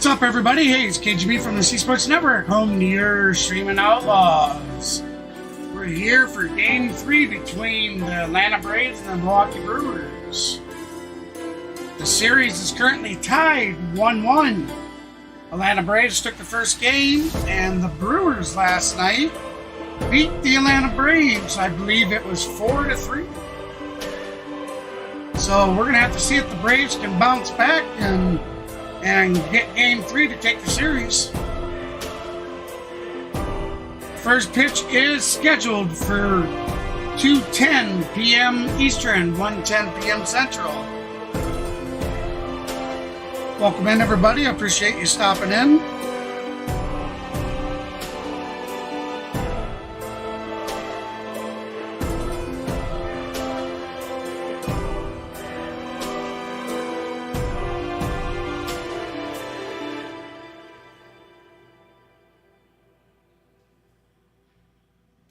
up, everybody? Hey, it's KGB from the C Sports Network, home to your streaming outlaws. We're here for Game 3 between the Atlanta Braves and the Milwaukee Brewers. The series is currently tied 1-1. Atlanta Braves took the first game, and the Brewers last night beat the Atlanta Braves. I believe it was 4-3. So we're going to have to see if the Braves can bounce back and get Game 3 to take the series. First pitch is scheduled for 2:10 p.m. Eastern, 1:10 p.m. Central. Welcome in, everybody. I appreciate you stopping in.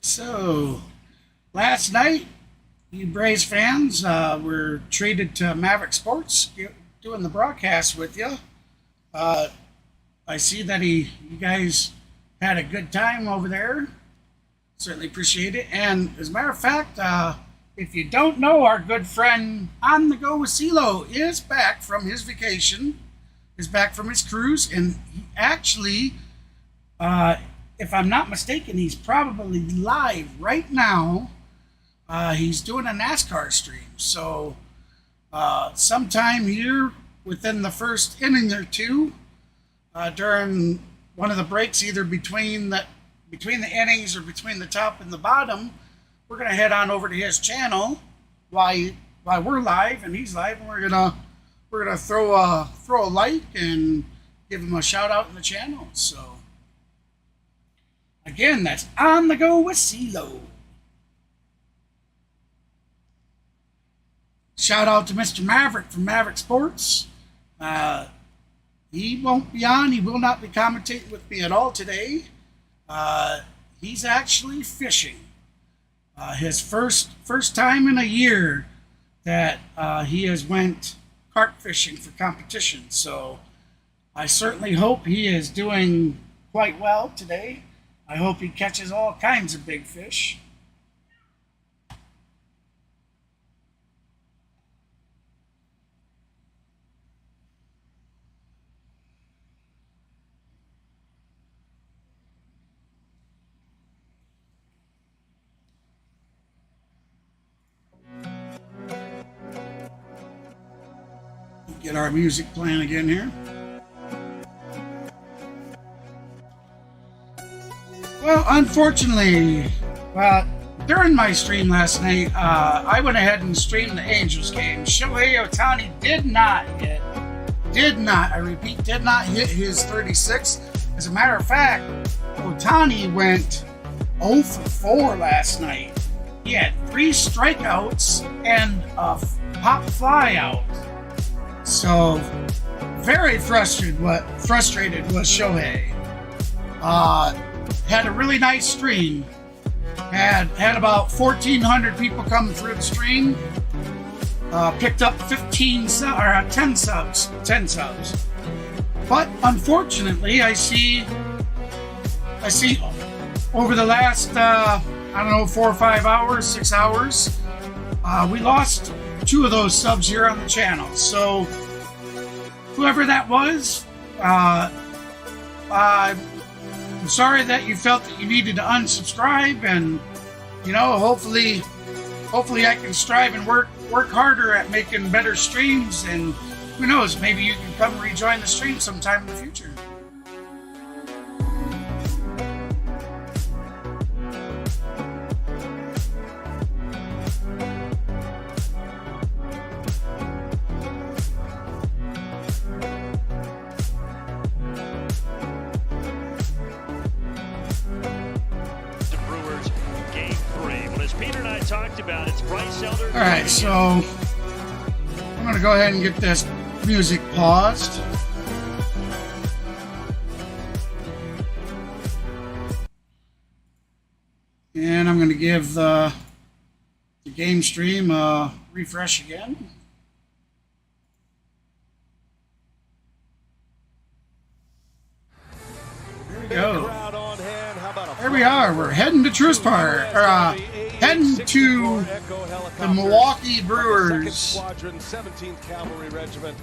So, last night, you Braves fans were treated to Maverick Sports doing the broadcast with you. I see that you guys had a good time over there. Certainly appreciate it. And as a matter of fact, if you don't know, our good friend On the Go with CeeLo is back from his vacation, is back from his cruise, and he actually, if I'm not mistaken, he's probably live right now. He's doing a NASCAR stream. So sometime here within the first inning or two, during one of the breaks, either between the innings or between the top and the bottom, we're gonna head on over to his channel while we're live and he's live, and we're gonna throw a like and give him a shout out in the channel. So. Again, that's On the Go with CeeLo. Shout out to Mr. Maverick from Maverick Sports. He won't be on. He will not be commentating with me at all today. He's actually fishing. His first time in a year that he has went carp fishing for competition. So I certainly hope he is doing quite well today. I hope he catches all kinds of big fish. Get our music playing again here. Well, unfortunately, during my stream last night, I went ahead and streamed the Angels game. Shohei Ohtani did not hit his 36. As a matter of fact, Ohtani went 0 for 4 last night. He had 3 strikeouts and a pop fly out. So, very frustrated was Shohei. Had a really nice stream. Had about 1,400 people come through the stream. Picked up 10 subs. But unfortunately, I see over the last 4 or 5 hours, 6 hours, we lost 2 of those subs here on the channel. So whoever that was, I'm sorry that you felt that you needed to unsubscribe, and hopefully I can strive and work harder at making better streams, and who knows, maybe you can come rejoin the stream sometime in the future. About it's Bryce Elder. All right, so I'm going to go ahead and get this music paused. And I'm going to give the game stream a refresh again. we go. There we are. We're heading to Truist Park. Heading to the Milwaukee Brewers. Squadron, 17th Cavalry Regiment.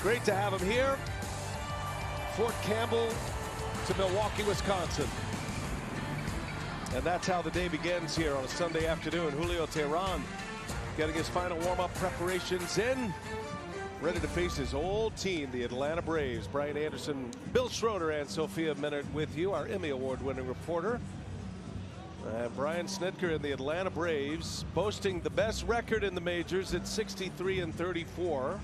Great to have him here. Fort Campbell to Milwaukee, Wisconsin. And that's how the day begins here on a Sunday afternoon. Julio Teheran getting his final warm-up preparations in. Ready to face his old team, the Atlanta Braves. Brian Anderson, Bill Schroeder, and Sophia Minard with you, our Emmy Award-winning reporter. Brian Snitker and the Atlanta Braves boasting the best record in the majors at 63-34.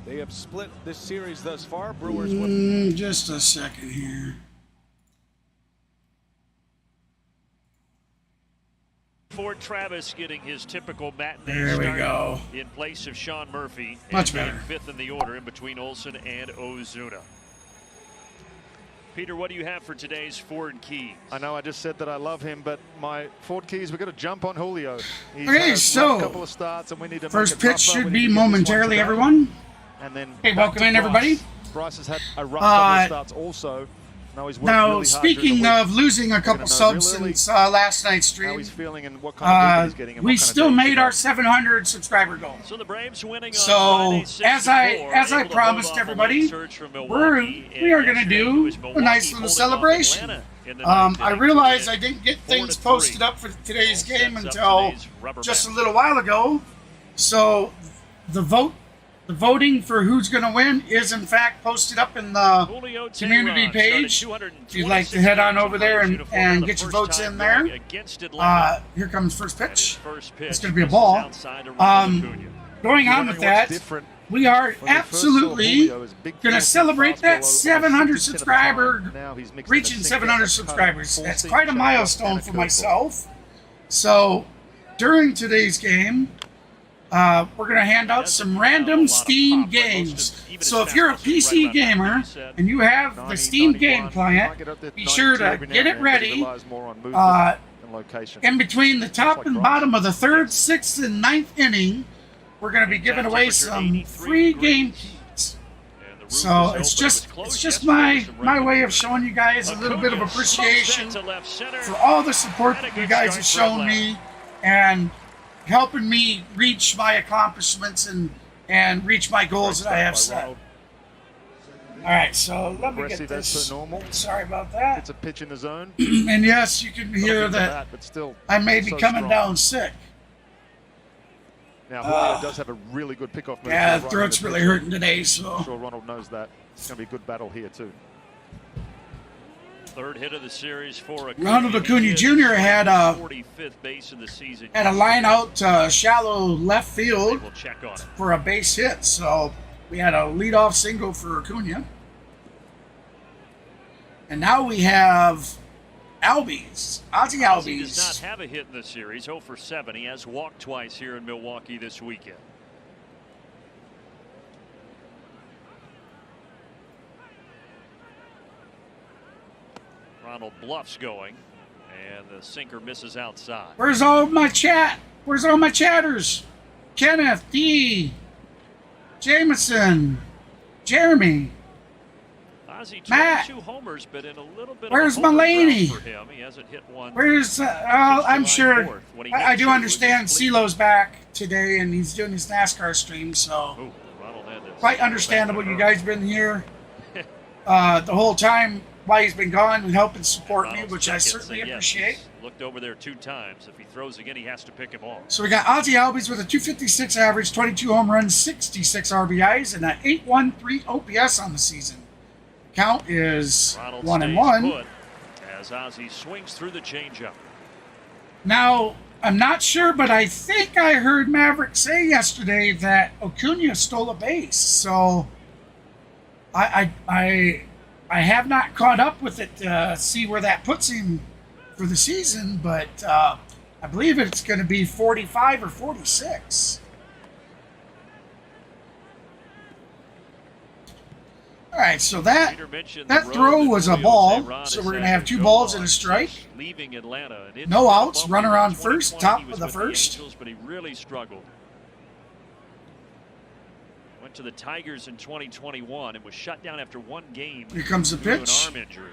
They have split this series thus far. Brewers win. Just a second here. Fort Travis getting his typical matinee there we go. In place of Sean Murphy. Much better. Fifth in the order in between Olsen and Ozuna. Peter, what do you have for today's Ford Keys? I know I just said that I love him, but my Ford Keys, we've got to jump on Julio. He's okay, so a couple of starts and we need to first pitch should be momentarily, everyone. And then hey, welcome in, everybody. Bryce has had a rough couple of starts also. Now, really speaking of losing a couple subs since last night's stream, we still made our 700 subscriber goal. So the Braves winning. So as I promised everybody, we are going to do a nice little celebration. I realized I didn't get things posted up for today's game until just a little while ago. So the voting for who's going to win is in fact posted up in the community page. If you'd like to head on over there and get your votes in there. Here comes first pitch. It's going to be a ball. Going on with that, we are absolutely going to celebrate that 700 subscriber, reaching 700 subscribers. That's quite a milestone for myself. So during today's game, we're going to hand out some random Steam games. So if you're a PC gamer and you have the Steam game client, be sure to get it ready. In between the top and bottom of the 3rd, 6th, and 9th inning, we're going to be giving away some free game keys. So it's just my way of showing you guys a little bit of appreciation for all the support that you guys have shown me and helping me reach my accomplishments and reach my goals that I have set. All right, so let me get this. Sorry about that. It's a pitch in the zone. And yes, you can hear that I may be coming down sick. Now, Julio does have a really good pickoff move. Yeah, the throat's really hurting today, so. I'm sure Ronald knows that. It's going to be a good battle here, too. Third hit of the series for Ronald Acuna Jr. had a 45th base of the season. Had a line out shallow left field for a base hit, so we had a leadoff single for Acuna. And now we have Ozzy Albies. He does not have a hit in the series, 0 for 7. He has walked twice here in Milwaukee this weekend. Ronald bluffs going, and the sinker misses outside. Where's all my chat? Where's all my chatters? Kenneth, D, Jameson, Jeremy, Ozzy, Matt, 22 homers, but in a little bit where's of a Mulaney? for him. He hasn't hit one. Where's I'm sure I do understand CeeLo's back today and he's doing his NASCAR stream, so quite understandable. You guys been here the whole time while he's been gone and helping support me, which I certainly appreciate. Looked over there 2 times. If he throws again, he has to pick him off. So we got Ozzy Albies with a 256 average, 22 home runs, 66 RBIs, and an 813 OPS on the season. Count is 1-1. As Ozzy swings through the changeup. Now, I'm not sure, but I think I heard Maverick say yesterday that Acuna stole a base. So I have not caught up with it to see where that puts him for the season, but I believe it's going to be 45 or 46. All right, so that throw was a ball, so we're going to have 2 balls and a strike. No outs, runner on first, top of the first. But he really struggled. Went to the Tigers in 2021 and was shut down after one game. Here comes the due to pitch. an arm injury.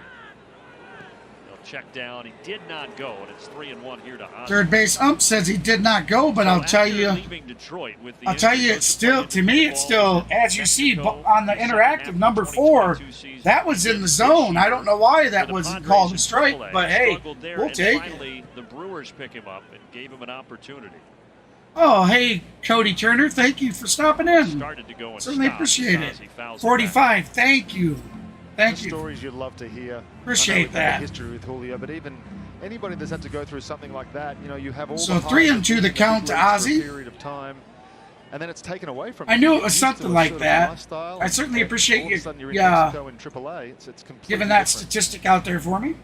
They'll check down. He did not go, and it's 3-1 here to Ozzie. Third base ump says he did not go, but I'll tell you, it's still, to me, it's still, as you see on the interactive number 4, that was in the zone. I don't know why that wasn't called a strike, but hey, we'll take it. Finally, the Brewers pick him up and gave him an opportunity. Oh, hey, Cody Turner, thank you for stopping in. Started to go and Certainly stop. appreciate it. Ozzie fouls 45, thank you. Thank The you. stories you'd love to hear. Appreciate I know we've had that. a history with Julio, but even anybody that's had to go through something like that, you know, you have all So the 3-2 the count to Ozzie. period of time, and then it's taken away from I you. knew it You're was used to something a like sort of that. lifestyle, I certainly and appreciate all of you a sudden you're in yeah, Mexico in AAA. It's completely giving that different. statistic out there for me.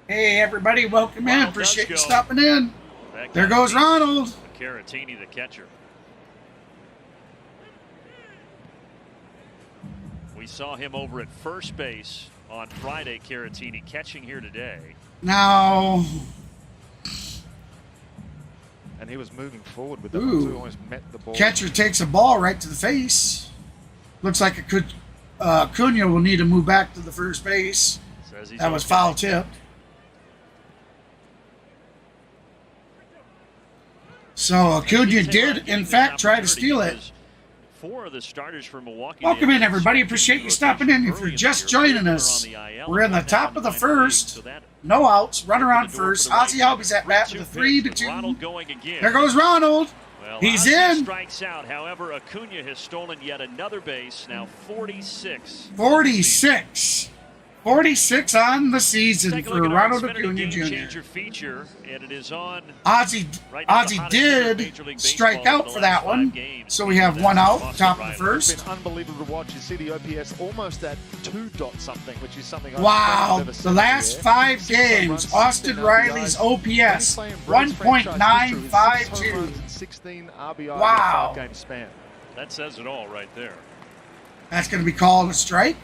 Hey, everybody, welcome in. Ronald Appreciate you does go. stopping in. Back There down goes to Ronald. Caratini, the catcher. We saw him over at first base on Friday, Caratini catching here today. Now, And he was moving forward with that Ooh. one too, almost met the ball. catcher takes a ball right to the face. Looks like it could. Cunha will need to move back to the first base. Says he's That was okay. foul tipped. So Acuna did, in fact, try to steal it. 4 of the starters for Milwaukee. Welcome in, everybody. Appreciate you stopping in. If you're just joining us, we're in the top of the first. No outs. Runner on first. Ozzie Albies at bat with a 3-2. There goes Ronald. Well, He's Ozzie in. Strikes out. However, Acuna has stolen yet another base. Now 46. 46. 46 on the season Take a for look at our Ronald Xfinity Acuna Game Jr. Changer feature, and it is on. Ozzie right now, the hottest hitter in did Major League strike Baseball out in for the that last 5 one. games. So we have one out, Austin top of the Riley. It's first. been unbelievable to watch. You see the OPS almost at 2 dot something, which is something I Wow, don't think I've ever the seen last here. 5 16 home games, runs, Austin 16 Riley's RBIs. OPS, Only playing Braves franchise history with 6 home 1.952. runs and 16 RBI Wow. in a 5-game span. That says it all right there. That's going to be called a strike.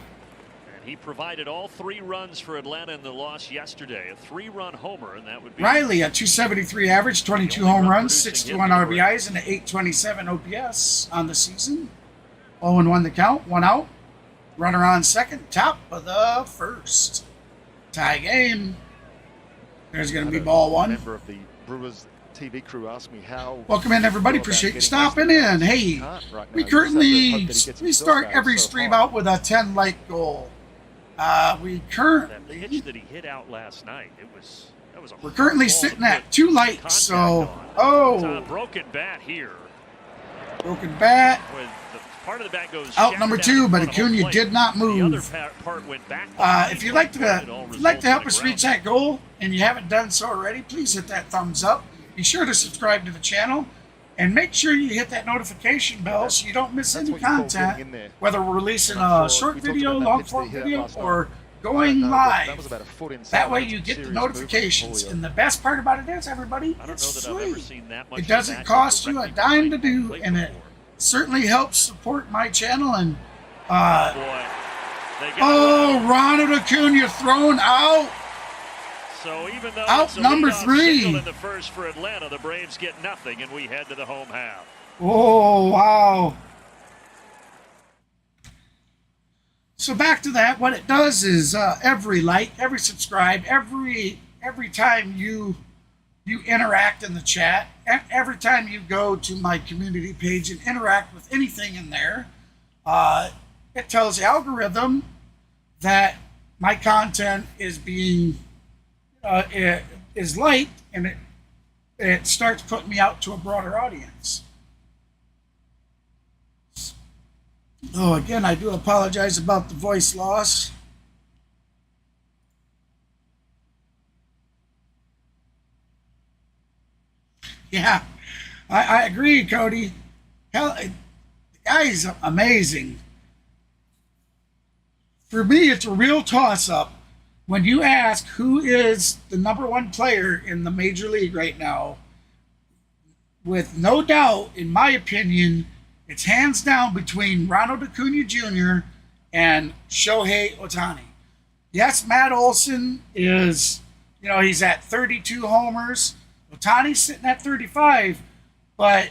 And he provided all 3 runs for Atlanta in the loss yesterday. A 3-run homer, and that would be Riley, a 273 average, 22 home runs, 61 RBIs, and an 827 OPS on the season. 0-1 the count, 1 out. Runner on second, top of the first. Tie game. There's going to be ball A 1. member of the Brewers TV crew asked me how. Welcome in, everybody. Appreciate you stopping in. Hey, we currently we start every stream out with a 10 like goal. We that pitch currently that he hit out last night. That was a we're currently hard ball sitting to at put 2 likes. contact So on. It's a broken bat here. broken bat. With the part of the bat goes Out jacked number down 2, in but front of home Acuna plate. did not The other move. part went back. If you'd like to help us reach that goal and you haven't done so already, please hit that thumbs up. Be sure to subscribe to the channel and make sure you hit that notification bell so you don't miss That's any what you call content, getting in there. whether we're releasing I'm a sure short we talked video, about that long pitch that form he hit video, last night. or I going don't know, but that was live. about a foot inside. That way That's you some get the serious movement from notifications. Julio. And the best part about it is, everybody, I don't it's know that I've ever free. seen that much It of doesn't action cost you a directly dime to behind do, home plate and it before. certainly helps support my channel. And Boy, they got oh, Ronald Acuna thrown out. So even though Out it's a number leadoff 3. single in the first for Atlanta, the Braves get nothing, and we head to the home half. Oh, wow. So back to that, what it does is every like, every subscribe, every time you interact in the chat, every time you go to my community page and interact with anything in there, it tells the algorithm that my content is being is liked, and it starts putting me out to a broader audience. Oh, again, I do apologize about the voice loss. Yeah, I agree, Cody. Hell, the guy's amazing. For me, it's a real toss-up. When you ask who is the #1 player in the major league right now, with no doubt, in my opinion, it's hands down between Ronald Acuna Jr. and Shohei Ohtani. Yes, Matt Olson is, he's at 32 homers. Ohtani's sitting at 35, but,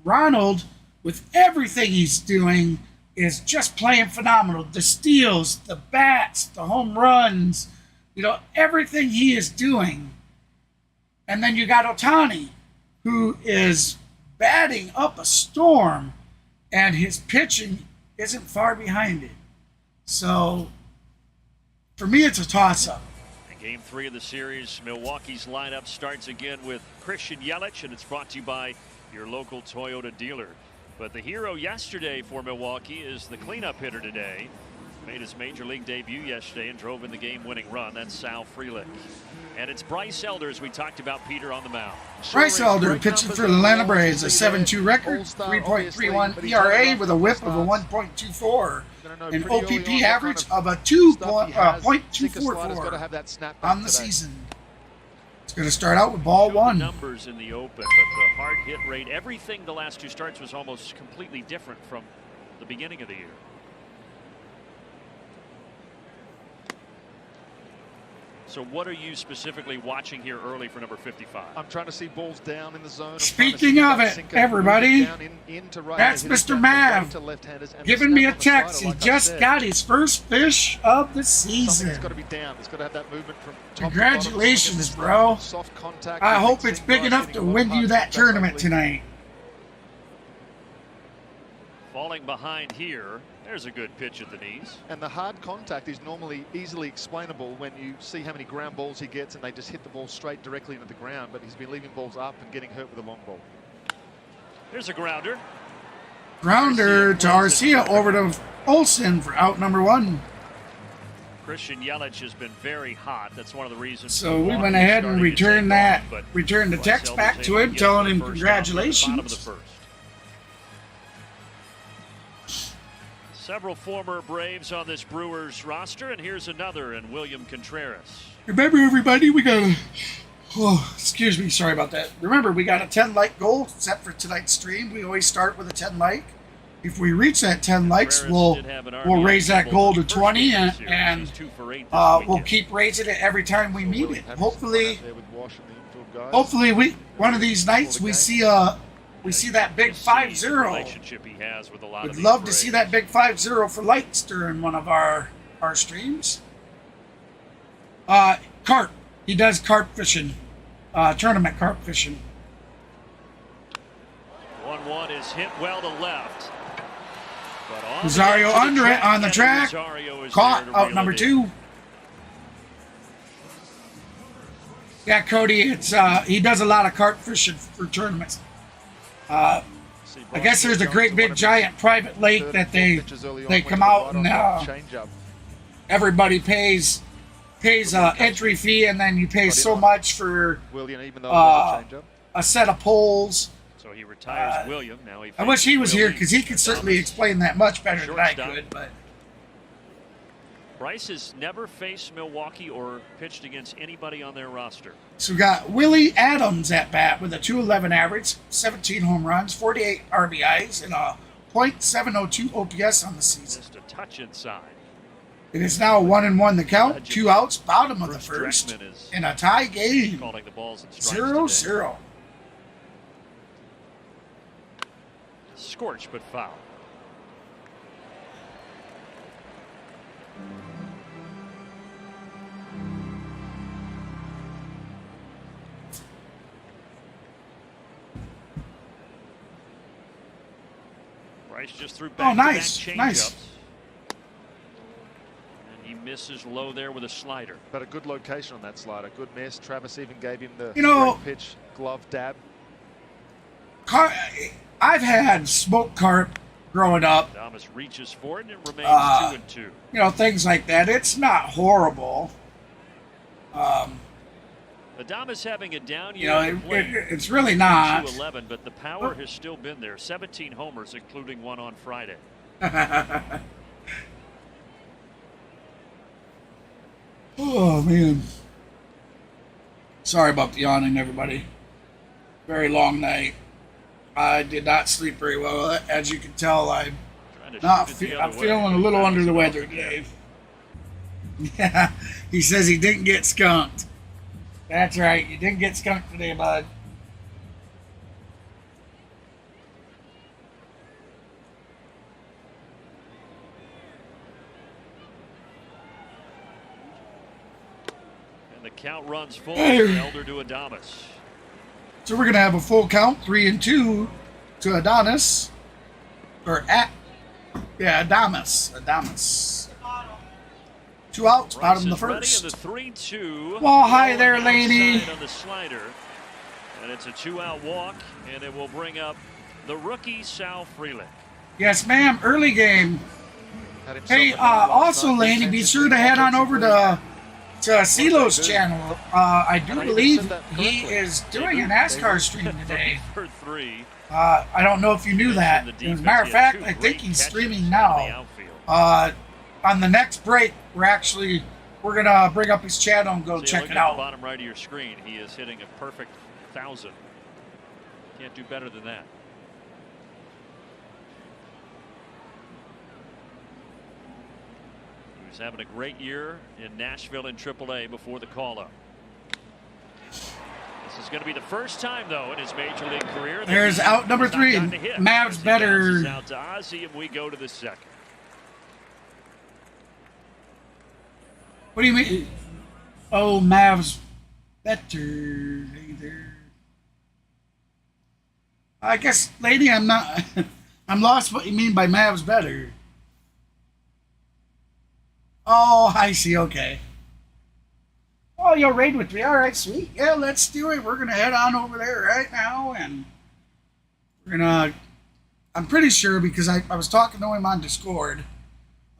Ronald with everything he's doing, is just playing phenomenal. The steals, the bats, the home runs, everything he is doing. And then you got Ohtani, who is batting up a storm, and his pitching isn't far behind it. So, for me, it's a toss-up. Game 3 of the series, Milwaukee's lineup starts again with Christian Yelich, and it's brought to you by your local Toyota dealer. But the hero yesterday for Milwaukee is the cleanup hitter today. Made his major league debut yesterday and drove in the game-winning run. That's Sal Frelick. And it's Bryce Elder, as we talked about, Peter, on the mound. Bryce Elder pitching for the Atlanta Braves, a 7.2 record, 3.31 ERA with a whip of a 1.24, an OPP average of a 2.244 on the season. It's going to start out with ball one. Numbers in the open, but the hard hit rate, everything the last 2 starts was almost completely different from the beginning of the year. So what are you specifically watching here early for number 55? I'm trying to see balls down in the zone. Speaking of it, everybody, that's Mr. Mav giving me a text. He just got his first fish of the season. It's got to be down. It's got to have that movement from top Congratulations, to bottom. bro. Soft contact. I hope it's big enough to win you that tournament tonight. Falling behind here. There's a good pitch at the knees. And the hard contact is normally easily explainable when you see how many ground balls he gets and they just hit the ball straight directly into the ground. But he's been leaving balls up and getting hurt with a long ball. There's a grounder. Grounder to Arcia over to Olsen for out number 1. Christian Yelich has been very hot. That's one of the reasons. So we went ahead and returned the text back to him, telling him congratulations. Several former Braves on this Brewers roster, and here's another in William Contreras. Remember, everybody, we got a... Oh, excuse me, sorry about that. Remember, we got a 10 like goal set for tonight's stream. We always start with a 10 like. If we reach that 10 likes, we'll raise that goal to 20, and we'll keep raising it every time we meet it. Hopefully, one of these nights we see that big 5-0. We'd love to see that big 5-0 for likes during one of our streams. Carp. He does carp fishing. Tournament carp fishing. 1-1 is hit well to left. Rosario under it on the track. Caught out number 2. Yeah, Cody, it's he does a lot of carp fishing for tournaments. I guess there's a great big giant private lake that they come out and everybody pays entry fee, and then you pay so much for a set of poles. So he retires William. Now I wish he was here because he could certainly explain that much better than I could. But Bryce has never faced Milwaukee or pitched against anybody on their roster. So we got Willie Adams at bat with a 211 average, 17 home runs, 48 RBIs, and a .702 OPS on the season. Just a touch inside. It is now 1-1 the count, 2 outs, bottom of the first, in a tie game. 0-0. Scorch, but foul. Bryce just threw back nice. changeups. And he misses low there with a slider. But a good location on that slider. Good miss. Travis even gave him the pitch, glove dab. I've had smoked carp growing up. Thomas reaches for it and it remains 2-2. Things like that. It's not horrible. Adames having a down year. It's really not. 2-11, but the power has still been there. 17 homers, including one on Friday. Oh, man. Sorry about the yawning, everybody. Very long night. I did not sleep very well. As you can tell, I'm feeling a little under the weather today. Yeah, he says he didn't get skunked. That's right. You didn't get skunked today, bud. And the count runs full. Hey. Elder to Adames. So we're going to have a full count, 3-2 to Adonis. Adames. 2 outs, bottom of the first. The 3-2. Well, hi there, lady. On the slider. And it's a 2-out walk, and it will bring up the rookie Sal Frelick. Yes, ma'am. Early game. Hey, also, lady, be sure to head on over to CeeLo's channel. I do believe he is doing a NASCAR stream today. For 3. I don't know if you knew that. As a matter of fact, I think he's streaming now. On the next break, we're gonna bring up his channel and go check it out. At the bottom right of your screen, he is hitting a perfect 1,000. Can't do better than that. He was having a great year in Nashville in AAA before the call-up. This is going to be the first time, though, in his major league career. There's out number 3. Mavs better. Out to Ozzie, and we go to the second. What do you mean? Oh, Mavs better. Hey there. I guess, lady, I'm not. I'm lost what you mean by Mavs better. Oh, I see. Okay. Oh, you'll raid with me. All right, sweet. Yeah, let's do it. We're going to head on over there right now. And we're going to, I'm pretty sure because I was talking to him on Discord.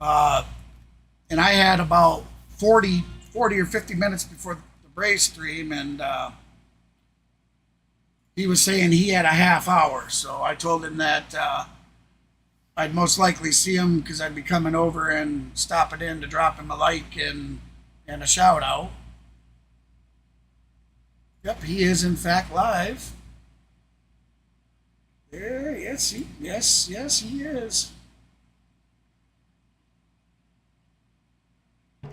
And I had about 40 or 50 minutes before the Braves stream. And he was saying he had a half hour. So I told him that I'd most likely see him because I'd be coming over and stopping in to drop him a like and a shout out. Yep, he is in fact live. There, yes, he is.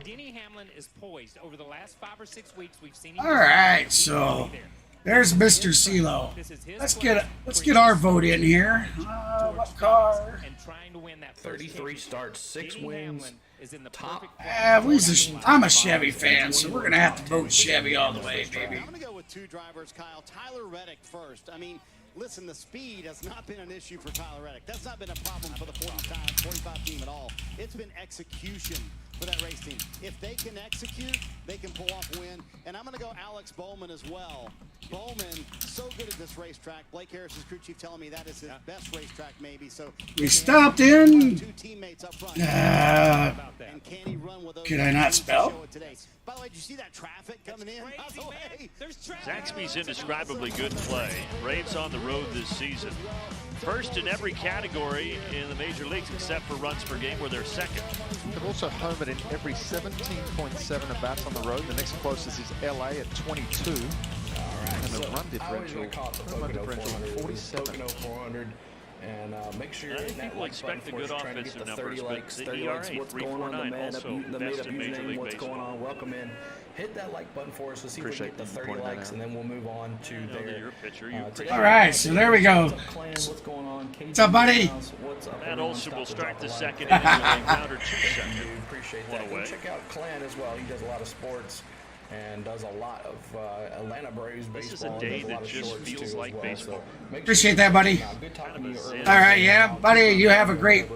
Denny Hamlin is poised. Over the last 5 or 6 weeks, we've seen. All right, so there's Mr. CeeLo. Let's get our vote in here. What car? And trying to win that 33 starts, 6 wins. Top. I'm a Chevy fan, so we're gonna have to vote Chevy all the way, baby. I'm gonna go with 2 drivers, Kyle. Tyler Reddick first. I mean, listen, the speed has not been an issue for Tyler Reddick. That's not been a problem for the 45 team at all. It's been execution for that race team. If they can execute, they can pull off a win. And I'm going to go Alex Bowman as well. Bowman, so good at this racetrack. Blake Harris's crew chief telling me that is his best racetrack maybe. So we stopped in. 2 teammates up front. And can he run with those? Could I not spell? By the way, did you see that traffic coming in? By the way, Zaxby's indescribably good play. Braves on the road this season. First in every category in the major leagues except for runs per game, where they're second. They've also homered in every 17.7 at bats on the road. The next closest is LA at 22. And the run differential, 47. 400. And make sure you're I hitting think that people like expect button the for good us, trying to get offensive the 30 numbers, likes, but the 30 likes, ERA, what's going on, the 3.49, also made-up best in Major username, League what's Baseball. going on, welcome in. Hit that like button for us. Let's see if we can get the 30 likes, and then we'll move on to their... All right, so there we go. What's going on? What's up, buddy? What's up, Matt everyone? Olson will Stop start to the drop a second line. inning. Will encounter 2 seconds. Appreciate One that. Go away. check out Clan as well. He does a lot of sports and does a lot of Atlanta Braves baseball. This is a day and does that lot of just shorts feels too as like well. baseball. So make sure Appreciate you that, buddy. check him out. Good talking to you earlier. All right, yeah, buddy. You have a great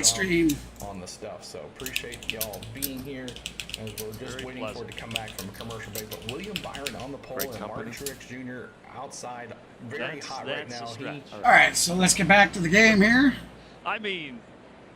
stream. On the stuff. So appreciate y'all being here as we're just Very waiting pleasant. for it to come back from a commercial break. But William Byron on the pole Great and company. Martin Truex Jr. outside, very hot right That's a now. stretch. All right, so let's get back to the game here. I mean,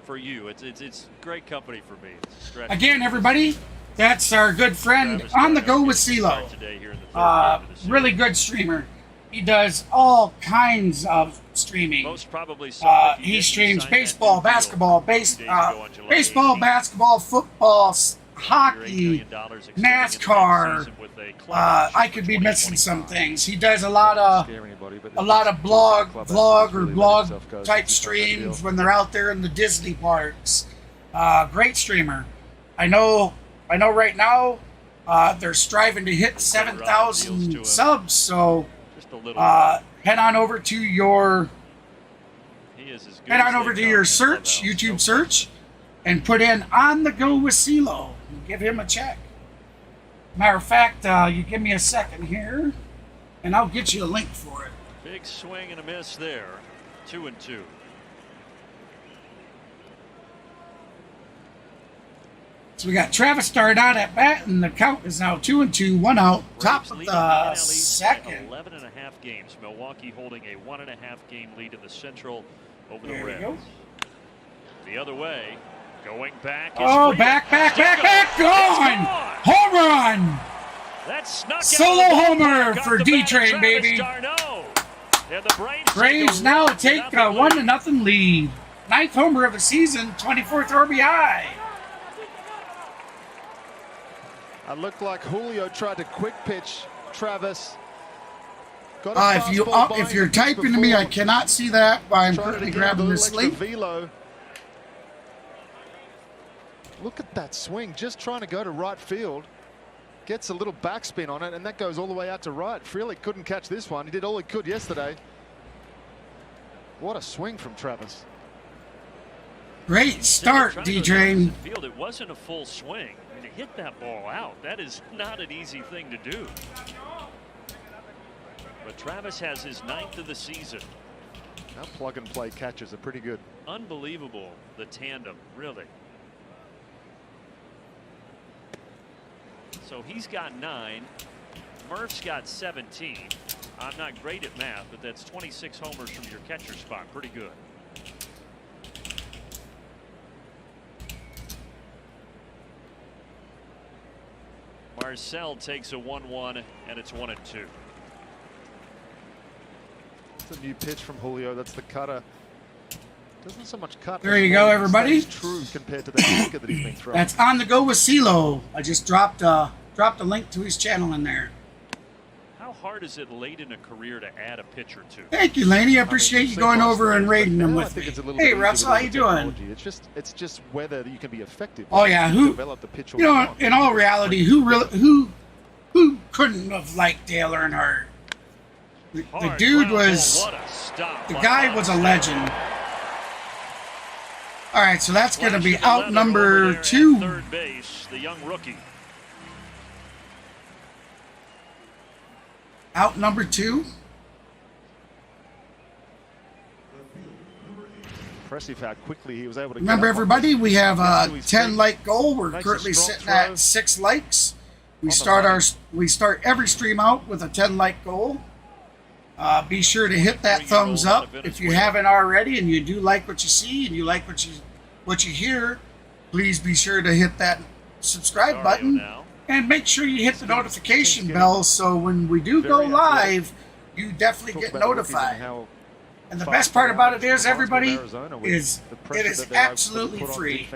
for you, it's great company for me. It's a stretch. Again, everybody, that's our good friend on the go with CeeLo. Today here in the third game of the series. Really good streamer. He does all kinds of streaming. Most probably so if you He didn't streams sign baseball, that deal basketball, 2 days ago on July baseball, 18th. basketball, football, $8 hockey, million extending into NASCAR. next season with a club I option could for be missing some 2025. things. He does a lot of vlog type streams when they're out there in the Disney parks. Great streamer. I know right now they're striving to hit 7,000 subs, so Just a little. head on over to your He is as good head as on they over to come your in search, clubhouse. YouTube search, and put in On the Go with CeeLo. Give him a check. Matter of fact, you give me a second here, and I'll get you a link for it. Big swing and a miss there. 2-2. So we got Travis started out at bat, and the count is now 2-2, 1 out, top of the second. 11.5 games. Milwaukee holding a 1.5 game lead in the Central over the There we Reds. go. The other way, going back. Oh, back, gone! Home run! That snuck Solo out of the homer ballpark. for Got the bat, D-Train, Travis baby. d'Arnaud. And the Braves Braves take a now 1-0 take a lead. 1-0 lead. 9th homer of the season, 24th RBI. It looked like Julio tried to quick pitch Travis. Got a If fastball by you're him typing to me, I before. cannot see that. I'm Tried it currently again, grabbing a this little extra link. velo. Look at that swing, just trying to go to right field. Gets a little backspin on it, and that goes all the way out to right. Freely couldn't catch this one. He did all he could yesterday. What a swing from Travis. Great start, D-Train. Field, it wasn't a full swing. I mean, to hit that ball out, that is not an easy thing to do. But Travis has his 9th of the season. Now plug and play catches are pretty good. Unbelievable, the tandem, really. So he's got 9. Murph's got 17. I'm not great at math, but that's 26 homers from your catcher spot. Pretty good. Marcel takes a 1-1, and it's 1-2. It's a new pitch from Julio. That's the cutter. Doesn't so much cut. There you go, everybody. Stays true compared to the sinker that he's been throwing. That's On the Go with CeeLo. I just dropped a link to his channel in there. How hard is it late in a career to add a pitch or two? Thank you, Laney. I appreciate you going over and rating them with me. Hey, Russell, how you doing? It's just whether you can be effective. Oh yeah, Develop the pitch or you know, not. in all reality, who couldn't have liked Dale Earnhardt? The dude was, the guy was a legend. All right, so that's going to be out number 2. Third base, the young rookie. Out number 2. Impressive how quickly he was able to. Remember, everybody, we have a 10-like goal. We're Makes a currently strong sitting throw. at 6 likes. We On the start every stream out with a 10-like goal. Be sure to hit that thumbs up if you haven't already, and you do like what you see and you like what you hear. Please be sure to hit that subscribe button and make sure you hit the notification bell so when we do go live, you definitely get notified. And the best part about it is, everybody, is it is absolutely free.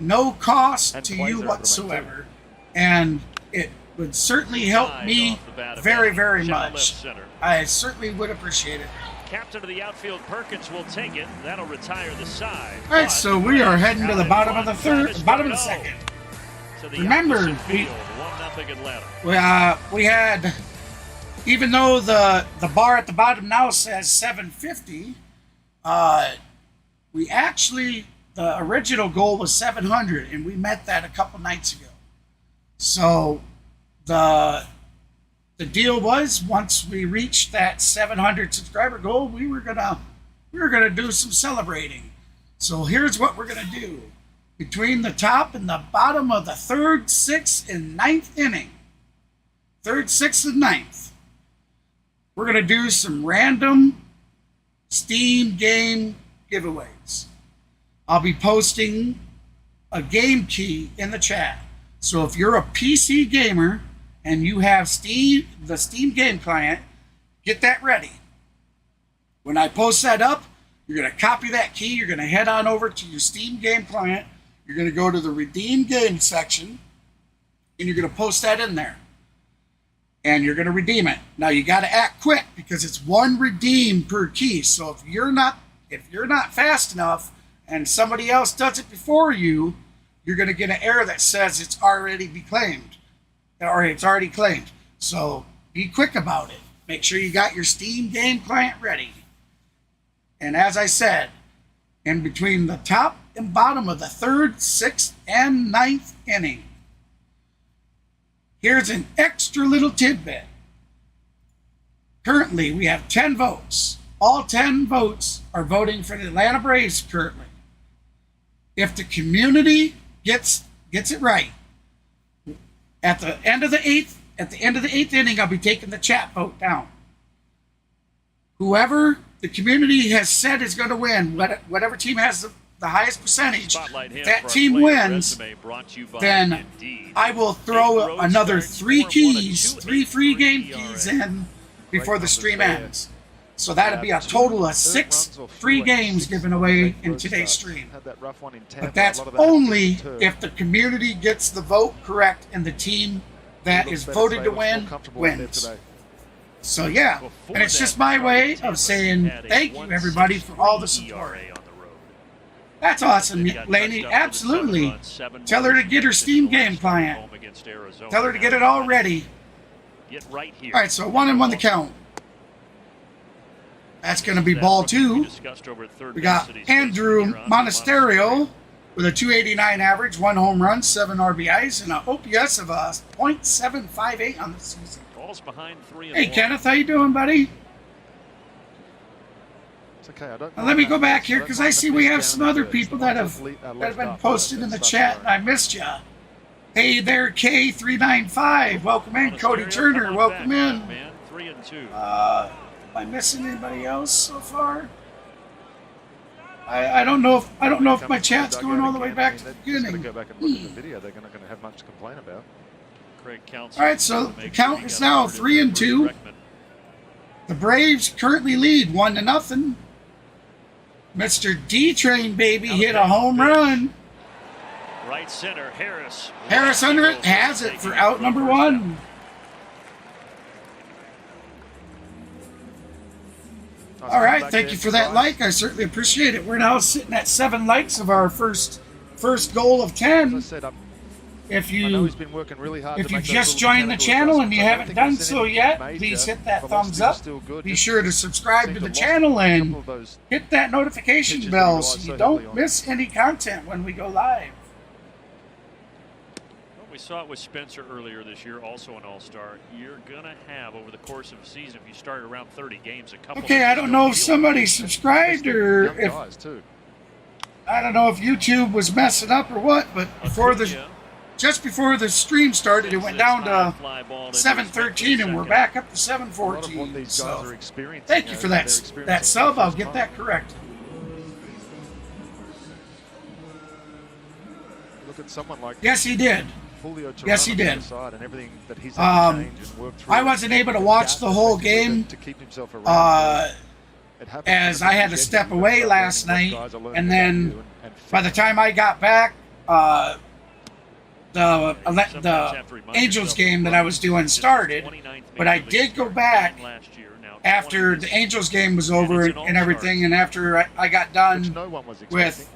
No cost to you whatsoever. And it would certainly help me very, very much. I certainly would appreciate it. Captain of the outfield, Perkins, will take it. That'll retire the side. All right, so we are heading to the bottom of the third, bottom of the second. Remember, we had, even though the bar at the bottom now says 750, we actually, the original goal was 700, and we met that a couple nights ago. So the deal was, once we reached that 700 subscriber goal, we were gonna do some celebrating. So here's what we're gonna do. Between the top and the bottom of the 3rd, 6th, and 9th inning, 3rd, 6th, and 9th, we're gonna do some random Steam game giveaways. I'll be posting a game key in the chat. So if you're a PC gamer and you have the Steam game client, get that ready. When I post that up, you're going to copy that key. You're going to head on over to your Steam game client. You're going to go to the redeem game section, and you're going to post that in there. And you're going to redeem it. Now you got to act quick because it's 1 redeem per key. So if you're not fast enough and somebody else does it before you, you're going to get an error that says it's already claimed. Or it's already claimed. So be quick about it. Make sure you got your Steam game client ready. And as I said, in between the top and bottom of the 3rd, 6th, and 9th inning, Here's an extra little tidbit. Currently, we have 10 votes. All 10 votes are voting for the Atlanta Braves currently. If the community gets it right, at the end of the eighth inning, I'll be taking the chat vote down. Whoever the community has said is going to win, whatever team has the highest percentage, if that team wins, then I will throw another 3 free game keys in before the stream ends. So that'd be a total of 6 free games given away in today's stream. But that's only if the community gets the vote correct and the team that is voted to win wins. So yeah, and it's just my way of saying thank you everybody for all the support. That's awesome, Laney. Absolutely. Tell her to get her Steam game client. Tell her to get it all ready. All right, so 1-1 the count. That's going to be ball 2. We got Andrew Monasterio with a .289 average, 1 home run, 7 RBIs, and an OPS of a .758 on the season. Hey, Kenneth, how you doing, buddy? It's okay. Now, let me go back here because I see we have some other people that have been posted in the chat, and I missed you. Hey there, K395. Welcome in, Cody Turner. Welcome in. Am I missing anybody else so far? I don't know if my chat's going all the way back to the beginning. Go back and look at the video. They're not going to have much to complain about. All right, so the count is now 3-2. The Braves currently lead 1-0. Mr. D-Train baby hit a home run. Right center, Harris. Harris under it has it for out number 1. All right, thank you for that like. I certainly appreciate it. We're now sitting at 7 likes of our first goal of 10. If you just joined the channel and you haven't done so yet, please hit that thumbs up. Be sure to subscribe to the channel and hit that notification bell so you don't miss any content when we go live. We saw it with Spencer earlier this year, also an all-star. You're going to have, over the course of a season, if you start around 30 games, a couple. Okay, I don't know if somebody subscribed or if I don't know if YouTube was messing up or what, but just before the stream started, it went down to 7:13, and we're back up to 7:14. So thank you for that sub. I'll get that corrected. Look at someone like yes, he did. Julio. Yes, he did. And everything that he's I wasn't able to watch the whole game as I had to step away last night, and then by the time I got back, the Angels game that I was doing started, but I did go back after the Angels game was over and everything, and after I got done with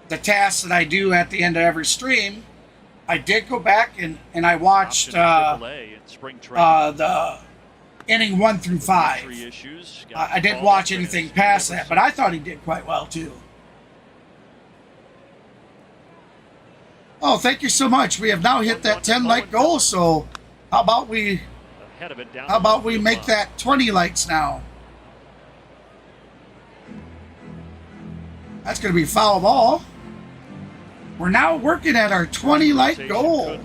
the tasks that I do at the end of every stream, I did go back and I watched the inning 1 through 5. I didn't watch anything past that, but I thought he did quite well too. Oh, thank you so much. We have now hit that 10 like goal, so how about we make that 20 likes now? That's going to be foul ball. We're now working at our 20 like goal.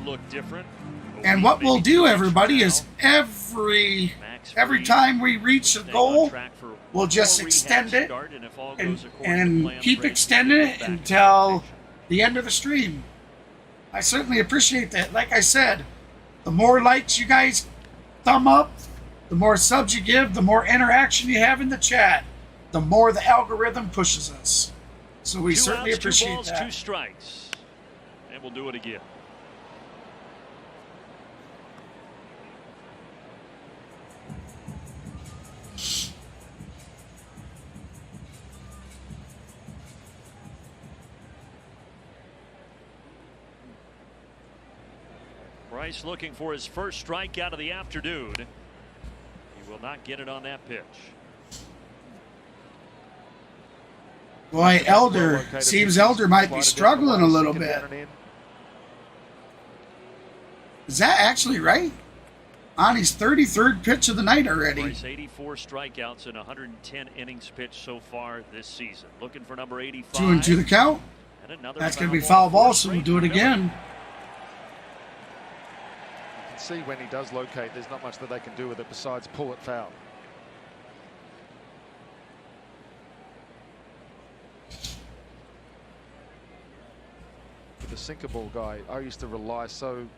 And what we'll do, everybody, is every time we reach a goal, we'll just extend it and keep extending it until the end of the stream. I certainly appreciate that. Like I said, the more likes you guys thumb up, the more subs you give, the more interaction you have in the chat, the more the algorithm pushes us. So we certainly appreciate 2 balls, that. 2 strikes. And we'll do it again. Bryce looking for his first strikeout of the afternoon. He will not get it on that pitch. Boy, Elder might be struggling a little bit. Is that actually right? On his 33rd pitch of the night already. Bryce, 84 strikeouts and 110 innings pitched so far this season. Looking for number 85. 2-2 the count. And another That's going to be foul ball, so we'll do it again. You can see when he does locate, there's not much that they can do with it besides pull it foul. With the sinker ball guy, I used to rely so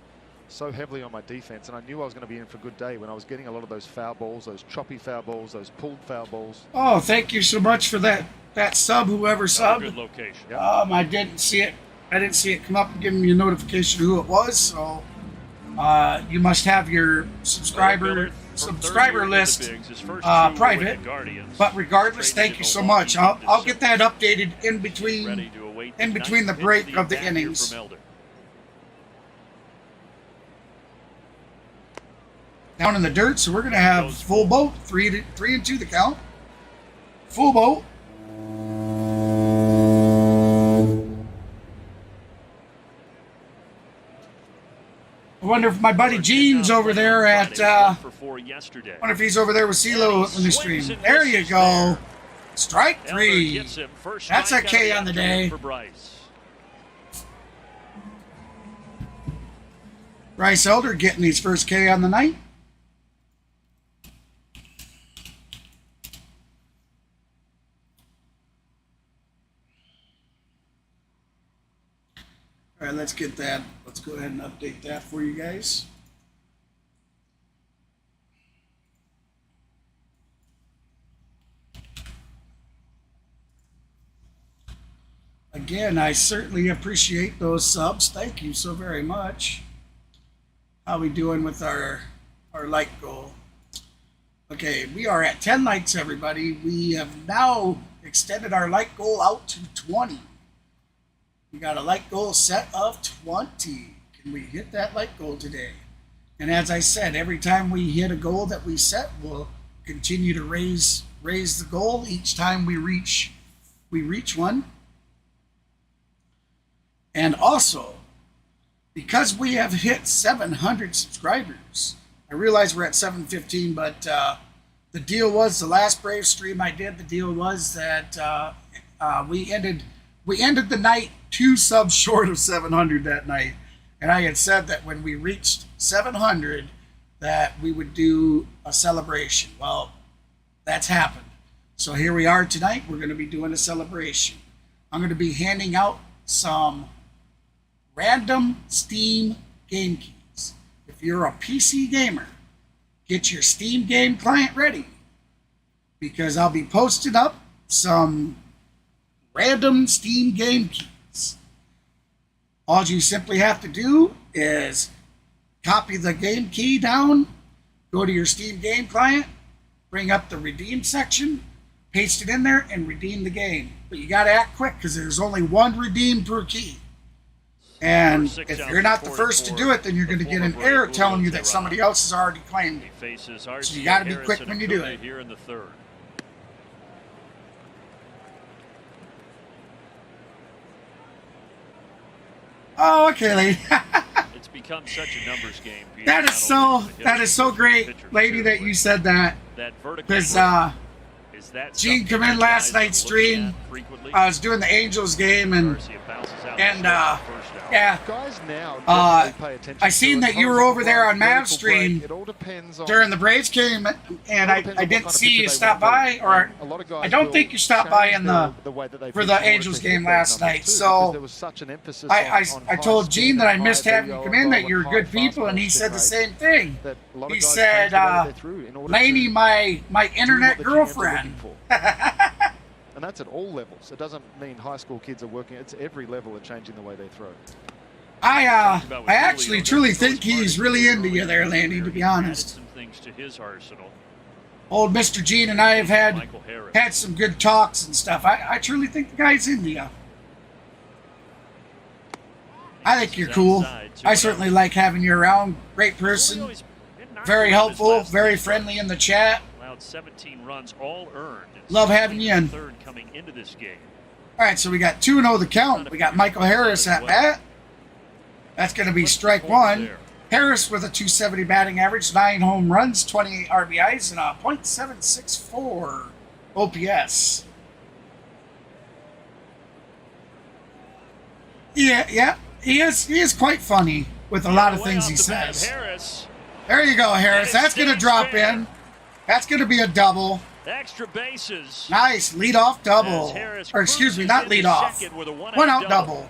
heavily on my defense, and I knew I was going to be in for a good day when I was getting a lot of those foul balls, those choppy foul balls, those pulled foul balls. Oh, thank you so much for that sub, whoever subbed. Good location. Yep. I didn't see it. I didn't see it come up and give me a notification who it was. So you must have your subscriber list private. But regardless, thank you so much. I'll get that updated in between the break of the innings. Down in the dirt, so we're going to have full boat, 3-2 the count. Full boat. I wonder if my buddy Gene's over there at, I wonder if he's over there with CeeLo in the stream. There you go. Strike 3. That's a K on the day. Bryce Elder getting his first K on the night. All right, let's get that. Let's go ahead and update that for you guys. Again, I certainly appreciate those subs. Thank you so very much. How we doing with our like goal? Okay, we are at 10 likes, everybody. We have now extended our like goal out to 20. We got a like goal set of 20. Can we hit that like goal today? And as I said, every time we hit a goal that we set, we'll continue to raise the goal each time we reach one. And also, because we have hit 700 subscribers, I realize we're at 715, but the deal was, the last Brave stream I did, the deal was that we ended the night 2 subs short of 700 that night. And I had said that when we reached 700 that we would do a celebration. Well, that's happened. So here we are tonight. We're going to be doing a celebration. I'm going to be handing out some random Steam game keys. If you're a PC gamer, get your Steam game client ready, because I'll be posting up some random Steam game keys. All you simply have to do is copy the game key down, go to your Steam game client, bring up the redeem section, paste it in there, and redeem the game. But you got to act quick, because there's only one redeem per key. And if you're not the first to do it, then you're going to get an error telling you that somebody else has already claimed it. So you got to be quick when you do it. Here in the third. Oh, okay, lady. It's become such a numbers game, Peter. That is so great, lady, that you said that. Because Gene come in last night's stream. I was doing the Angels game, and yeah. Guys now pay attention. I seen that you were over there on Mav's stream It all depends on during the Braves game, and I didn't see you stop by, or I don't think you stopped by in for the Angels game last night. So I told Gene that I missed having you come in, that you're good people, and he said the same thing. He said, Lainey, my internet girlfriend. And that's at all levels. It doesn't mean high school kids are working. It's every level of changing the way they throw. I actually truly think he's really into you there, Landy, to be honest. Old Mr. Gene and I have had some good talks and stuff. I truly think the guy's into you. I think you're cool. I certainly like having you around. Great person. Very helpful, very friendly in the chat. 17 runs all earned. Love having you in. Third coming into this game. All right, so we got 2-0 the count. We got Michael Harris at bat. That's going to be strike 1. Harris with a 270 batting average, 9 home runs, 28 RBIs, and a .764 OPS. Yeah, he is quite funny with a lot of things he says. Harris. There you go, Harris. That's going to drop in. That's going to be a double. Extra bases. Nice leadoff double. Or excuse me, not leadoff. One out double.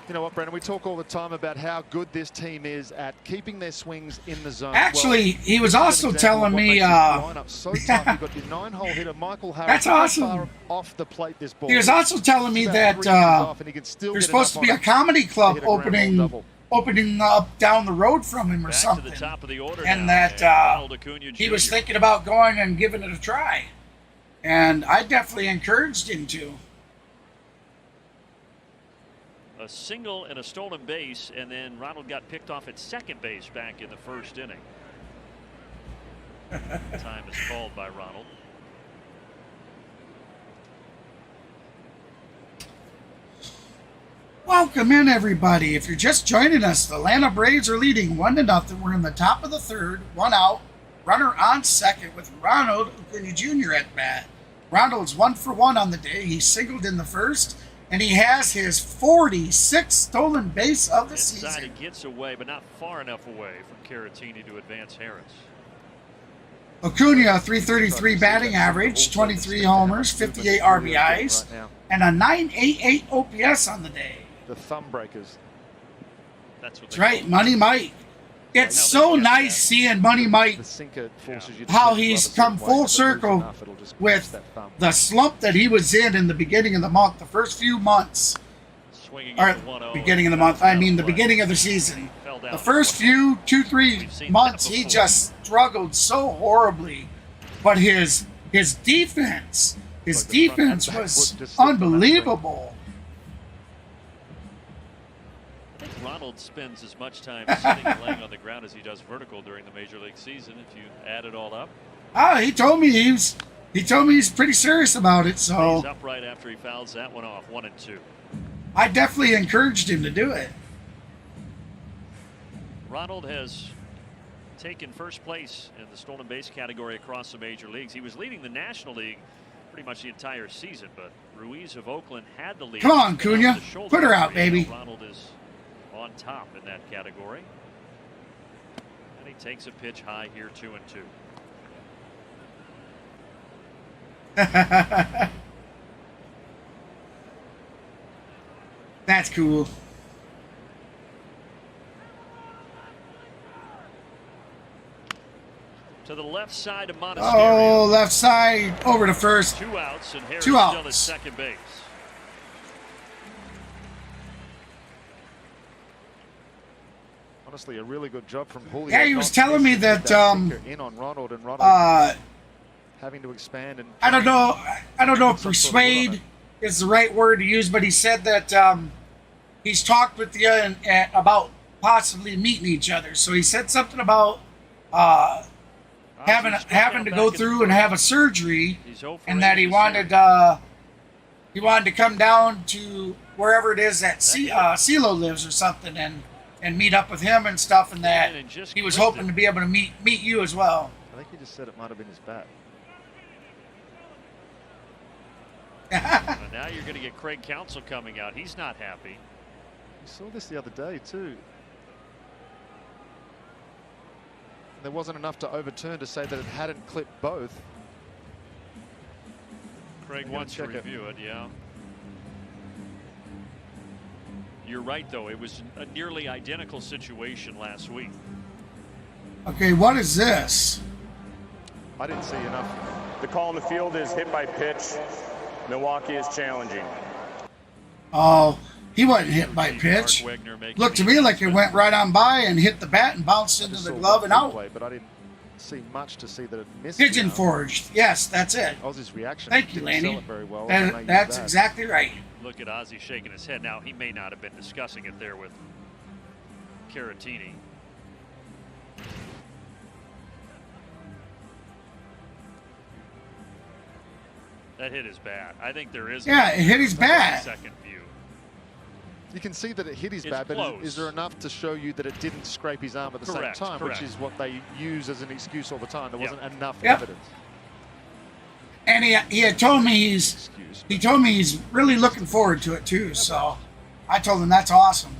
You know what, Brendan? We talk all the time about how good this team is at keeping their swings in the zone. Actually, he was also telling me. So tough. You've got your 9-hole hitter, Michael Harris. That's awesome. Off the plate, this ball. He was also telling me that there's supposed to be a comedy club opening up down the road from him or something, and that he was thinking about going and giving it a try. And I definitely encouraged him to. A single and a stolen base, and then Ronald got picked off at second base back in the first inning. Time is called by Ronald. Welcome in, everybody. If you're just joining us, the Atlanta Braves are leading 1-0. We're in the top of the third, 1 out, runner on second with Ronald Acuna Jr. at bat. Ronald's 1 for 1 on the day. He singled in the first, and he has his 46th stolen base of the season. He gets away, but not far enough away from Caratini to advance Harris. Acuna, 333 batting average, 23 homers, 58 RBIs, and a 988 OPS on the day. The thumb breakers. That's right, Money Mike. It's so nice seeing Money Mike, how he's come full circle with the slump that he was in the beginning of the month, the first few months. Or beginning of the month, I mean the beginning of the season. The first few 2-3 months, he just struggled so horribly. But his defense was unbelievable. Ronald spends as much time sitting and laying on the ground as he does vertical during the major league season. If you add it all up, he told me he's pretty serious about it. So he's up right after he fouls that one off, 1-2. I definitely encouraged him to do it. Ronald has taken first place in the stolen base category across the major leagues. He was leading the National League pretty much the entire season, but Ruiz of Oakland had the lead. Come on, Cunha, put her out, baby. Ronald is on top in that category, and he takes a pitch high here, 2-2. That's cool. To the left side of Montesquieu. Oh, left side over to first. 2 outs, and Harris 2 still outs. at second base. Honestly, a really good job from Julio. Yeah, he was telling me that in on Ronald and Ronald having to expand and I don't know if persuade is the right word to use, but he said that he's talked with you and about possibly meeting each other. So he said something about having to go through and have a surgery, and that he wanted to come down to wherever it is that CeeLo lives or something, and meet up with him and stuff, and that he was hoping to be able to meet you as well. I think he just said it might have been his bat. Now you're going to get Craig Counsell coming out. He's not happy. We saw this the other day too. There wasn't enough to overturn to say that it hadn't clipped both. Craig wants to review it, yeah. You're right, though. It was a nearly identical situation last week. Okay, what is this? I didn't see enough. The call in the field is hit by pitch. Milwaukee is challenging. Oh, he wasn't hit by pitch. Looked to me like it went right on by and hit the bat and bounced into the glove and out. But I didn't see much to see that it missed. Pigeon forged. Yes, that's it. Ozzy's reaction. Thank you, Laney. Well, that's exactly right. Look at Ozzy shaking his head. Now, he may not have been discussing it there with Caratini. That hit is bad. I think there is. Yeah, it hit his bat. Second view. You can see that it hit his It's bat, but close. is there enough to show you that it didn't scrape his arm at the Correct, same time, correct. which is what they use as an excuse all the time. There Yep. wasn't enough Yep. evidence. And he had told me Excuse. he told me he's really looking forward to it too. So I told him that's awesome.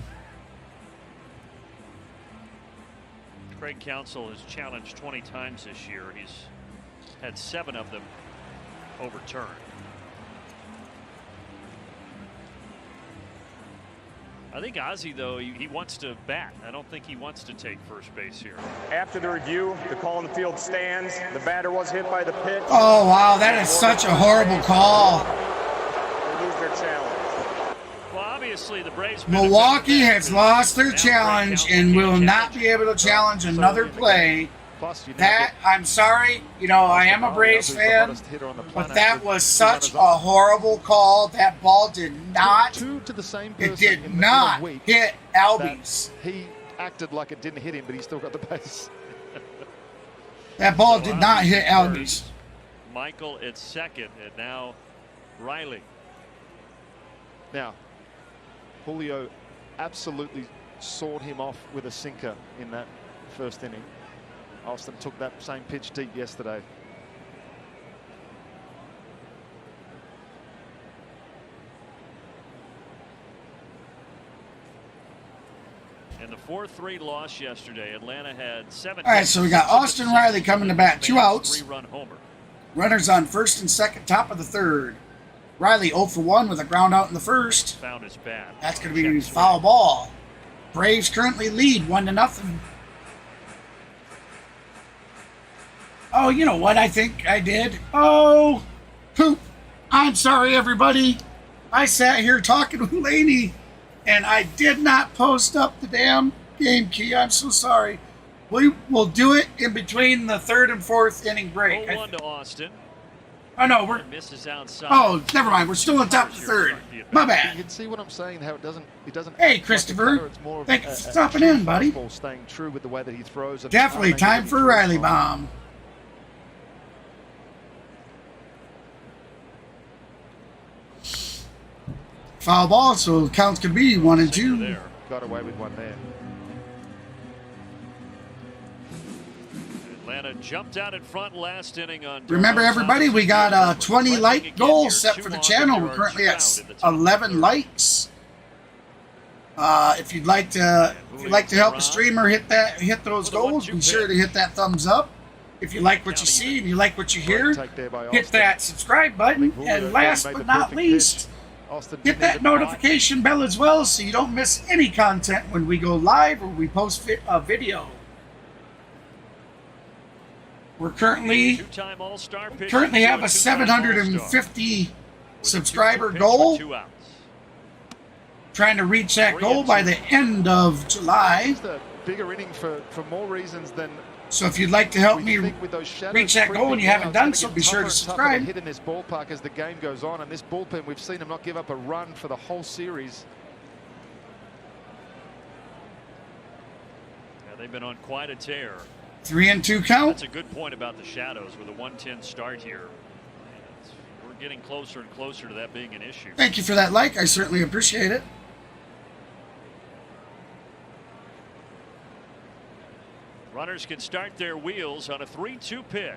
Craig Counsell has challenged 20 times this year. He's had 7 of them overturned. I think Ozzie, though, he wants to bat. I don't think he wants to take first base here. After the review, the call in the field stands. The batter was hit by the pitch. Oh wow, that is such a horrible call. They lose their challenge. Well, obviously, the Braves. Milwaukee has lost their Now Craig challenge Counsell and will can't not be able to challenge another play. Plus, you now That, get I'm sorry, you know, I am a Braves who's the fan, hottest hitter on the but planet that with was 2 such runners a on. horrible call. That ball did not, Two to the same person it did in not a week hit that Albies. he acted like it didn't hit him, but he still got the base. That ball So did not Ozzie hit at Albies. first, Michael at second, and now Riley. Now, Julio absolutely sawed him off with a sinker in that first inning. Austin took that same pitch deep yesterday. In the 4-3 loss yesterday, Atlanta had 7. All right, so we got Austin Riley coming to bat, 2 outs. 3-run homer. Runners on first and second, top of the third. Riley 0 for 1 with a ground out in the first. Found his bat. That's going to be Check foul swing. ball. Braves currently lead 1-0. Oh, you know what I think I did? Oh, poop. I'm sorry, everybody. I sat here talking with Laney, and I did not post up the damn game key. I'm so sorry. We will do it in between the third and fourth inning break. 0-1 to Austin. Oh, no, we're... Misses outside. Oh, never mind. We're still on top of the third. My You bad. can see what I'm saying, how it doesn't Hey, act like a Christopher. cutter, it's more of Thank you a- for a stopping true in, buddy. fastball, staying true with the way that he throws. and Definitely timing time that he for a throws Riley on. bomb. Foul ball, so counts could be 1 and 2. There. Got away with one there. Atlanta jumped out in front last inning on. Remember, Durham. everybody, we got a 20 Breaking like again goal here, set 2 for the on, channel. but We're there are currently 2 at out in the top of the 11 third. likes. If you'd like to help the streamer hit those goals, be sure to hit that thumbs up. If you like what you see and you like what you hear, Great take there by hit Austin. that subscribe button. Julio And last made but the not perfect least, pitch. Austin hit didn't that even bite. notification bell as well so you don't miss any content when we go live or we post a video. We're currently Two-time All-Star pitcher have to a two-time 750 All-Star. subscriber With a 2-2 pitch for goal. 2 outs. Trying to reach that goal by the end of July. It's a bigger inning for more reasons than So if you'd like to help we me think with those shadows reach that goal and you creeping haven't down, done it's so, gonna be get sure to tougher and tougher subscribe. hit in this ballpark as the game goes on, and this bullpen, we've seen them not give up a run for the whole series. Yeah, they've been on quite a tear. 3 and 2 count. That's a good point about the shadows with a 110 start here. And we're getting closer and closer to that being an issue. Thank you for that like. I certainly appreciate it. Runners can start their wheels on a 3-2 pitch.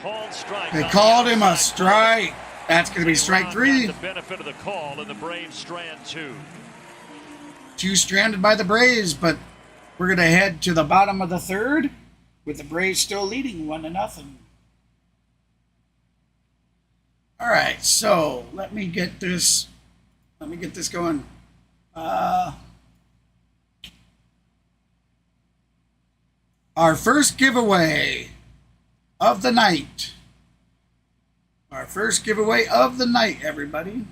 Called strike. They on the called him a outside. strike. That's going to be strike Ron 3. got the benefit of the call, and the Braves strand 2. 2 stranded by the Braves, but we're going to head to the bottom of the third with the Braves still leading 1-0. All right, so let me get this going. Our first giveaway of the night. Our first giveaway of the night, everybody.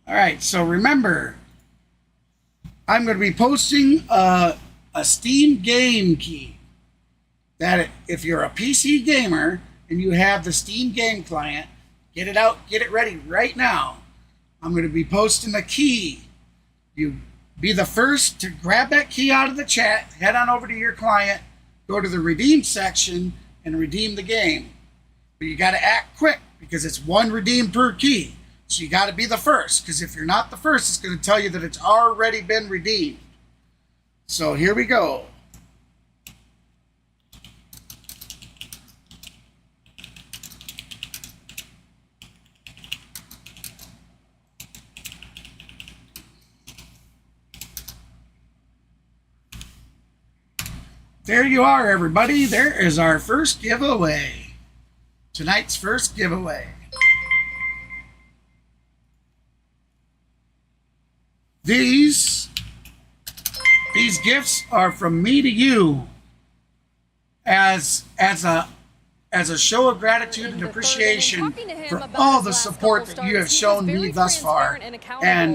All right, so remember, I'm going to be posting a Steam game key that if you're a PC gamer and you have the Steam game client, get it out, get it ready right now. I'm going to be posting a key You be the first to grab that key out of the chat, head on over to your client, go to the redeem section, and redeem the game. But you got to act quick because it's 1 redeem per key. So you got to be the first, because if you're not the first, it's going to tell you that it's already been redeemed. So here we go. There you are, everybody. There is our first giveaway. Tonight's first giveaway. These gifts are from me to you as a show of gratitude and appreciation for all the support that you have shown me thus far and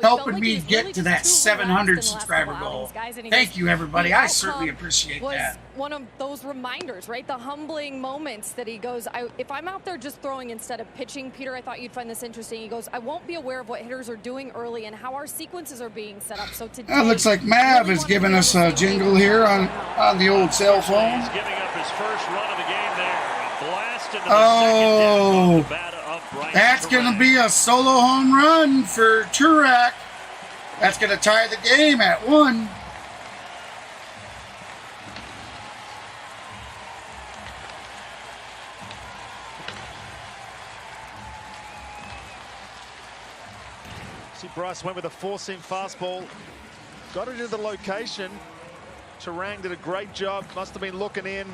helping me get to that 700 subscriber goal. Thank you, everybody. I certainly appreciate that. One of those reminders, right? The humbling moments that he goes, if I'm out there just throwing instead of pitching, Peter, I thought you'd find this interesting. He goes, I won't be aware of what hitters are doing early and how our sequences are being set up. So today, looks like Mav is giving us a jingle here on the old cell phone. He's giving up his first run of the game there. A blast into the Oh, second deck of Bryce that's going to Elder. be a solo home run for Turak. That's going to tie the game at 1. See, Bryce went with a 4-seam fastball, got it into the location. Teheran did a great job, must have been looking in.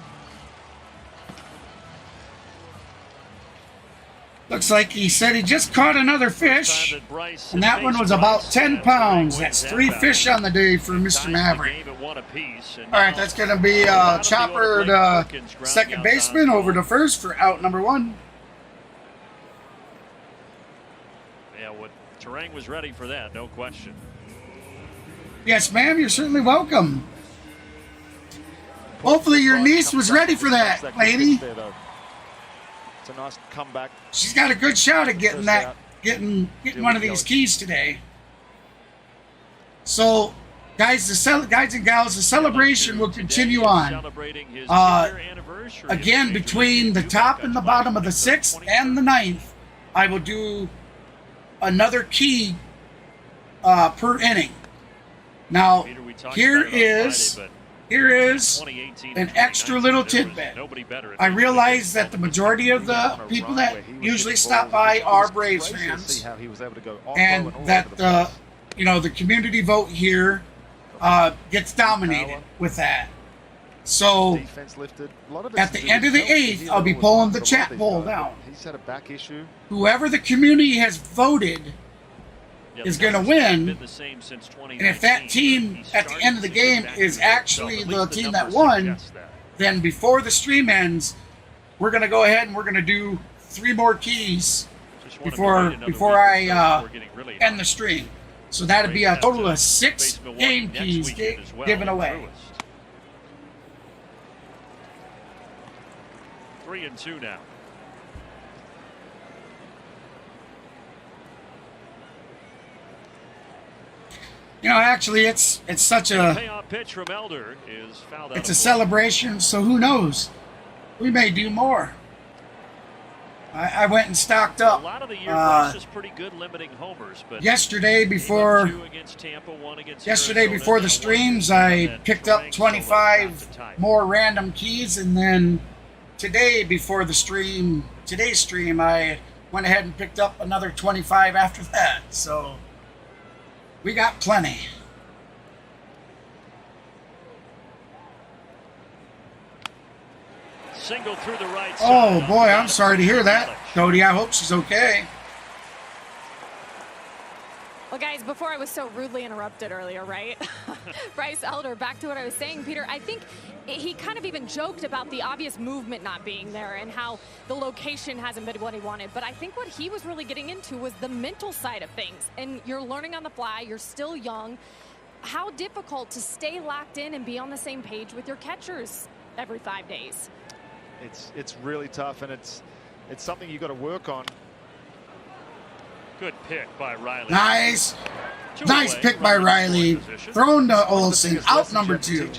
Looks like he said he just caught another fish, and that one was about 10 pounds. That's 3 fish on the day for Mr. Maverick. All right, that's going to be Chopper to second baseman, over to first for out number 1. Yeah, what Teheran was ready for that, no question. Yes, ma'am, you're certainly welcome. Hopefully your niece was ready for that, lady. It's a nice comeback. She's got a good shot at getting one of these keys today. So, guys and gals, the celebration will continue on. Again, between the top and the bottom of the 6th and the 9th, I will do another key per inning. Now, here is an extra little tidbit. I realize that the majority of the people that usually stop by are Braves fans, and that the community vote here gets dominated with that. So at the end of the 8th, I'll be pulling the chat poll down. Whoever the community has voted is going to win, and if that team at the end of the game is actually the team that won, then before the stream ends, we're going to go ahead and we're going to do 3 more keys before I end the stream. So that'd be a total of 6 game keys given away. 3-2 now. You know, actually, it's such a Payoff pitch from Elder is fouled out. it's a celebration, so who knows? We may do more. I went and stocked up. A lot of the year, Bryce is pretty good limiting homers, but yesterday before the streams, I picked up 25 more random keys, and then today's stream, I went ahead and picked up another 25 after that. So we got plenty. Single through the right Oh side. boy, I'm sorry to hear that, Cody. I hope she's okay. Well, guys, before I was so rudely interrupted earlier, right? Bryce Elder, back to what I was saying, Peter, I think he kind of even joked about the obvious movement not being there and how the location hasn't been what he wanted. But I think what he was really getting into was the mental side of things. And you're learning on the fly. You're still young. How difficult to stay locked in and be on the same page with your catchers every 5 days. It's really tough, and it's something you got to work on. Good pick by Riley. Nice. Nice pick by Riley. Thrown to Olsen. Out number 2.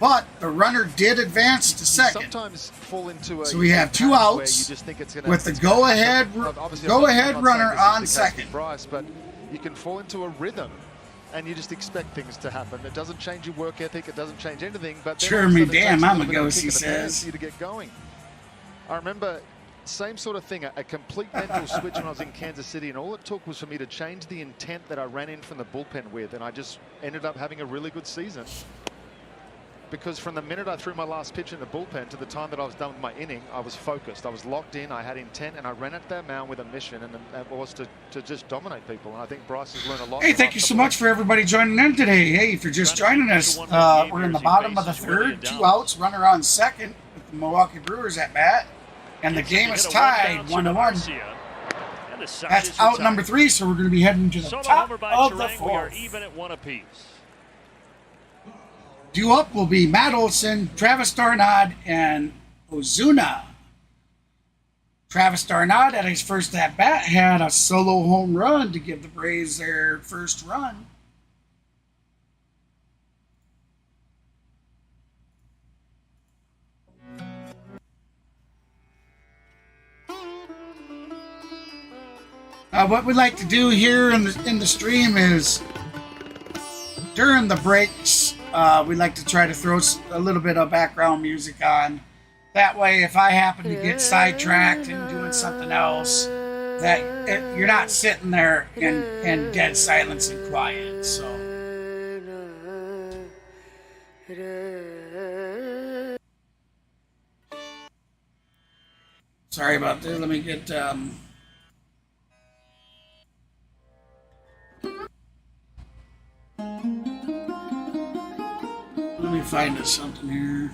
But the runner did advance to second. So we have 2 outs with the go-ahead runner on second. Bryce, but you can fall into a rhythm and you just expect things to happen. It doesn't change your work ethic. It doesn't change anything. But sure me damn, I'm a ghost, he says. For you to get going. I remember same sort of thing, a complete mental switch when I was in Kansas City, and all it took was for me to change the intent that I ran in from the bullpen with, and I just ended up having a really good season. Because from the minute I threw my last pitch in the bullpen to the time that I was done with my inning, I was focused, I was locked in, I had intent, and I ran at that mound with a mission, and that was to just dominate people. And I think Bryce has learned a lot. Hey, thank you so much for everybody joining in today. Hey, if you're just joining us, we're in the bottom of the third, 2 outs, runner on second with the Milwaukee Brewers at bat. And the game is tied 1-1. That's out number 3, so we're going to be heading to the top of the 4th. We are even at 1 apiece. Due up will be Matt Olson, Travis Darnod, and Ozuna. Travis Darnod at his first at bat had a solo home run to give the Braves their first run. What we like to do here in the stream is during the breaks, we like to try to throw a little bit of background music on. That way, if I happen to get sidetracked and doing something else, that you're not sitting there in dead silence and quiet. So. Sorry about that. Let me get. Let me find us something here.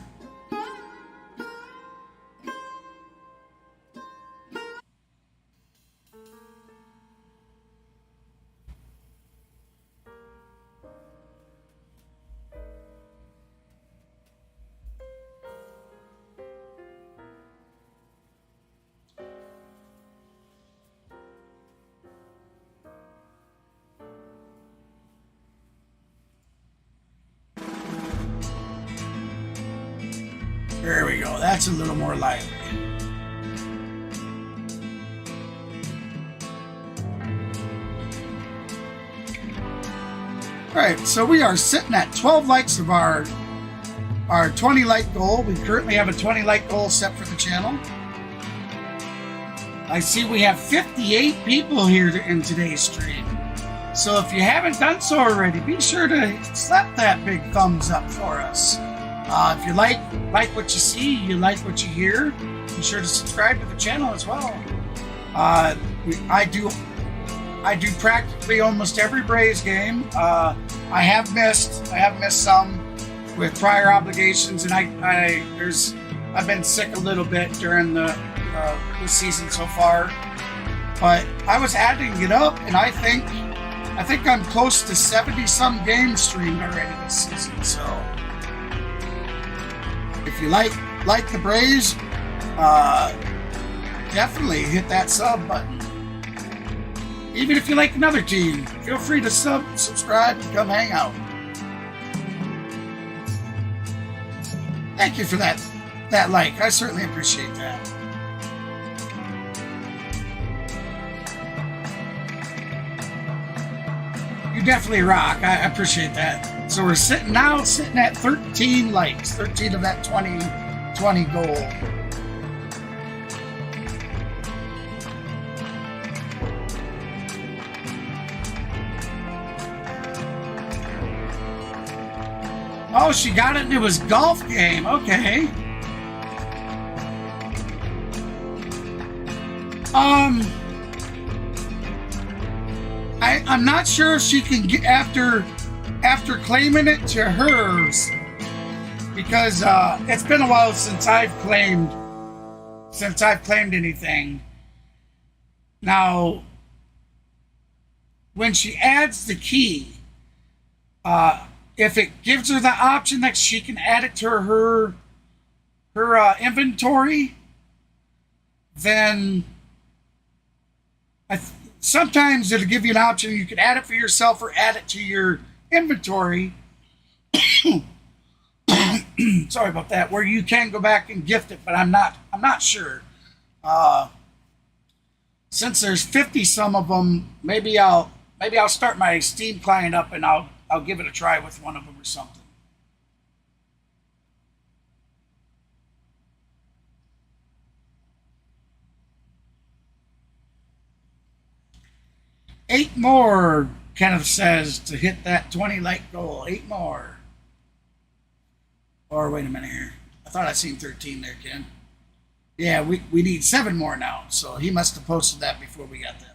There we go. That's a little more lively. All right, so we are sitting at 12 likes of our 20 like goal. We currently have a 20 like goal set for the channel. I see we have 58 people here in today's stream. So if you haven't done so already, be sure to slap that big thumbs up for us. If you like what you see, you like what you hear, be sure to subscribe to the channel as well. I do practically almost every Braves game. I have missed some with prior obligations, and I've been sick a little bit during the season so far. But I was adding it up, and I think I'm close to 70-some games streamed already this season. So. If you like the Braves, definitely hit that sub button. Even if you like another team, feel free to subscribe and come hang out. Thank you for that like. I certainly appreciate that. You definitely rock. I appreciate that. So we're sitting at 13 likes, 13 of that 20 goal. Oh, she got it into his golf game. Okay. I'm not sure if she can get after claiming it to hers, because it's been a while since I've claimed anything. Now, when she adds the key, if it gives her the option that she can add it to her inventory, then sometimes it'll give you an option. You can add it for yourself or add it to your inventory. Sorry about that. Where you can go back and gift it, but I'm not sure. Since there's 50 some of them, maybe I'll start my Steam client up and I'll give it a try with one of them or something. Eight more, Kenneth says, to hit that 20 like goal. 8 more. Or wait a minute here. I thought I seen 13 there, Ken. Yeah, we need 7 more now. So he must have posted that before we got that.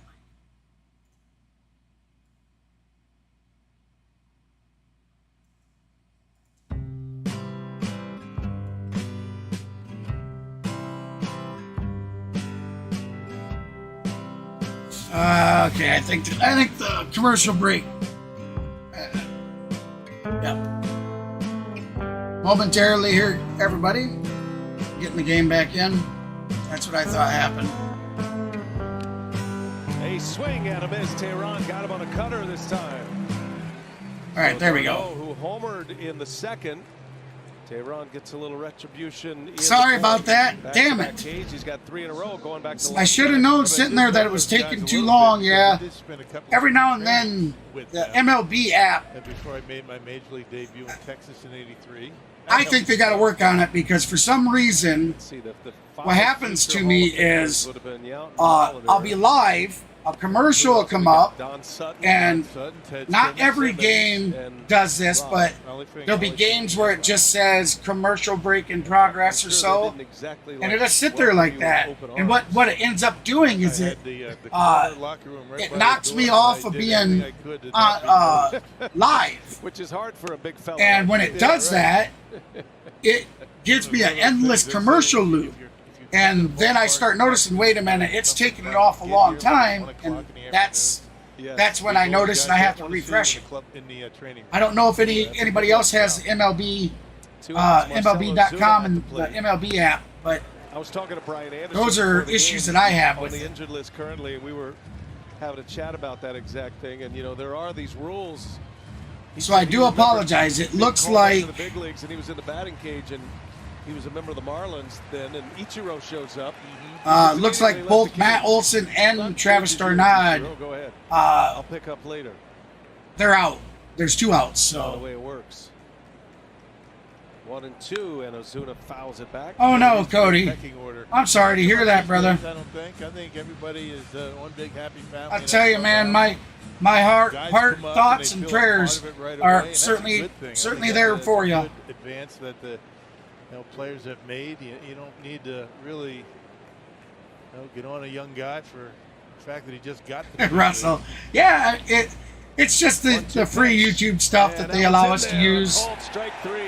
Okay, I think the commercial break. Yep. Momentarily here, everybody. Getting the game back in. That's what I thought happened. A swing and a miss. Teheran got him on a cutter this time. All right, there we go. Who homered in the second. Teheran gets a little retribution. Sorry about that. Damn it. He's got 3 in a row going back to I should have known sitting there that it was taking too long. Yeah. Every now and then, the MLB app. Before I made my major league debut in Texas in '83. I think they got to work on it because for some reason, what happens to me is I'll be live, a commercial will come up, and not every game does this, but there'll be games where it just says commercial break in progress or so, and it'll sit there like that. And what it ends up doing is it knocks me off of being live. Which is hard for a big fella. And when it does that, it gives me an endless commercial loop. And then I start noticing, wait a minute, it's taking me off a long time, and that's when I notice and I have to refresh it. I don't know if anybody else has the MLB, MLB.com and the MLB app, but I was talking to Brian Anderson. Those are issues that I have with the injured list currently, and we were having a chat about that exact thing. And there are these rules. So I do apologize. It looks like the big leagues, and he was in the batting cage, and he was a member of the Marlins then, and Ichiro shows up. Looks like both Matt Olson and Travis Darnod. Go ahead. I'll pick up later. They're out. There's 2 outs. So the way it works. 1 and 2, and Ozuna fouls it back. Oh no, Cody. I'm sorry to hear that, brother. I think everybody is one big happy family. I tell you, man, my heart, thoughts, and prayers are certainly there for you. Advance that the players have made. You don't need to really get on a young guy for the fact that he just got to Russell. Yeah, it's just the free YouTube stuff that they allow us to use. Strike 3.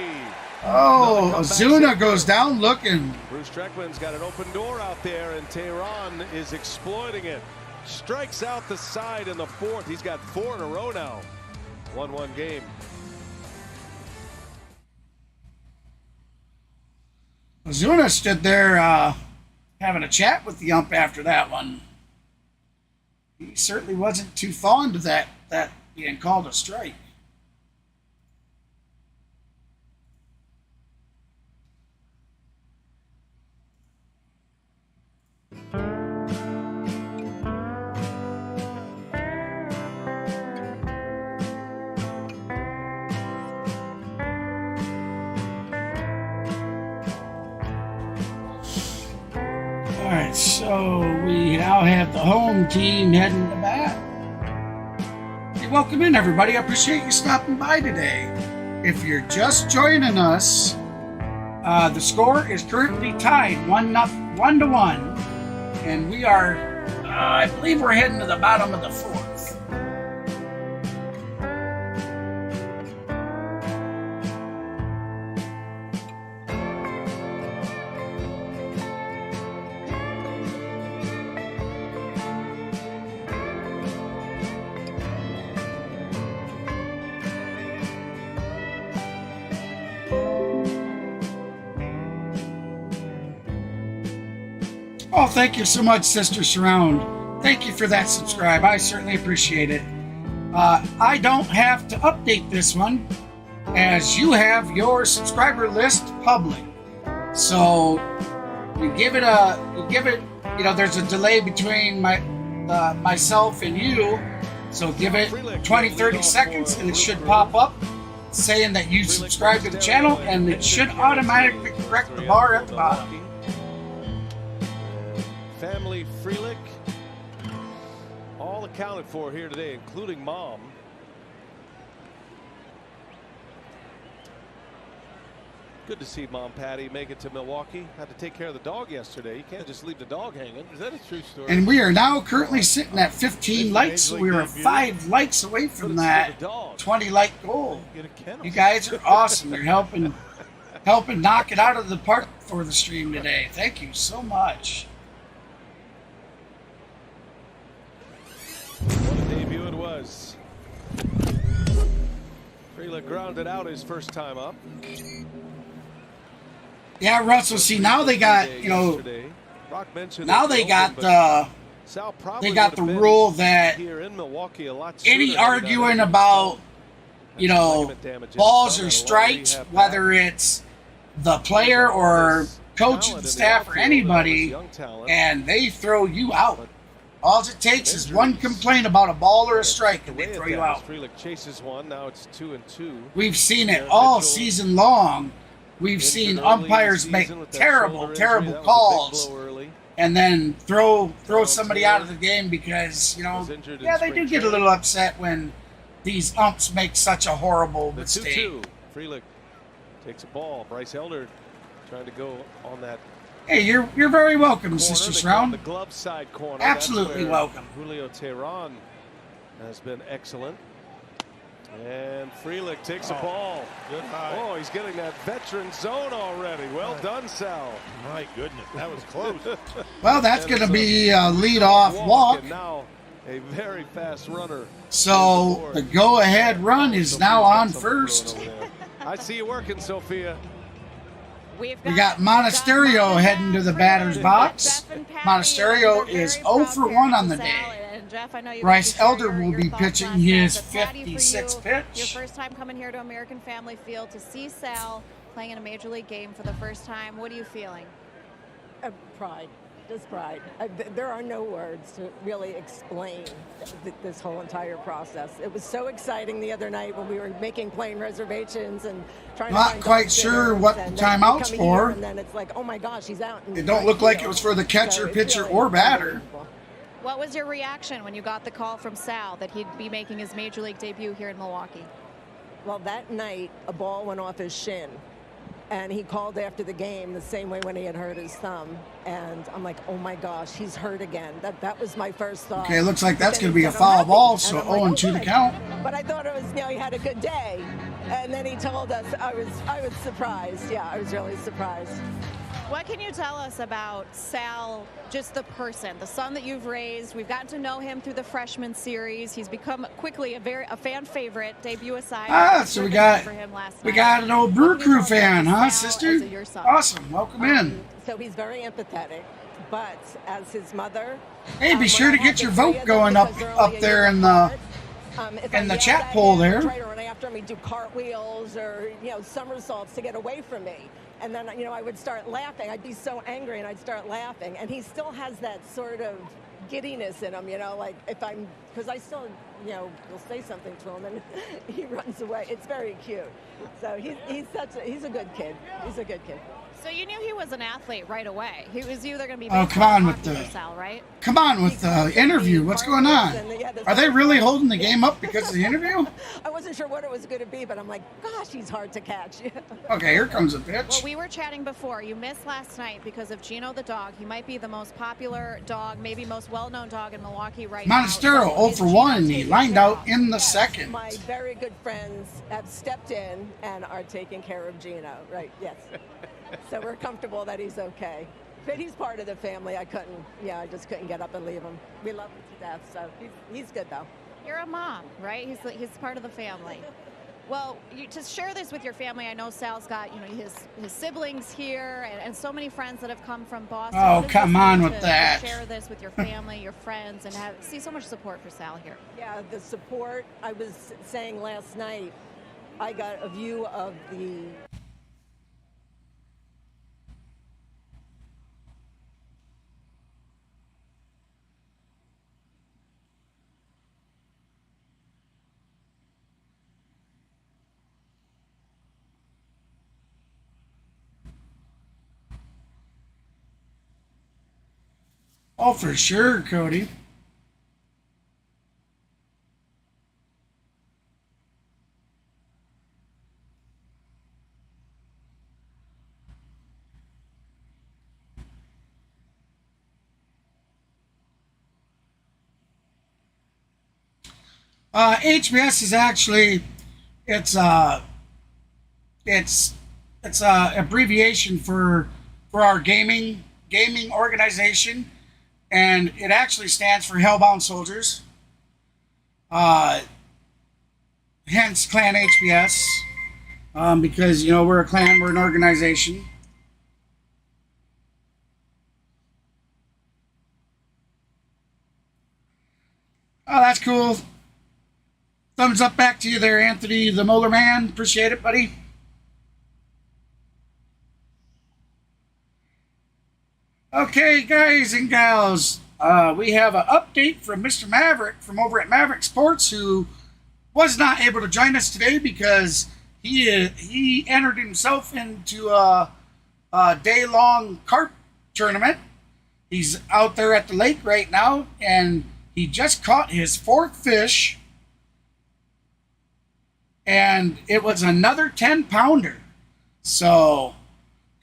Oh, Ozuna goes down looking. Bruce Treckman's got an open door out there, and Teheran is exploiting it. Strikes out the side in the 4th. He's got 4 in a row now. 1-1 game. Ozuna stood there having a chat with the ump after that one. He certainly wasn't too fond of that being called a strike. All right, so we now have the home team heading to bat. Hey, welcome in, everybody. I appreciate you stopping by today. If you're just joining us, the score is currently tied 1-1, and we are, I believe, we're heading to the bottom of the 4th. Oh, thank you so much, Sister Surround. Thank you for that subscribe. I certainly appreciate it. I don't have to update this one as you have your subscriber list public. So you give it, you know, there's a delay between myself and you. So give it 20, 30 seconds and it should pop up saying that you subscribe to the channel, and it should automatically correct the bar at the bottom. Family Freelick, all accounted for here today, including Mom. Good to see Mom Patty make it to Milwaukee. Had to take care of the dog yesterday. You can't just leave the dog hanging. Is that a true story? And we are now currently sitting at 15 likes. We are 5 likes away from that 20 like goal. You guys are awesome. You're helping knock it out of the park for the stream today. Thank you so much. What a debut it was. Freelick grounded out his first time up. Yeah, Russell. See, now they got, you know, now they got the rule that any arguing about, you know, balls or strikes, whether it's the player or coaching staff or anybody, and they throw you out. All it takes is one complaint about a ball or a strike, and they throw you out. Freelick chases one. Now it's 2-2. We've seen it all season long. We've seen umpires make terrible calls and then throw somebody out of the game because, you know, yeah, they do get a little upset when these umps make such a horrible mistake. 2-2. Freelick takes a ball. Bryce Elder trying to go on that. Hey, you're very welcome, Sister Shroud. The glove side corner. Absolutely welcome. Julio Teheran has been excellent. And Freelick takes a ball. Good high. Oh, he's getting that veteran zone already. Well done, Sal. My goodness, that was close. Well, that's going to be a lead-off walk. And now a very fast runner. So the go-ahead run is now on first. I see you working, Sophia. We got Monasterio heading to the batter's box. Monasterio is 0 for 1 on the day. Jeff, I know you Bryce Elder will be pitching his 56th pitch. Your first time coming here to American Family Field to see Sal playing in a major league game for the first time. What are you feeling? Pride, just pride. There are no words to really explain this whole entire process. It was so exciting the other night when we were making plane reservations and trying to find quite sure what the timeout's for. And then it's like, oh my gosh, he's out. It don't look like it was for the catcher, pitcher, or batter. What was your reaction when you got the call from Sal that he'd be making his major league debut here in Milwaukee? Well, that night, a ball went off his shin. And he called after the game the same way when he had hurt his thumb. And I'm like, oh my gosh, he's hurt again. That was my first thought. Okay, looks like that's going to be a foul ball, so 0-2 to count. But I thought it was, you know, he had a good day. And then he told us, I was surprised. Yeah, I was really surprised. What can you tell us about Sal, just the person, the son that you've raised? We've gotten to know him through the freshman series. He's become quickly a fan favorite, debut aside. So we got an old Brewer Crew fan, huh, sister? Awesome, welcome in. So he's very empathetic, but as his mother, hey, be sure to get your vote going up there in the chat poll there. Right, or after him, he'd do cartwheels or, you know, somersaults to get away from me. And then, you know, I would start laughing. I'd be so angry and I'd start laughing. And he still has that sort of giddiness in him, you know, like because I still, you know, will say something to him and he runs away. It's very cute. So he's a good kid. He's a good kid. So you knew he was an athlete right away. He was either going to be. Oh, come on with the Sal, right? Come on with the interview. What's going on? Are they really holding the game up because of the interview? I wasn't sure what it was going to be, but I'm like, gosh, he's hard to catch. Okay, here comes a pitch. Well, we were chatting before. You missed last night because of Gino the dog. He might be the most popular dog, maybe most well-known dog in Milwaukee right now. Monasterio 0 for 1. He lined out in the second. My very good friends have stepped in and are taking care of Gino. Right? Yes. So we're comfortable that he's okay. But he's part of the family. I just couldn't get up and leave him. We love him to death, so he's good though. You're a mom, right? He's part of the family. Well, to share this with your family, I know Sal's got, you know, his siblings here and so many friends that have come from Boston. Oh, What does come this on mean with to that. share this with your family, your friends, and see so much support for Sal here? Yeah, the support. I was saying last night, I got a view of the Oh, for sure, Cody. HBS is actually it's abbreviation for our gaming organization, and it actually stands for Hellbound Soldiers. Hence Clan HBS, because you know we're a clan, we're an organization. Oh, that's cool. Thumbs up back to you there, Anthony, the Molar Man. Appreciate it, buddy. Okay, guys and gals, we have an update from Mr. Maverick from over at Maverick Sports, who was not able to join us today because he entered himself into a day-long carp tournament. He's out there at the lake right now, and he just caught his 4th fish, and it was another 10-pounder. So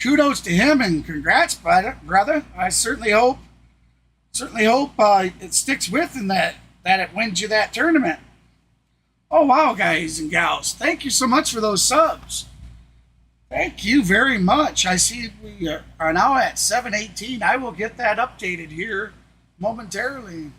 kudos to him and congrats, brother. I certainly hope it sticks with and that it wins you that tournament. Oh, wow, guys and gals. Thank you so much for those subs. Thank you very much. I see we are now at 718. I will get that updated here momentarily.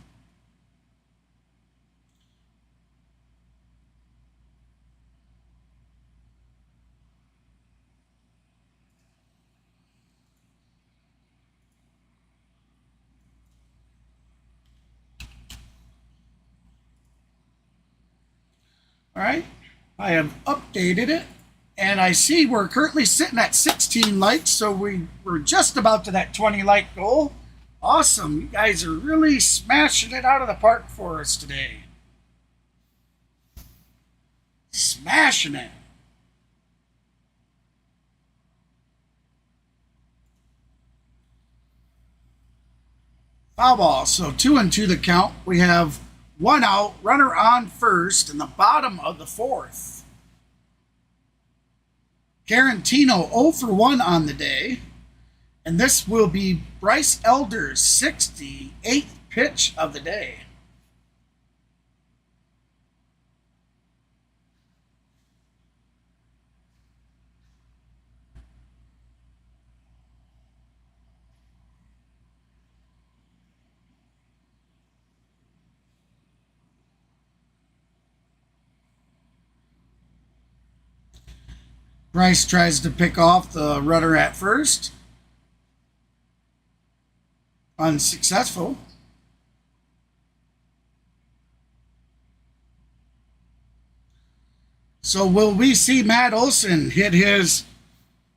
All right, I have updated it, and I see we're currently sitting at 16 likes, so we're just about to that 20 like goal. Awesome, you guys are really smashing it out of the park for us today. Smashing it. Foul ball, so 2-2 the count. We have 1 out, runner on first in the bottom of the 4th. Garantino 0 for 1 on the day. And this will be Bryce Elder's 68th pitch of the day. Bryce tries to pick off the runner at first. Unsuccessful. So will we see Matt Olson hit his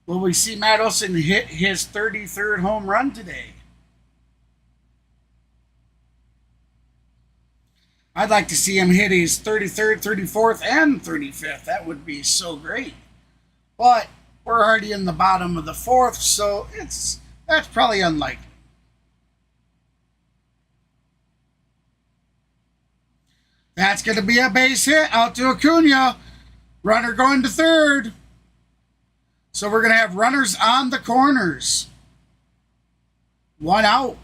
33rd home run today? I'd like to see him hit his 33rd, 34th, and 35th. That would be so great. But we're already in the bottom of the 4th, so that's probably unlikely. That's going to be a base hit out to Acuna. Runner going to 3rd. So we're going to have runners on the corners. 1 out.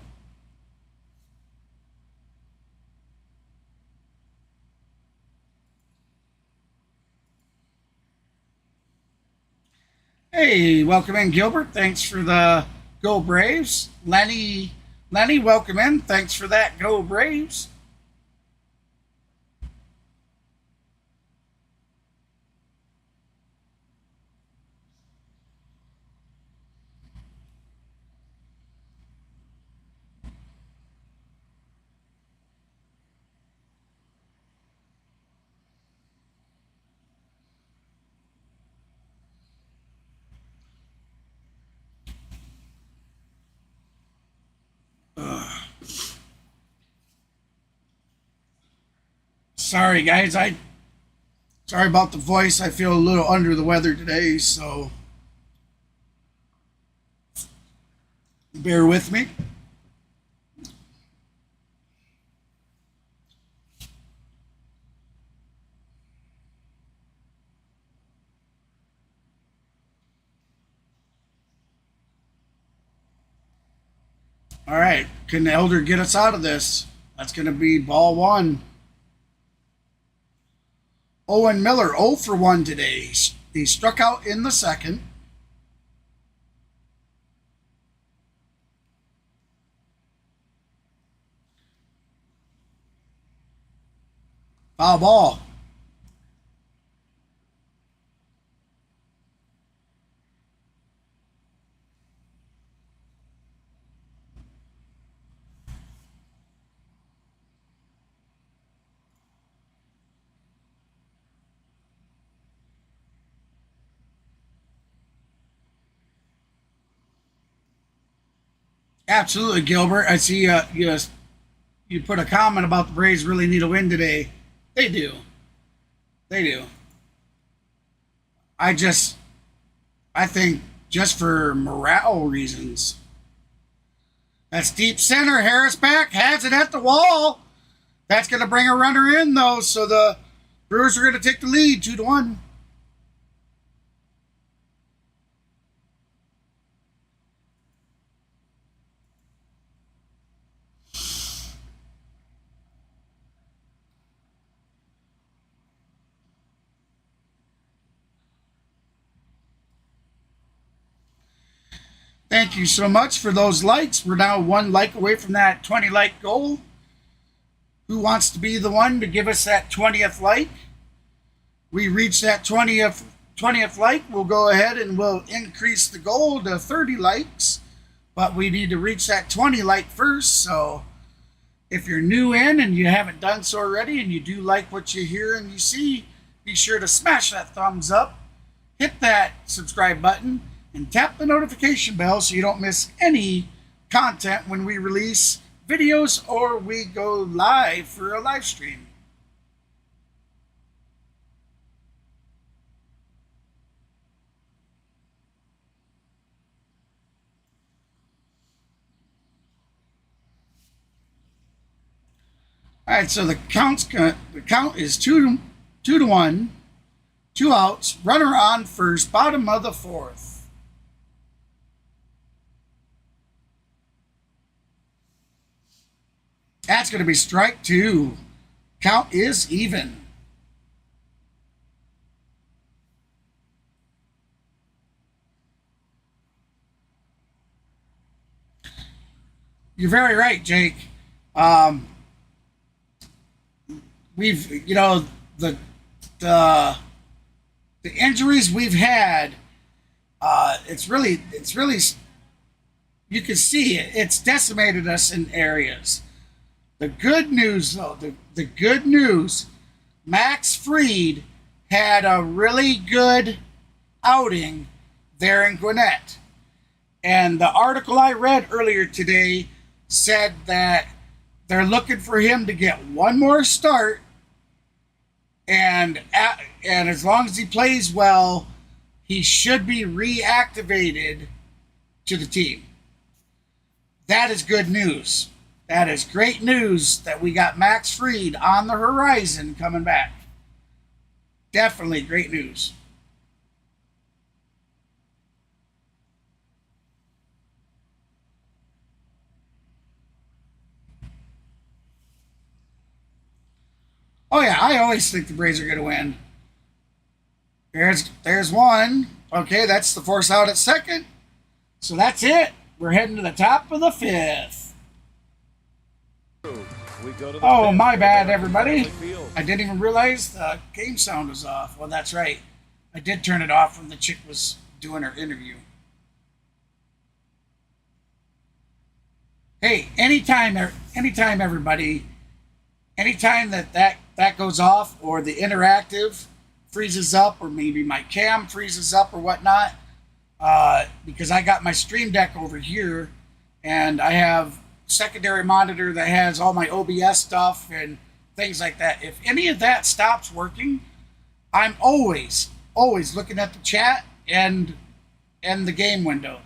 Hey, welcome in, Gilbert. Thanks for the Go Braves. Lenny, welcome in. Thanks for that, Go Braves. Sorry, guys. Sorry about the voice. I feel a little under the weather today, so bear with me. All right, can Elder get us out of this? That's going to be ball one. Owen Miller 0 for 1 today. He struck out in the second. Foul ball. Absolutely, Gilbert. I see you put a comment about the Braves really need a win today. They do. They do. I think just for morale reasons. That's deep center. Harris back. Has it at the wall. That's going to bring a runner in, though. So the Brewers are going to take the lead 2-1. Thank you so much for those likes. We're now 1 like away from that 20 like goal. Who wants to be the one to give us that 20th like? We reach that 20th like. We'll go ahead and we'll increase the goal to 30 likes. But we need to reach that 20 like first. So if you're new in and you haven't done so already and you do like what you hear and you see, be sure to smash that thumbs up, hit that subscribe button, and tap the notification bell so you don't miss any content when we release videos or we go live for a live stream. All right, so the count is 2-1, 2 outs, runner on first, bottom of the 4th. That's going to be strike 2. Count is even. You're very right, Jake. We've, the injuries we've had, it's really, you can see it. It's decimated us in areas. The good news, though, the good news, Max Fried had a really good outing there in Gwinnett. And the article I read earlier today said that they're looking for him to get one more start. And as long as he plays well, he should be reactivated to the team. That is good news. That is great news that we got Max Fried on the horizon coming back. Definitely great news. Oh yeah, I always think the Braves are going to win. There's one. Okay, that's the force out at second. So that's it. We're heading to the top of the 5th. Oh, my bad, everybody. I didn't even realize the game sound was off. Well, that's right. I did turn it off when the chick was doing her interview. Hey, anytime everybody, anytime that goes off or the interactive freezes up or maybe my cam freezes up or whatnot, because I got my Stream Deck over here and I have secondary monitor that has all my OBS stuff and things like that. If any of that stops working, I'm always looking at the chat and the game window,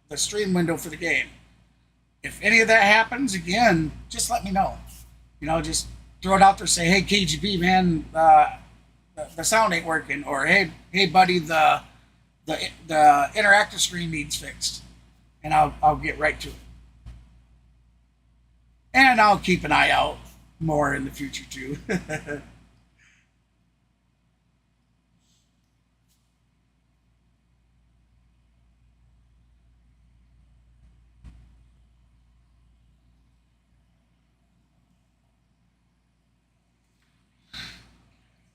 the stream window for the game. If any of that happens again, just let me know. You know, just throw it out there. Say, hey, KGB, man, the sound ain't working, or hey, buddy, the interactive screen needs fixed, and I'll get right to it. And I'll keep an eye out more in the future too.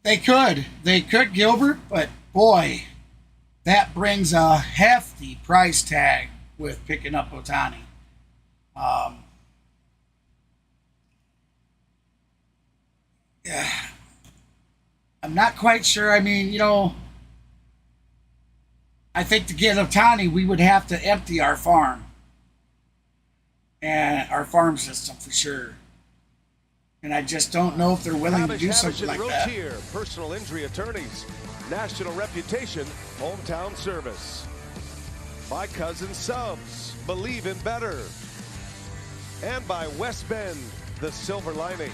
They could, Gilbert, but boy, that brings a hefty price tag with picking up Ohtani. Yeah, I'm not quite sure. I mean, you know, I think to get Ohtani, we would have to empty our farm and our farm system for sure. And I just don't know if they're willing to do something like that. Personal injury attorneys, national reputation, hometown service. By Cousin Subs, believe in better. And by West Bend, the silver lining.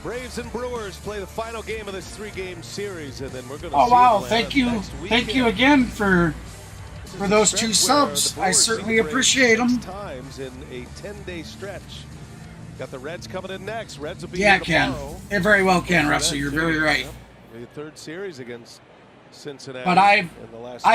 Braves and Brewers play the final game of this 3-game series, and then we're going to. Oh wow! Thank you again for those 2 subs. I certainly appreciate them. Times in a 10-day stretch. Got the Reds coming in next. Reds will be here tomorrow. Ken. It very well can, Russell. You're very right. The third series against Cincinnati. But I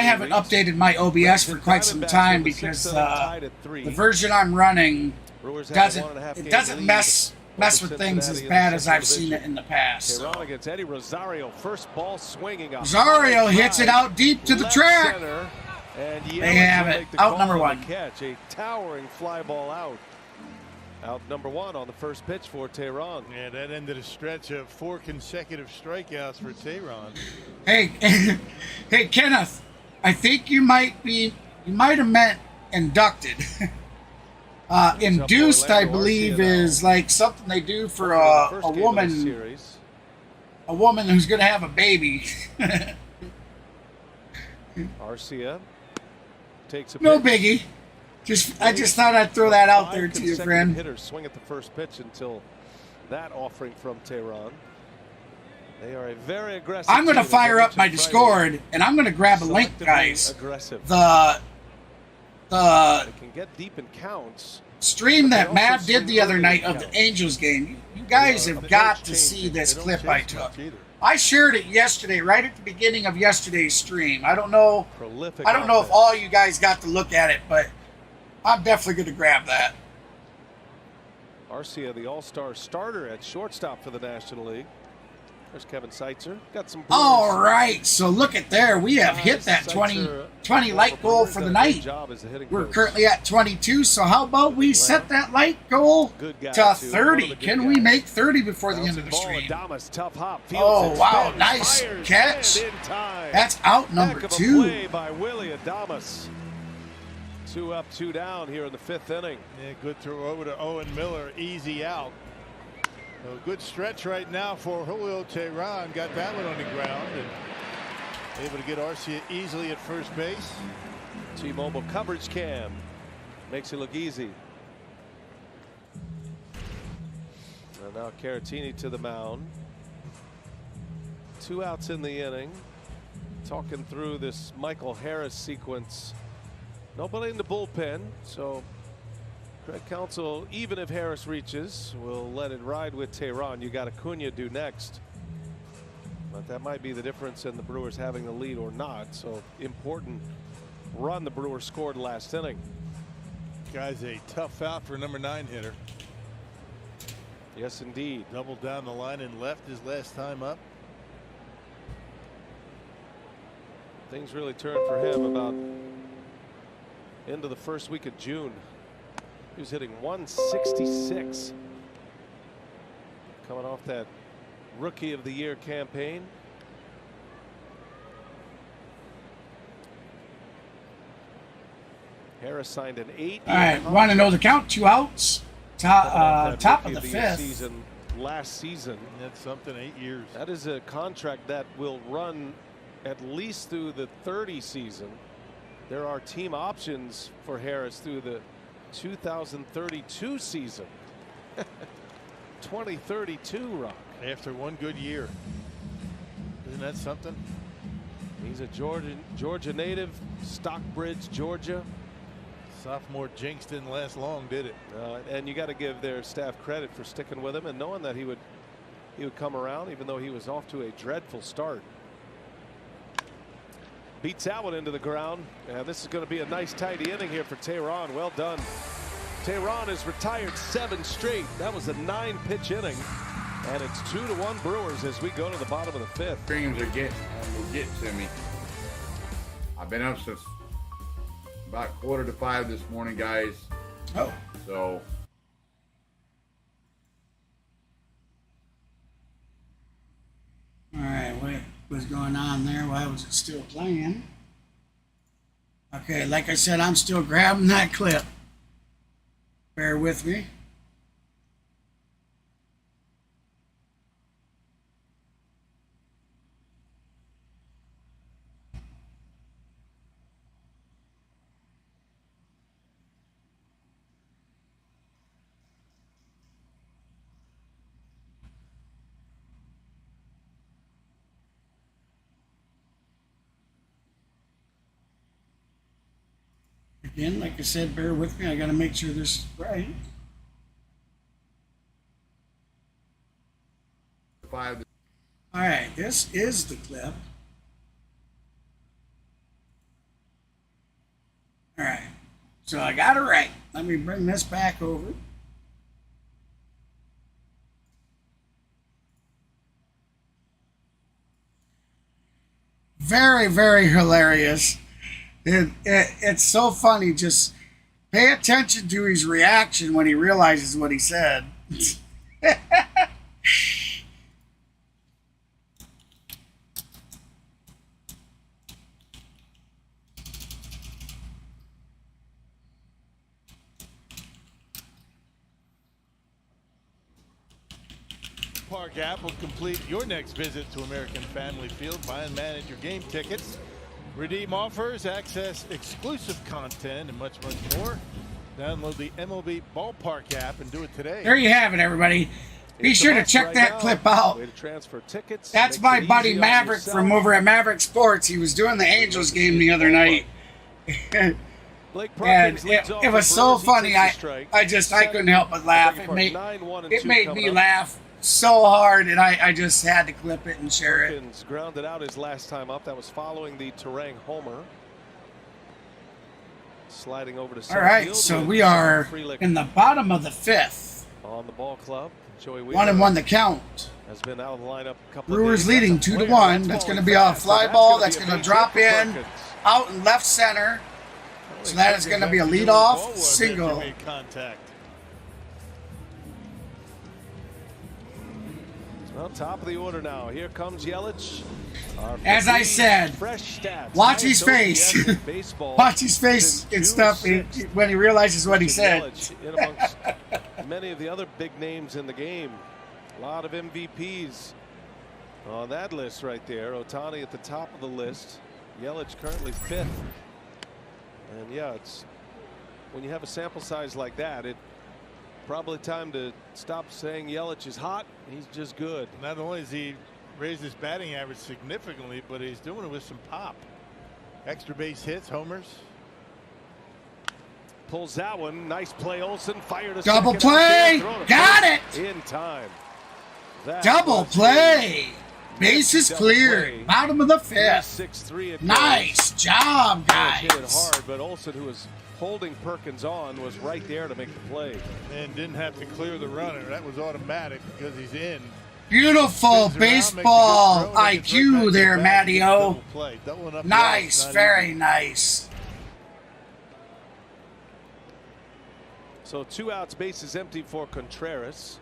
haven't updated my OBS for quite some time because the version I'm running doesn't mess with things as bad as I've seen it in the past. So. Against Eddie Rosario, first ball swinging. Rosario hits it out deep to the track. And they have it. Out number 1. Catch a towering fly ball out. Out number 1 on the first pitch for Teheran. Yeah, that ended a stretch of 4 consecutive strikeouts for Teheran. Hey, hey, Kenneth, I think you might have meant inducted. Induced, I believe, is like something they do for a woman who's going to have a baby. Arcia takes a no pitch. biggie. I just thought I'd throw that out there to you, friend. Hitters swing at the first pitch until that offering from Teheran. They are a very aggressive. I'm going to fire up my Discord and I'm going to grab a link, guys. Aggressive. The they can get deep in counts. Stream that Mav did the other night of the Angels game. You guys have got to see this clip I took. I shared it yesterday, right at the beginning of yesterday's stream. I don't know if all you guys got to look at it, but I'm definitely going to grab that. Arcia, the all-star starter at shortstop for the National League. There's Kevin Seitzer. Got some. All right, so look at there. We have hit that 20 light goal for the night. We're currently at 22, so how about we set that light goal to 30? Can we make 30 before the end of the stream? Oh, wow, nice catch. That's out number 2. By Willie Adames. 2 up, 2 down here in the 5th inning. Yeah, good throw over to Owen Miller, easy out. So good stretch right now for Julio. Teheran got that one on the ground and able to get Arcia easily at first base. T-Mobile coverage cam makes it look easy. And now Caratini to the mound. 2 outs in the inning. Talking through this Michael Harris sequence. Nobody in the bullpen, so Craig Counsell, even if Harris reaches, will let it ride with Teheran. You got Acuna due next. But that might be the difference in the Brewers having the lead or not. So important run the Brewers scored last inning. Guy's a tough out for number 9 hitter. Yes, indeed. Doubled down the line and left his last time up. Things really turned for him about into the first week of June. He was hitting 166. Coming off that Rookie of the Year campaign. Harris signed an 8. All right, want to know the count? 2 outs. Top of the Rookie fifth. Season last season. That's something. 8 years. That is a contract that will run at least through the 30 season. There are team options for Harris through the 2032 season. 2032, Rock. After one good year. Isn't that something? He's a Georgia native, Stockbridge, Georgia. Sophomore jinx didn't last long, did it? And you got to give their staff credit for sticking with him and knowing that he would come around, even though he was off to a dreadful start. Beats that one into the ground, and this is going to be a nice tidy inning here for Teheran. Well done. Teheran has retired 7 straight. That was a 9-pitch inning, and it's 2-1 Brewers as we go to the bottom of the 5th. Dreams are getting to me. I've been up since about 4:45 this morning, guys. Oh. So all right, what was going on there? Why was it still playing? Okay, like I said, I'm still grabbing that clip. Bear with me. Again, like I said, bear with me. I got to make sure this is right. All right, this is the clip. All right, so I got it right. Let me bring this back over. Very, very hilarious. It's so funny. Just pay attention to his reaction when he realizes what he said. Park app will complete your next visit to American Family Field. Buy and manage your game tickets. Redeem offers, access exclusive content, and much, much more. Download the MLB Ballpark app and do it today. There you have it, everybody. Be sure to check that clip out. Way to transfer tickets. That's my buddy Maverick from over at Maverick Sports. He was doing the Angels game the other night. And it was so funny. I couldn't help but laugh. It made me laugh so hard, and I just had to clip it and share it. Perkins grounded out his last time up. That was following the Teheran homer. Sliding over to center all right, field so with we are in the bottom of the 5th. On the ball club, Joey Wheeler 1-1 the count. has been out of the lineup a couple Brewers of leading 2-1. That's going to be a fly ball. That's going to drop in out in left center. So that is going to be a leadoff single. Contact. Well, top of the order now. Here comes Yelich. As I said, watch his face. Watch his face and stuff when he realizes what he said. In amongst many of the other big names in the game. A lot of MVPs on that list right there. Ohtani at the top of the list. Yelich currently 5th. And yeah, it's when you have a sample size like that, it probably time to stop saying Yelich is hot. He's just good. Not only has he raised his batting average significantly, but he's doing it with some pop. Extra base hits, homers. Pulls that one. Nice play. Olsen fired a double play. Got it. In time. Double play. Bases cleared. Bottom of the 5th. Nice job, guys. Hit it hard, but Olsen, who was holding Perkins on, was right there to make the play. And didn't have to clear the runner. That was automatic because he's in. Beautiful baseball IQ there, Matty-O. Nice, very nice. So 2 outs, bases empty for Contreras.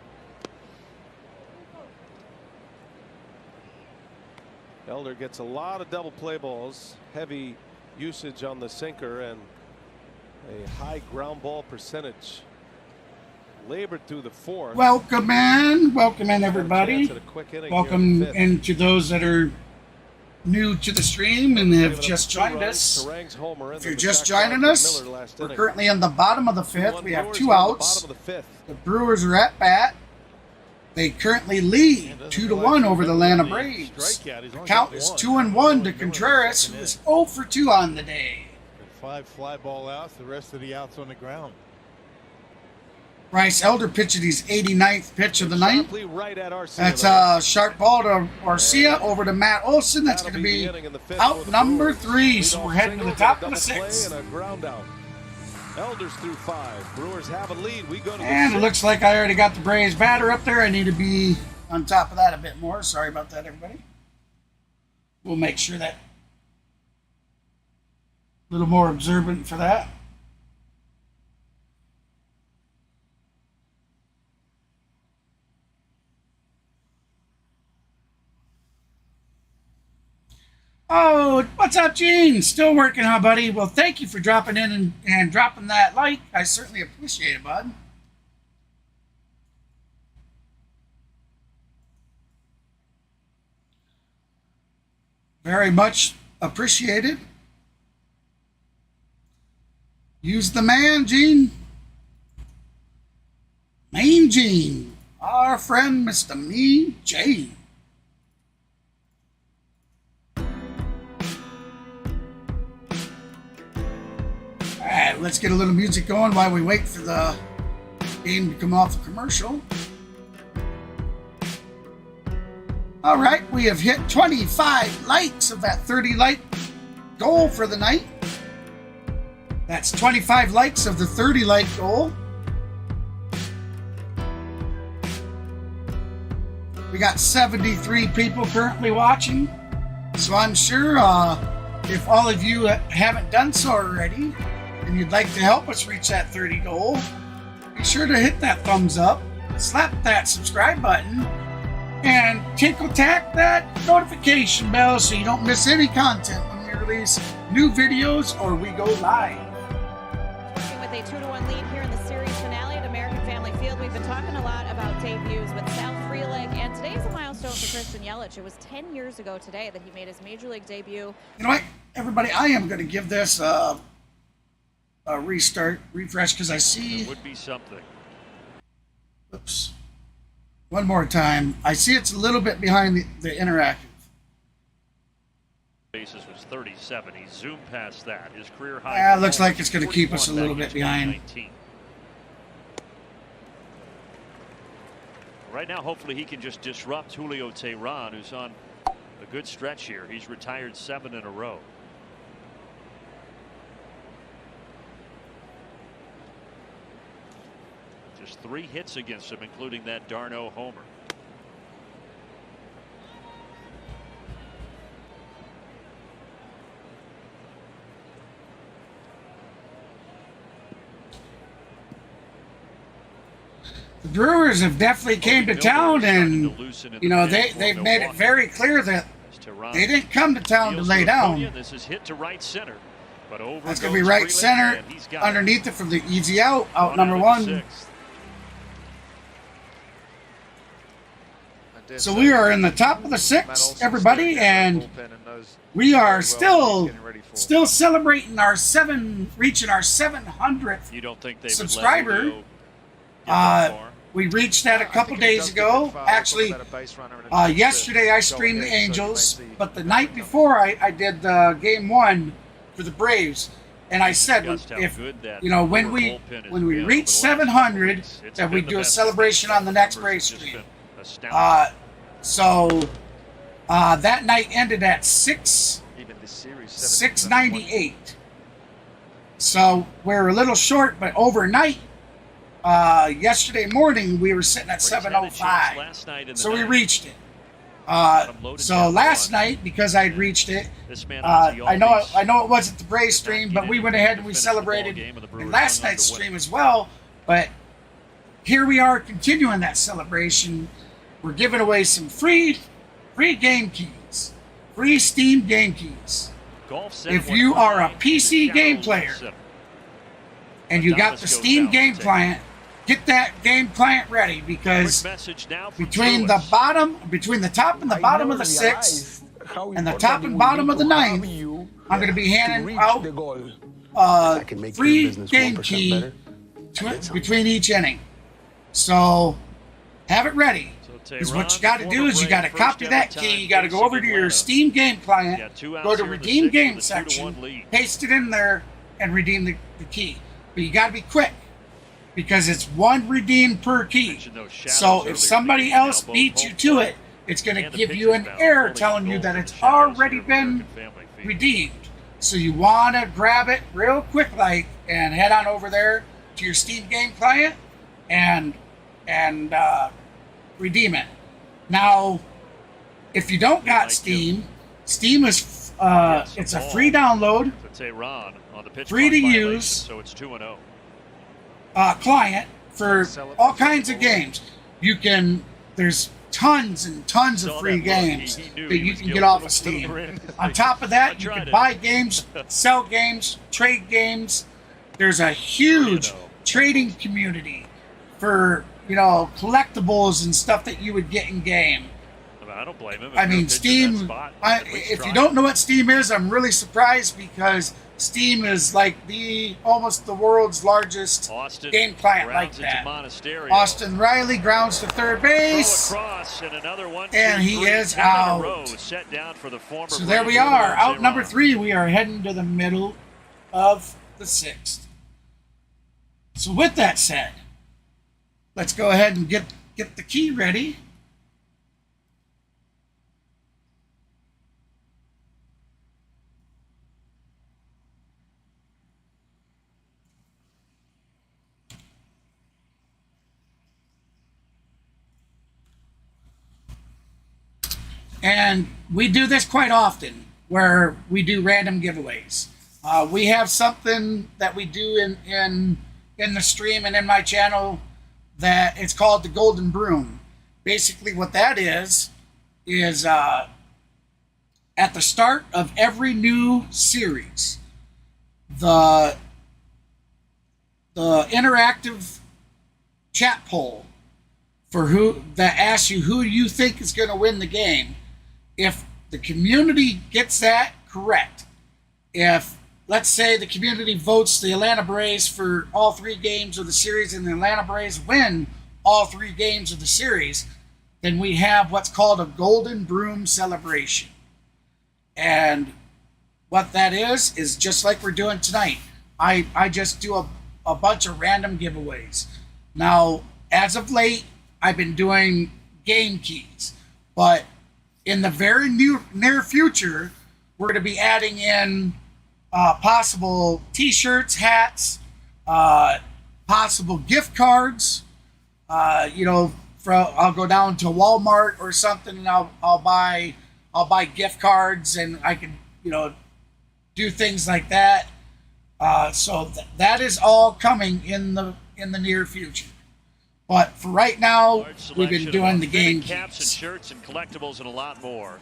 Elder gets a lot of double play balls, heavy usage on the sinker, and a high ground ball percentage. labored through the fourth. Welcome in everybody. Welcome into those that are new to the stream and have just joined us. If you're just joining us, we're currently in the bottom of the fifth. We have 2 outs. The Brewers are at bat. They currently lead 2-1 over the Atlanta Braves. The count is 2-1 to Contreras, who is 0 for 2 on the day. 5 fly ball outs, the rest of the outs on the ground. Bryce Elder pitching his 89th pitch of the night. That's a sharp ball to Garcia over to Matt Olson. That's going to be out number 3. So we're heading to the top of the 6th. Elders through 5. Brewers have a lead. We go to and it looks like I already got the Braves batter up there. I need to be on top of that a bit more. Sorry about that, everybody. We'll make sure that a little more observant for that. Oh, what's up, Gene? Still working, huh, buddy? Well, thank you for dropping in and dropping that like. I certainly appreciate it, bud. Very much appreciated. Use the man, Gene. Mean Gene. Our friend, Mr. Mean Gene. Alright, let's get a little music going while we wait for the game to come off the commercial. Alright, we have hit 25 likes of that 30 like goal for the night. That's 25 likes of the 30 like goal. We got 73 people currently watching. So I'm sure if all of you haven't done so already, and you'd like to help us reach that 30 goal, be sure to hit that thumbs up, slap that subscribe button, and tickle-tack that notification bell so you don't miss any content when we release new videos or we go live. With a 2-1 lead here in the series finale at American Family Field, we've been talking a lot about debuts with Sal Frelick, and today is a milestone for Christian Yelich. It was 10 years ago today that he made his Major League debut. You know what, everybody, I am going to give this a refresh, because I see... It would be something. Oops. One more time. I see it's a little bit behind the interactive. Bases was 37. He zoomed past that. His career high. Yeah, it looks like it's going to keep us a little bit behind. Right now, hopefully he can just disrupt Julio Teheran, who's on a good stretch here. He's retired 7 in a row. Just 3 hits against him, including that Darno homer. The Brewers have definitely came to town, and you know they've made it very clear that they didn't come to town to lay down. This is hit to right center, but over that's going to be right center underneath it from the easy out number 1. So we are in the top of the 6th, everybody, and we are still celebrating our reaching our 700th subscriber. We reached that a couple days ago. Actually, yesterday I streamed the Angels, but the night before I did Game 1 for the Braves, and I said if when we reach 700, that we do a celebration on the next Braves stream. So that night ended at 698. So we're a little short, but overnight, yesterday morning we were sitting at 705. So we reached it. So last night, because I'd reached it, I know it wasn't the Braves stream, but we went ahead and we celebrated in last night's stream as well. But here we are continuing that celebration. We're giving away some free game keys, free Steam game keys. If you are a PC game player and you got the Steam game client get that game client ready, because between the top and the bottom of the sixth and the top and bottom of the ninth, I'm going to be handing out free game key between each inning. So have it ready. Because what you got to do is you got to copy that key. You got to go over to your Steam game client, go to redeem game section, paste it in there, and redeem the key. But you got to be quick, because it's one redeem per key. So if somebody else beats you to it, it's going to give you an error telling you that it's already been redeemed. So you want to grab it real quick and head on over there to your Steam game client and redeem it. Now, if you don't got Steam is it's a free download, free to use, so it's 2-0. Client for all kinds of games. There's tons and tons of free games that you can get off of Steam. On top of that, you can buy games, sell games, trade games. There's a huge trading community for collectibles and stuff that you would get in game. I don't blame him. I mean, Steam, if you don't know what Steam is, I'm really surprised, because Steam is like almost the world's largest game client like that. Austin Riley grounds to third base, and he is out. So there we are, out number 3. We are heading to the middle of the 6th. So with that said, let's go ahead and get the key ready. And we do this quite often, where we do random giveaways. We have something that we do in the stream and in my channel that it's called the Golden Broom. Basically what that is at the start of every new series, the interactive chat poll that asks you who you think is going to win the game. If the community gets that correct, if, let's say, the community votes the Atlanta Braves for all 3 games of the series and the Atlanta Braves win all 3 games of the series, then we have what's called a Golden Broom celebration. And what that is just like we're doing tonight. I just do a bunch of random giveaways. Now, as of late, I've been doing game keys, but in the very near future, we're going to be adding in possible t-shirts, hats, possible gift cards. I'll go down to Walmart or something, and I'll buy gift cards, and I can do things like that. So that is all coming in the near future. But for right now, we've been doing the game caps and shirts and collectibles and a lot more.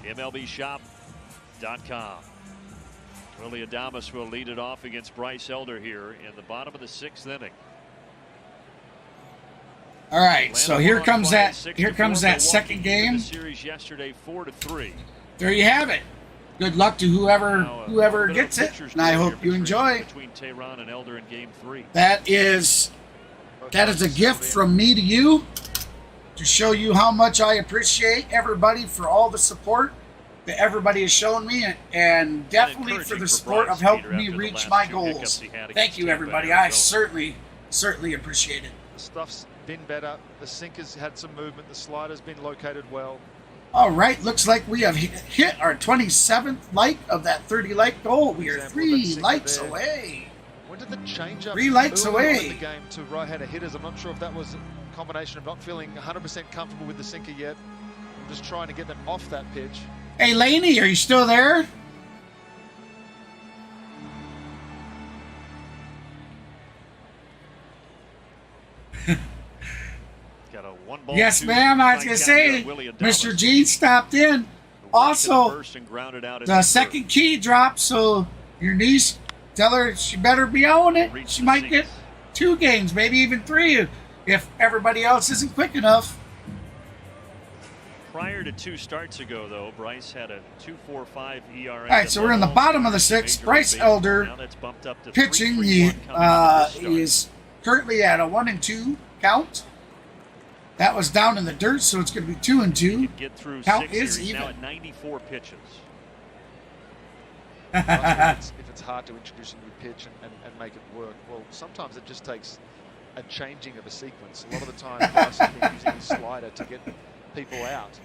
MLBshop.com. Willie Adames will lead it off against Bryce Elder here in the bottom of the 6th inning. All right, so here comes that second game. Series yesterday 4-3. There you have it. Good luck to whoever gets it, and I hope you enjoy. Between Teheran and Elder in game 3. That is a gift from me to you, to show you how much I appreciate everybody for all the support that everybody has shown me, and definitely for the support of helping me reach my goals. Thank you, everybody. I certainly appreciate it. The stuff's been better. The sinker's had some movement. The slider's been located well. All right, looks like we have hit our 27th like of that 30 like goal. We are 3 likes away. When did the change up 3 likes away in the game to right-hander hitters? I'm not sure if that was a combination of not feeling 100% comfortable with the sinker yet. I'm just trying to get them off that pitch. Hey, Laney, are you still there? Got a 1-ball, yes, ma'am. I was going to say, Mr. Gene stopped in. Also, the second key dropped, so your niece, tell her she better be on it. She might get 2 games, maybe even 3 if everybody else isn't quick enough. Prior to 2 starts ago, though, Bryce had a 2.45 ERA. All right, so we're in the bottom of the 6th. Bryce Elder pitching. He is currently at a 1-2 count. That was down in the dirt, so it's going to be 2-2. Get through Count 6 is here. He's even. now at 94 pitches. If it's hard to introduce a new pitch and make it work, well, sometimes it just takes a changing of a sequence. A lot of the time, Bryce has been using his slider to get people out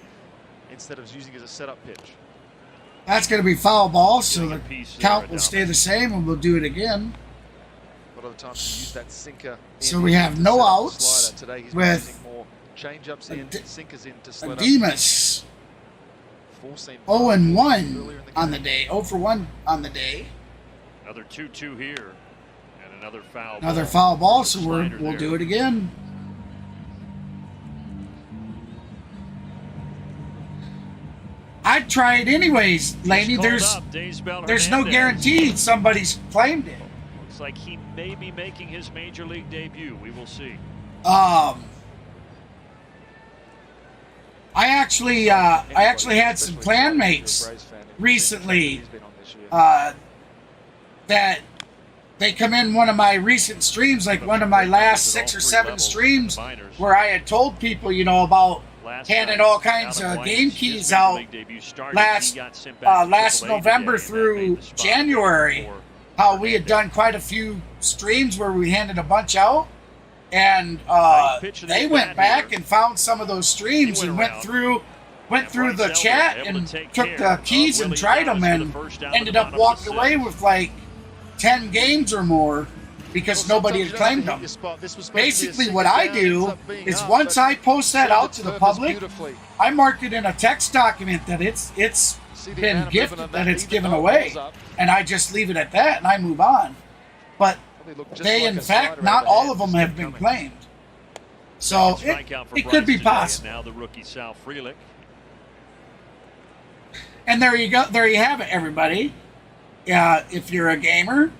instead of using it as a setup pitch. That's going to be foul ball, so the count will stay the same, and we'll do it again. A lot of the times he used that sinker. So we have no outs today. He's with using more change-ups in, sinkers in to sled Demas. 0-1 on the day. 0-for-1 on the day. Another 2-2 here, and another foul. Another foul ball, so we'll do it again. I'd try it anyways, Laney. There's no guarantee somebody's claimed it. Looks like he may be making his major league debut. We will see. I actually had some clanmates recently that they come in one of my recent streams, like one of my last 6 or 7 streams, where I had told people, you know, about handing all kinds of game keys out last November through January. How we had done quite a few streams where we handed a bunch out. And they went back and found some of those streams and went through the chat and took the keys and tried them and ended up walking away with like 10 games or more because nobody had claimed them. Basically what I do is once I post that out to the public, I mark it in a text document that it's been gifted, that it's given away, and I just leave it at that and I move on. But they, in fact, not all of them have been claimed. So it could be possible. Now the rookie Sal Frelick. And there you go. There you have it, everybody. If you're a gamer,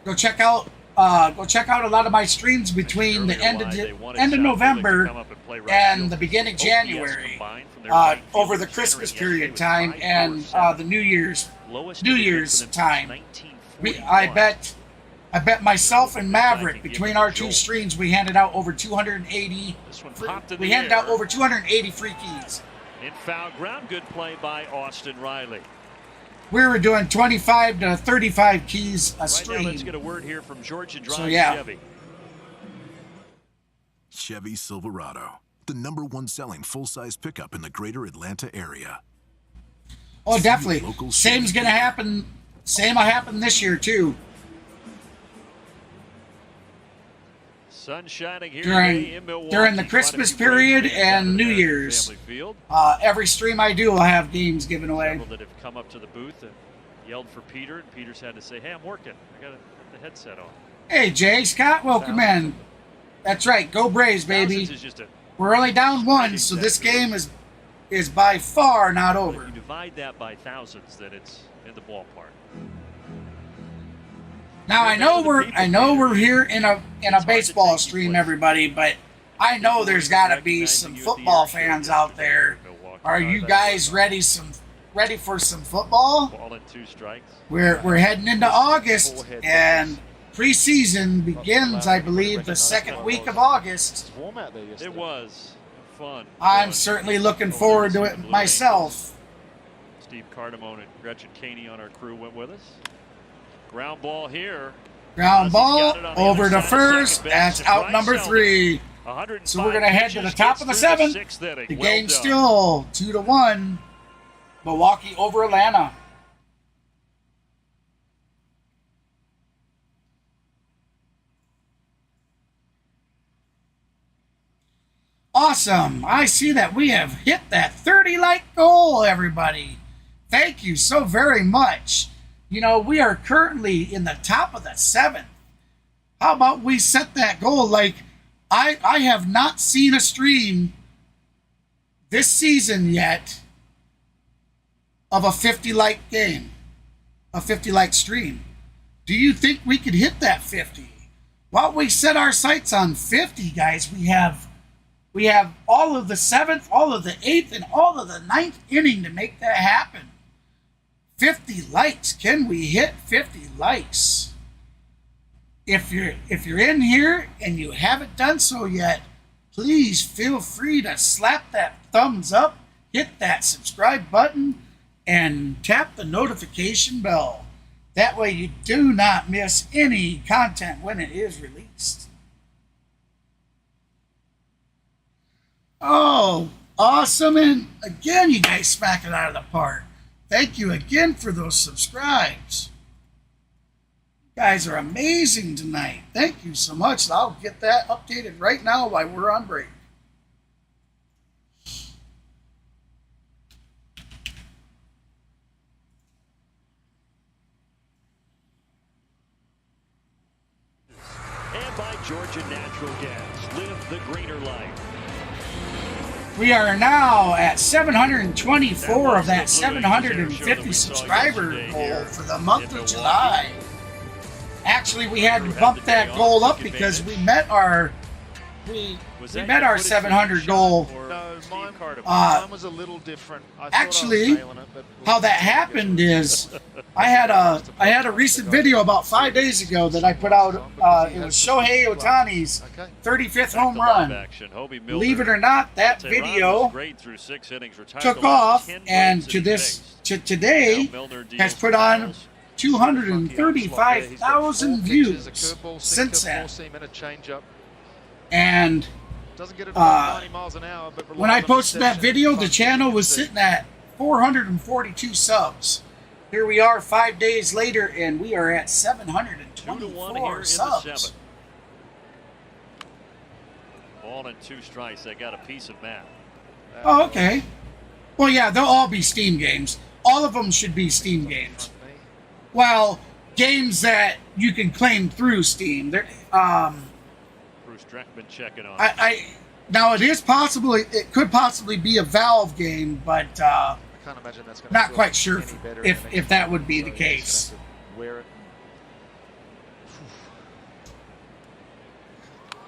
go check out a lot of my streams between the end of November and the beginning of January, over the Christmas period time and the New Year's time. I bet myself and Maverick, between our 2 streams, we handed out over 280. We handed out over 280 free keys. In foul ground, good play by Austin Riley. We were doing 25 to 35 keys a stream. Right now, let's get a word here from Georgia Drive Chevy. Chevy Silverado, the #1 selling full-size pickup in the greater Atlanta area. Oh, definitely. Same's gonna happen. Same will happen this year too. Sun shining here during the Christmas period and New Year's. Every stream I do will have games given away. Several that have come up to the booth and yelled for Peter, and Peter's had to say, "Hey, I'm working. I got the headset on." Hey, Jay Scott, welcome in. That's right, go Braves, baby. We're only down 1, so this game is by far not over. If you divide that by thousands, then it's in the ballpark. Now I know we're here in a baseball stream, everybody, but I know there's got to be some football fans out there. Are you guys ready for some football? Ball and 2 strikes. We're heading into August, and preseason begins, I believe, the 2nd week of August. It was fun. I'm certainly looking forward to it myself. Steve Cardamone and Gretchen Caney on our crew went with us. Ground ball here. Ground ball over to first. That's out number 3. So we're going to head to the top of the 7th. The game's still 2-1. Milwaukee over Atlanta. Awesome. I see that we have hit that 30-like goal, everybody. Thank you so very much. You know, we are currently in the top of the 7th. How about we set that goal? Like, I have not seen a stream this season yet of a 50-like game, a 50-like stream. Do you think we could hit that 50? Well, we set our sights on 50, guys. We have all of the 7th, all of the 8th, and all of the 9th inning to make that happen. 50 likes. Can we hit 50 likes? If you're in here and you haven't done so yet, please feel free to slap that thumbs up, hit that subscribe button, and tap the notification bell. That way you do not miss any content when it is released. Oh, awesome. And again, you guys smack it out of the park. Thank you again for those subscribes. You guys are amazing tonight. Thank you so much. I'll get that updated right now while we're on break. And by Georgia Natural Gas. Live the greener life. We are now at 724 of that 750 subscriber goal for the month of July. Actually, we had to bump that goal up because we met our 700 goal. No, mine was a little different. Actually, how that happened is I had a recent video about 5 days ago that I put out. It was Shohei Ohtani's 35th home run. Believe it or not, that video took off, and to today has put on 235,000 views since then. And when I posted that video, the channel was sitting at 442 subs. Here we are 5 days later, and we are at 724 subs. Ball and 2 strikes. They got a piece of that. Oh, okay. Well, yeah, they'll all be Steam games. All of them should be Steam games. Well, games that you can claim through Steam. Bruce Dreckman checking on. Now it is possible. It could possibly be a Valve game, but I can't imagine that's going to not quite sure if that would be the case.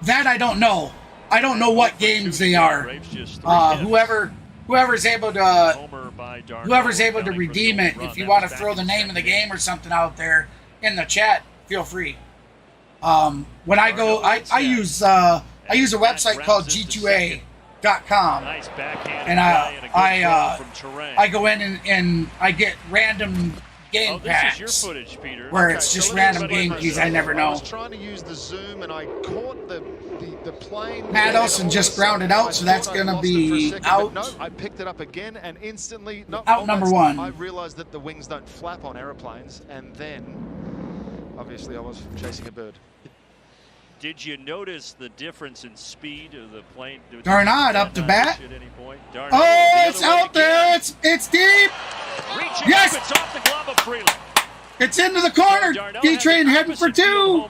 That I don't know. I don't know what games they are. Whoever's able to redeem it. If you want to throw the name of the game or something out there in the chat, feel free. When I go, I use a website called G2A.com, and I go in and I get random game packs where it's just random game keys I never know. I was trying to use the zoom and I caught the plane. Matt Olson just grounded out, so that's going to be out. No, I picked it up again and instantly out number 1. I realized that the wings don't flap on aeroplanes, and then obviously I was chasing a bird. Did you notice the difference in speed of the plane? Darnod up to bat. Oh, it's out there. It's deep. Yes. It's off the glove of Freeland. It's into the corner. D-Train heading for 2.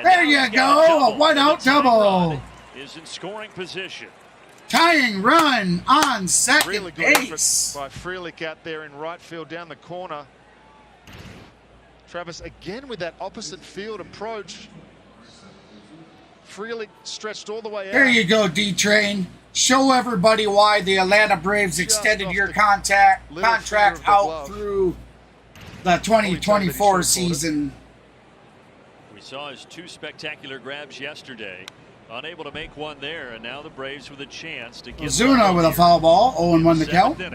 There you go. A one-out double. Is in scoring position. Tying run on second really base. By Freeland out there in right field down the corner. Travis again with that opposite field approach. Freeling stretched all the way out. There you go, D-Train. Show everybody why the Atlanta Braves extended your contract out through the 2024 season. We saw his 2 spectacular grabs yesterday. Unable to make one there, and now the Braves with a chance to get Ozuna with a foul ball, 0-1 the count. This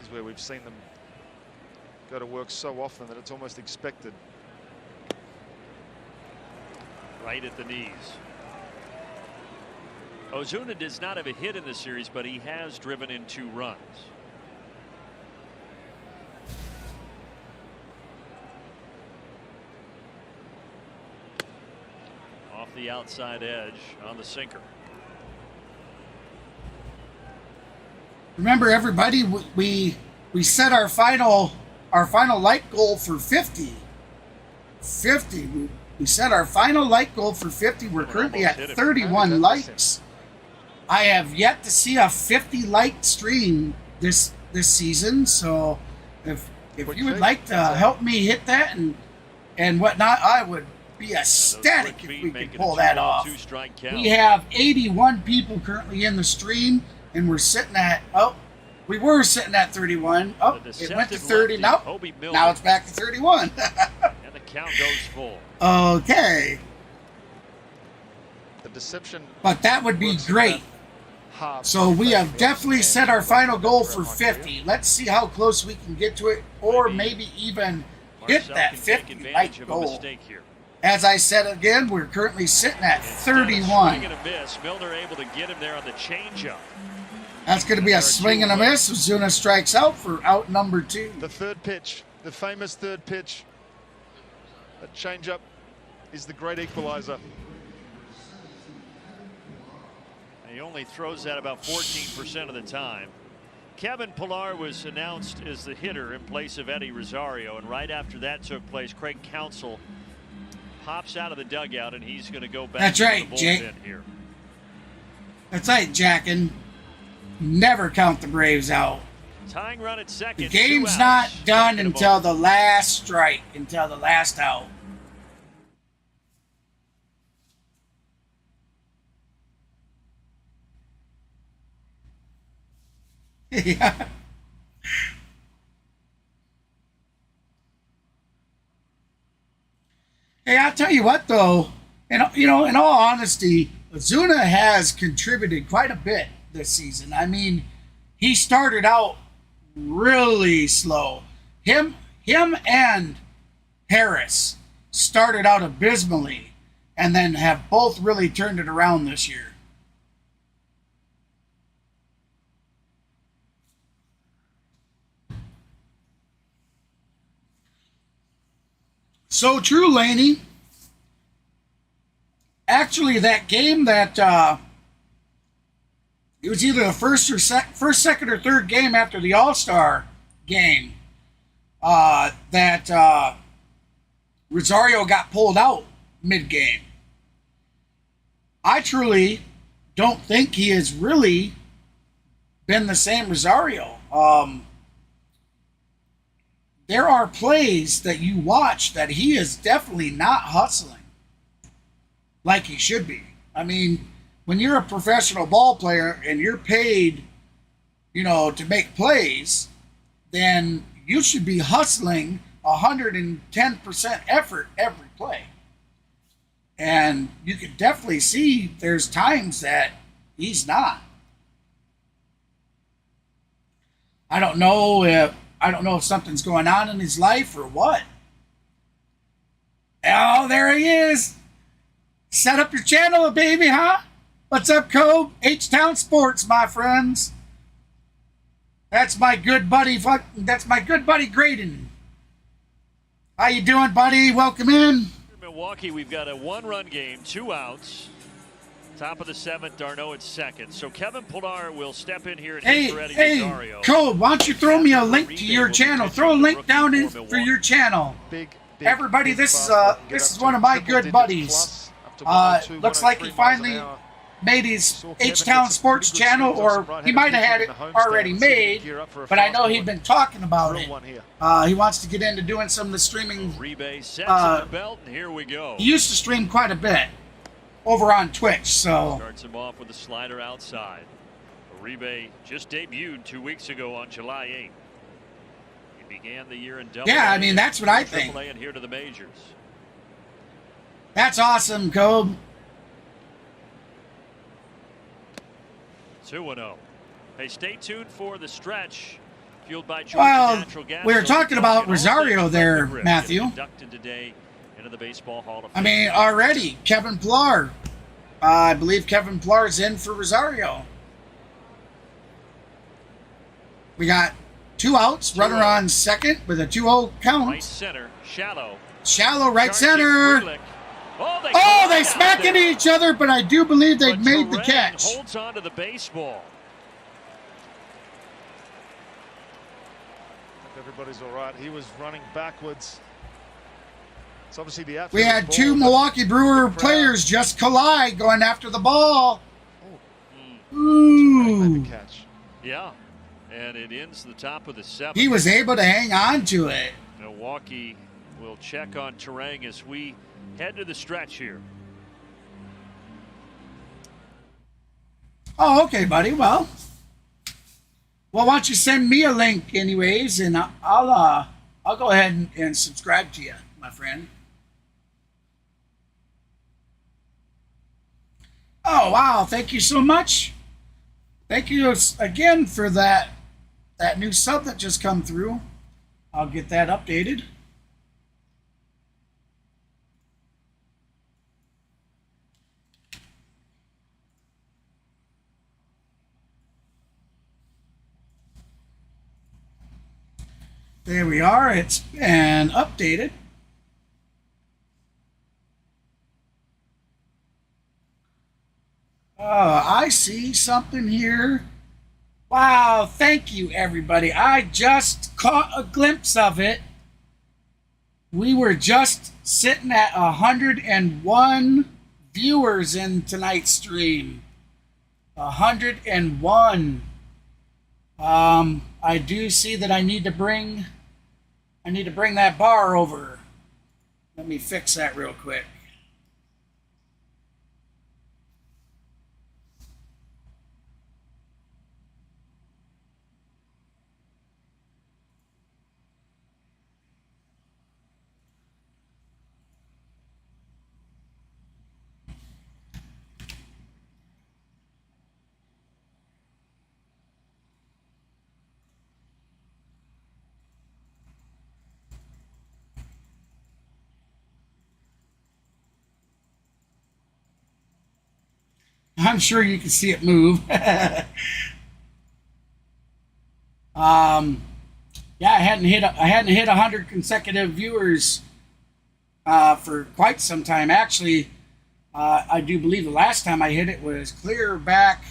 is where we've seen them go to work so often that it's almost expected. Right at the knees. Ozuna does not have a hit in the series, but he has driven in 2 runs. Off the outside edge on the sinker. Remember, everybody, we set our final like goal for 50. 50. We set our final like goal for 50. We're currently at 31 likes. I have yet to see a 50 like stream this this season. So if you would like to help me hit that and whatnot, I would be ecstatic if we could pull that off. We have 81 people currently in the stream, and we're sitting at, we were sitting at 31. Oh, it went to 30. Now it's back to 31. And the count goes full. Okay. The deception. But that would be great. So we have definitely set our final goal for 50. Let's see how close we can get to it, or maybe even hit that 50 like goal. As I said again, we're currently sitting at 31. Swing and a miss. Milner able to get him there on the changeup. That's going to be a swing and a miss. Ozuna strikes out for out number 2. The third pitch, the famous third pitch. That changeup is the great equalizer. He only throws that about 14% of the time. Kevin Pillar was announced as the hitter in place of Eddie Rosario, and right after that took place, Craig Counsell pops out of the dugout, and he's going to go back That's right, to the Jake. bullpen here. That's right, Jackin. Never count the Braves out. Tying run at second. The game's not done until the last strike, until the last out. Yeah. Hey, I'll tell you what, though, and in all honesty, Ozuna has contributed quite a bit this season. I mean, he started out really slow. Him and Harris started out abysmally, and then have both really turned it around this year. So true, Laney. Actually, that game that it was either the first, second, or third game after the All-Star game that Rosario got pulled out mid-game. I truly don't think he has really been the same Rosario. There are plays that you watch that he is definitely not hustling like he should be. I mean, when you're a professional ball player and you're paid, to make plays, then you should be hustling 110% effort every play. And you can definitely see there's times that he's not. I don't know if something's going on in his life or what. Oh, there he is. Set up your channel, baby, huh? What's up, Cobe? H-Town Sports, my friends. That's my good buddy. That's my good buddy, Graydon. How you doing, buddy? Welcome in. In Milwaukee, we've got a 1-run game, 2 outs. Top of the 7th, Darno at second. So Kevin Pillar will step in here and hit for Eddie Rosario. Cole, why don't you throw me a link to your channel? Throw a link down in for your channel. Everybody, this is one of my good buddies. Looks like he finally made his H-Town Sports channel, or he might have had it already made, but I know he'd been talking about it. He wants to get into doing some of the streaming. Here we go. He used to stream quite a bit over on Twitch, so. Starts him off with a slider outside. Uribe just debuted 2 weeks ago on July 8th. He began the year in Double. Yeah, I mean, that's what I think. And here to the majors. That's awesome, Cobe. 2-0. Hey, stay tuned for the stretch. Fueled by Natural Gas. We were talking about Rosario there, Matthew. Inducted today into the Baseball Hall of Fame. I mean, already, Kevin Pillar. I believe Kevin Pillar's in for Rosario. We got 2 outs, runner on second with a 2-0 count. Right center, shallow. Shallow right center. Oh, they smack into each other, but I do believe they've made the catch. Holds on to the baseball. Everybody's all right. He was running backwards. It's obviously the we had 2 Milwaukee Brewer players just collide going after the ball. Ooh. Catch. Yeah. And it ends the top of the 7th. He was able to hang on to it. Milwaukee will check on Teheran as we head to the stretch here. Oh, okay, buddy. Well, why don't you send me a link anyways, and I'll go ahead and subscribe to you, my friend. Oh, wow. Thank you so much. Thank you again for that new sub that just come through. I'll get that updated. There we are. It's been updated. I see something here. Wow, thank you, everybody. I just caught a glimpse of it. We were just sitting at 101 viewers in tonight's stream. 101. I do see that I need to bring that bar over. Let me fix that real quick. I'm sure you can see it move. Yeah, I hadn't hit 100 consecutive viewers for quite some time. Actually, I do believe the last time I hit it was clear back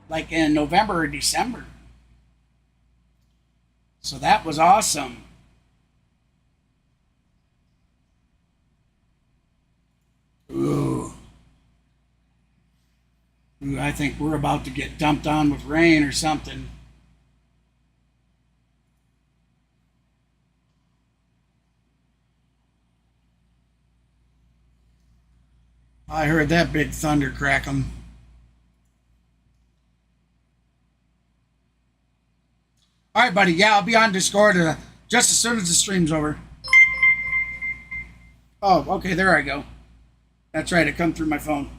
like in November or December. So that was awesome. Ooh. Ooh, I think we're about to get dumped on with rain or something. I heard that big thunder crackling. All right, buddy. Yeah, I'll be on Discord just as soon as the stream's over. Oh, okay. There I go. That's right. It come through my phone.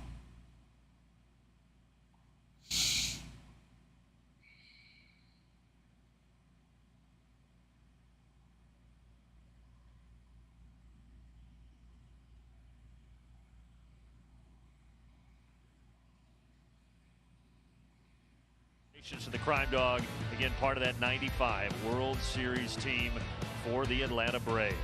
To the Crime Dog, again part of that 95 World Series team for the Atlanta Braves.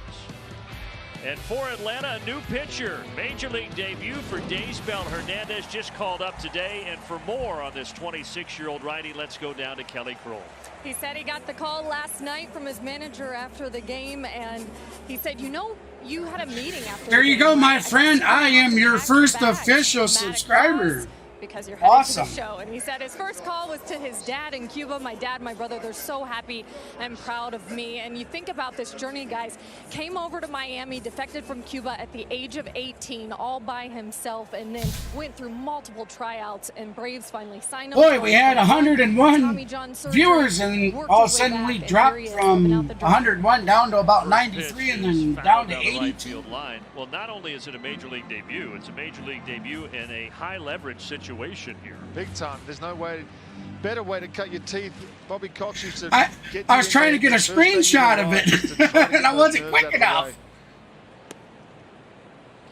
And for Atlanta, a new pitcher, major league debut for Daysbel Hernandez, just called up today. And for more on this 26-year-old righty, let's go down to Kelly Kroll. He said he got the call last night from his manager after the game, and he said, you know, you had a meeting after. There you go, my friend. I am your first official subscriber. Because you're headed awesome. to the show. And he said his first call was to his dad in Cuba. My dad, my brother, they're so happy and proud of me. And you think about this journey, guys. Came over to Miami, defected from Cuba at the age of 18, all by himself, and then went through multiple tryouts, and Braves finally signed him. Boy, we had 101 viewers, and all of a sudden we dropped from 101 down to about 93, and then down to 82. Well, not only is it a major league debut, it's a major league debut in a high leverage situation here. Big time. There's no better way to cut your teeth. Bobby Cox used to I was trying to get a screenshot of it, and I wasn't quick enough.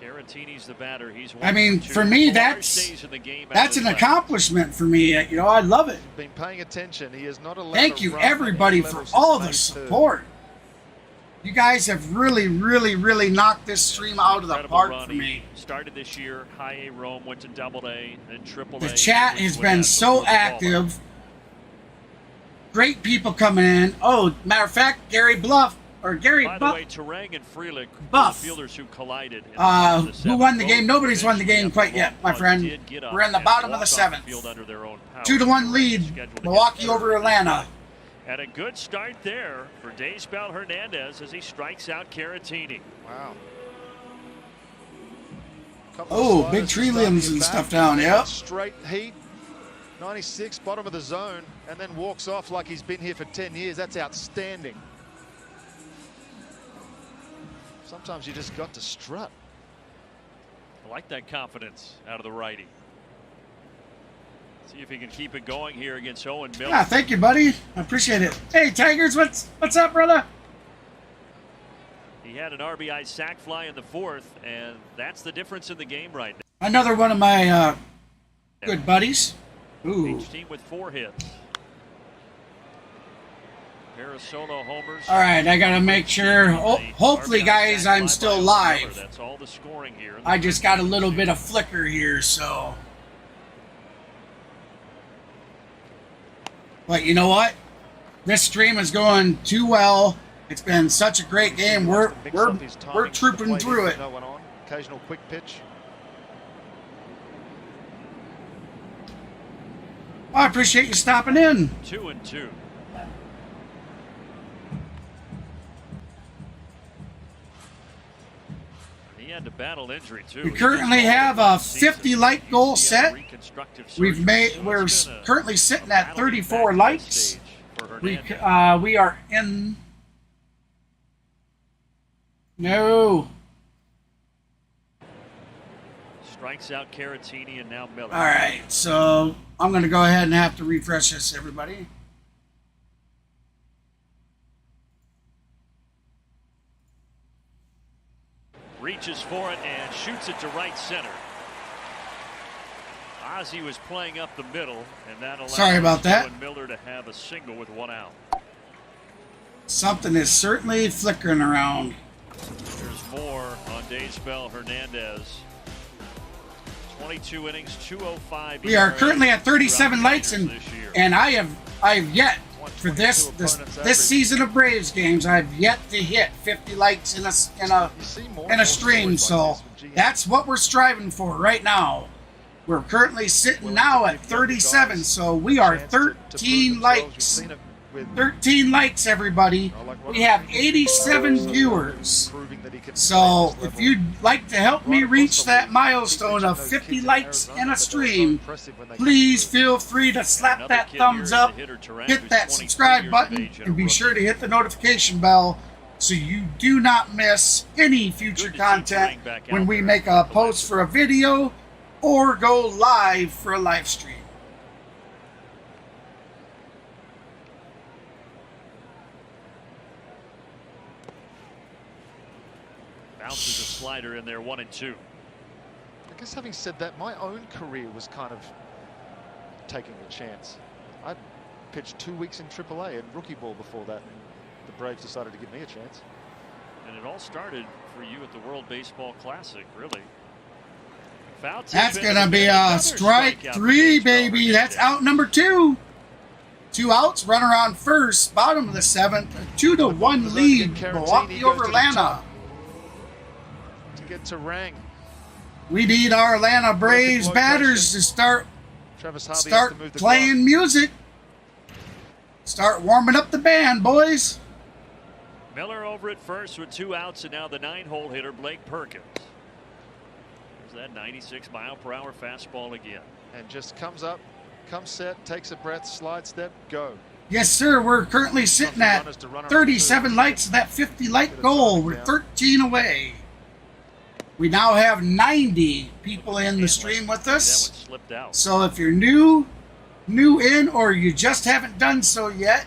Caratini's the batter. I mean, for me, that's an accomplishment for me. You know, I love it. Been paying attention. He is not allowed. Thank you, everybody, for all the support. You guys have really, really, really knocked this stream out of the park for me. Started this year, high A Rome, went to double A, then triple A. The chat has been so active. Great people coming in. Oh, matter of fact, Gary Bluff Gary By the way, Teheran and Frelick, Buff, the fielders who collided. who won the game? Nobody's won the game quite yet, my friend. We're in the bottom of the 7th. 2-1 lead, Milwaukee over Atlanta. And a good start there for Daysbel Hernandez as he strikes out Caratini. Wow. Oh, big tree limbs and stuff down, yep. Straight heat, 96, bottom of the zone, and then walks off like he's been here for 10 years. That's outstanding. Sometimes you just got to strut. I like that confidence out of the righty. See if he can keep it going here against Owen Miller. Yeah, thank you, buddy. I appreciate it. Hey, Tigers, what's up, brother? He had an RBI sac fly in the 4th, and that's the difference in the game right now. Another one of my good buddies. Ooh. Each team with 4 hits. Pair of solo homers. All right, I gotta make sure. Hopefully, guys, I'm still live. That's all the scoring here. I just got a little bit of flicker here, so. But you know what? This stream is going too well. It's been such a great game. We're trooping through it. Occasional quick pitch. I appreciate you stopping in. 2-2. He had to battle injury too. We currently have a 50 like goal set. We're currently sitting at 34 likes. We are in. No. Strikes out Caratini and now Miller. All right, so I'm going to go ahead and have to refresh this, everybody. Reaches for it and shoots it to right center. Ozzie was playing up the middle, and that allowed Miller to have a single with 1 out. Something is certainly flickering around. There's more on Daysbel Hernandez. 22 innings, 205. We are currently at 37 likes, and I have yet for this season of Braves games, I've yet to hit 50 likes in a stream. So that's what we're striving for right now. We're currently sitting now at 37, so we are 13 likes. 13 likes, everybody. We have 87 viewers. So if you'd like to help me reach that milestone of 50 likes in a stream, please feel free to slap that thumbs up, hit that subscribe button, and be sure to hit the notification bell so you do not miss any future content when we make a post for a video or go live for a live stream. Bounces a slider in there, 1-2. I guess having said that, my own career was kind of taking a chance. I pitched 2 weeks in AAA and rookie ball before that, and the Braves decided to give me a chance. And it all started for you at the World Baseball Classic, really. That's going to be a strike 3, baby. That's out number 2. 2 outs, runner on first, bottom of the 7th, a 2-1 lead, Milwaukee over Atlanta. To get Teheran. We need our Atlanta Braves batters to start playing music. Start warming up the band, boys. Miller over at first with 2 outs, and now the 9-hole hitter, Blake Perkins. There's that 96-mile-per-hour fastball again. And just comes up, comes set, takes a breath, slide step, go. Yes, sir. We're currently sitting at 37 likes of that 50 like goal. We're 13 away. We now have 90 people in the stream with us. So if you're new in, or you just haven't done so yet,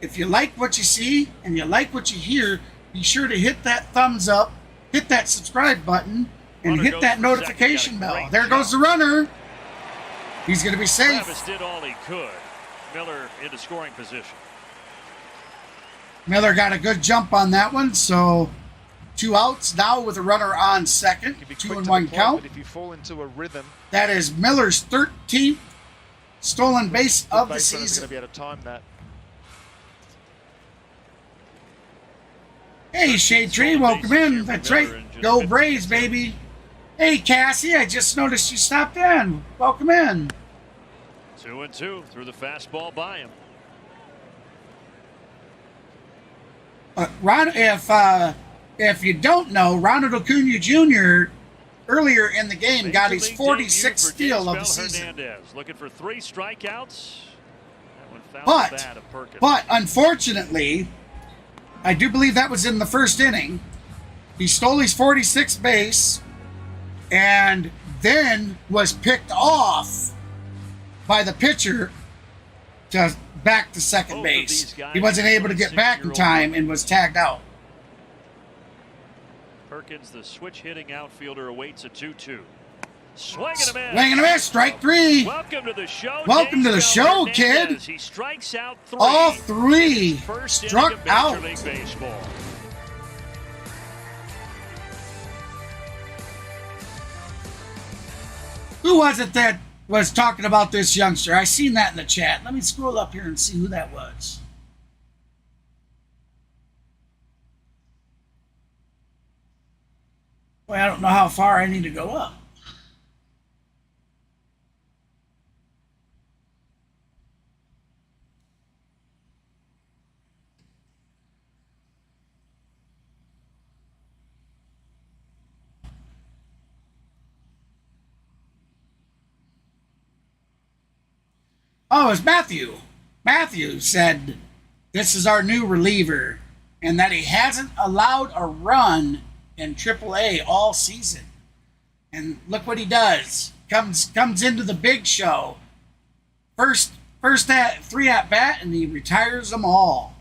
if you like what you see and you like what you hear, be sure to hit that thumbs up, hit that subscribe button, and hit that notification bell. There goes the runner. He's going to be safe. Travis did all he could. Miller into scoring position. Miller got a good jump on that one, so 2 outs now with a runner on second. 2-1 count. If you fall into a rhythm, that is Miller's 13th stolen base of the season. Going to be able to time that. Hey, Shade Tree, welcome in. That's right. Go Braves, baby. Hey, Cassie, I just noticed you stopped in. Welcome in. 2-2 through the fastball by him. Ron, if you don't know, Ronald Acuna Jr. earlier in the game got his 46th steal of the season. Hernandez looking for 3 strikeouts. That one fouled the bat of Perkins. But unfortunately, I do believe that was in the first inning. He stole his 46th base and then was picked off by the pitcher to back to second base. He wasn't able to get back in time and was tagged out. Perkins, the switch hitting outfielder, awaits a 2-2. Swing and a miss. Swing and a miss. Strike 3. Welcome to the show. Welcome to the show, kid. He strikes out 3. All 3 First struck inning of out. Major League Baseball. Who was it that was talking about this youngster? I seen that in the chat. Let me scroll up here and see who that was. Boy, I don't know how far I need to go up. Oh, it was Matthew. Matthew said this is our new reliever and that he hasn't allowed a run in AAA all season. And look what he does. Comes into the big show. First 3 at bat and he retires them all.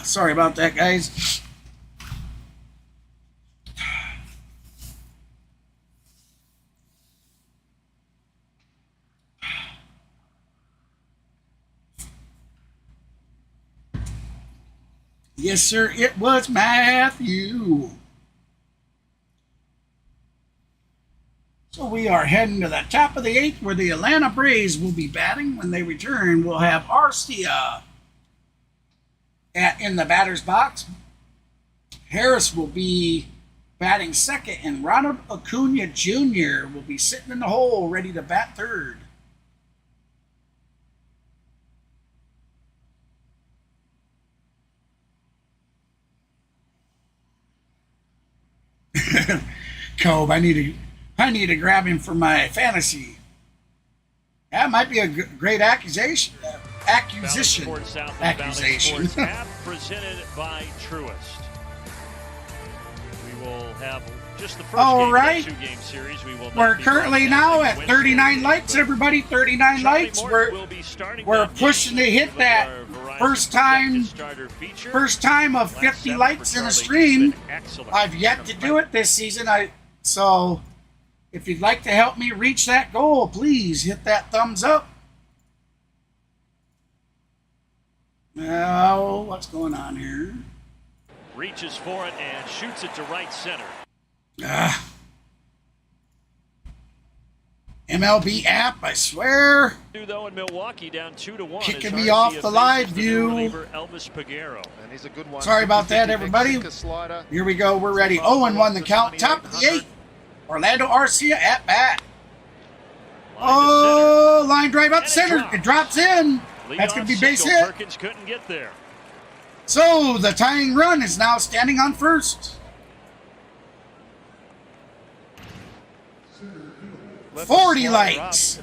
Sorry about that, guys. Yes, sir, it was Matthew. So we are heading to the top of the 8th where the Atlanta Braves will be batting. When they return, we'll have Arcia in the batter's box. Harris will be batting second, and Ronald Acuna Jr. will be sitting in the hole ready to bat third. Cobe, I need to grab him for my fantasy. That might be a great accusation. Accusation. App presented by Truist. We will have just the first All game right. of the 2-game series. We're currently now at 39 likes, everybody. 39 likes. We're pushing to hit that first time of 50 likes in a stream. I've yet to do it this season. So if you'd like to help me reach that goal, please hit that thumbs up. Now, what's going on here? Reaches for it and shoots it to right center. MLB app, I swear. Though in Milwaukee, down 2-1. Kicking me off the live view. Elvis Peguero. And he's a good one. Sorry about that, everybody. Here we go. We're ready. 0-1 the count. Top of the 8th. Orlando Arcia at bat. Oh, line drive up center. It drops in. That's going to be base hit. Perkins couldn't get there. So the tying run is now standing on first. 40 likes.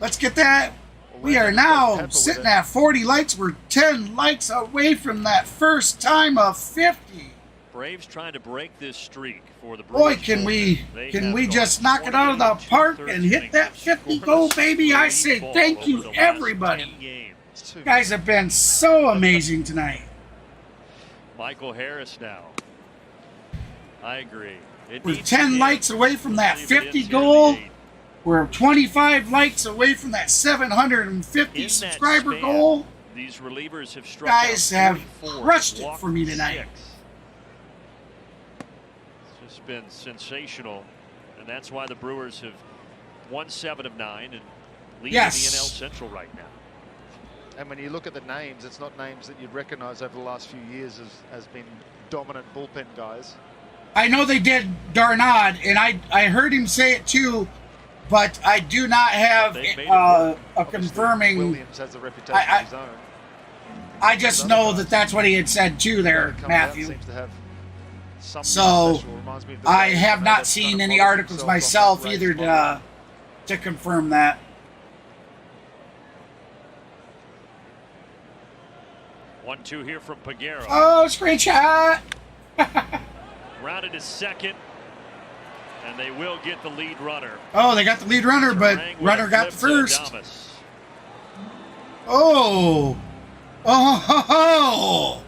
Let's get that. We are now sitting at 40 likes. We're 10 likes away from that first time of 50. Braves trying to break this streak for the Brewers. Boy, can we just knock it out of the park and hit that 50 goal, baby? I say thank you, everybody. You guys have been so amazing tonight. Michael Harris now. I agree. We're 10 likes away from that 50 goal. We're 25 likes away from that 750 subscriber goal. These relievers have struck guys have crushed it for me tonight. It's just been sensational, and that's why the Brewers have won 7 of 9 and lead the NL Central right now. And when you look at the names, it's not names that you'd recognize over the last few years as being dominant bullpen guys. I know they did Darnod, and I heard him say it too, but I do not have a confirming. Williams has a reputation of his own. I just know that that's what he had said too there, Matthew. So I have not seen any articles myself either to confirm that. 1-2 here from Peguero. Oh, screen shot! Rounded to second, and they will get the lead runner. Oh, they got the lead runner, but runner got the first. Oh! Oh!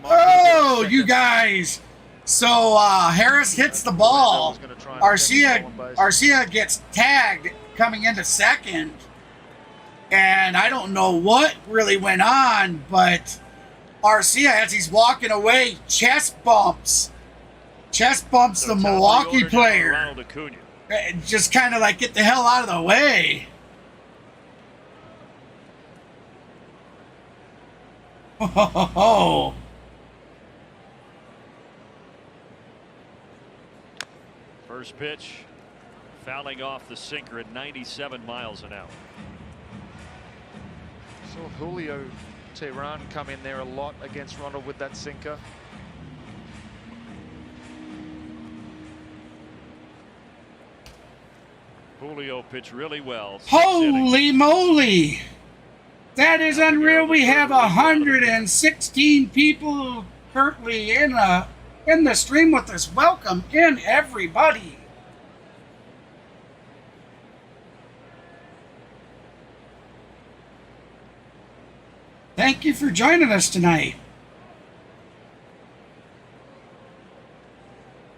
Oh, you guys! So Harris hits the ball. Arcia gets tagged coming into second. And I don't know what really went on, but Arcia, as he's walking away, chest bumps the Milwaukee player. Just kind of like, get the hell out of the way. Oh. First pitch, fouling off the sinker at 97 miles an hour. Saw Julio Teheran come in there a lot against Ronald with that sinker. Julio pitched really well. Holy moly! That is unreal. We have 116 people currently in the stream with us. Welcome in, everybody. Thank you for joining us tonight.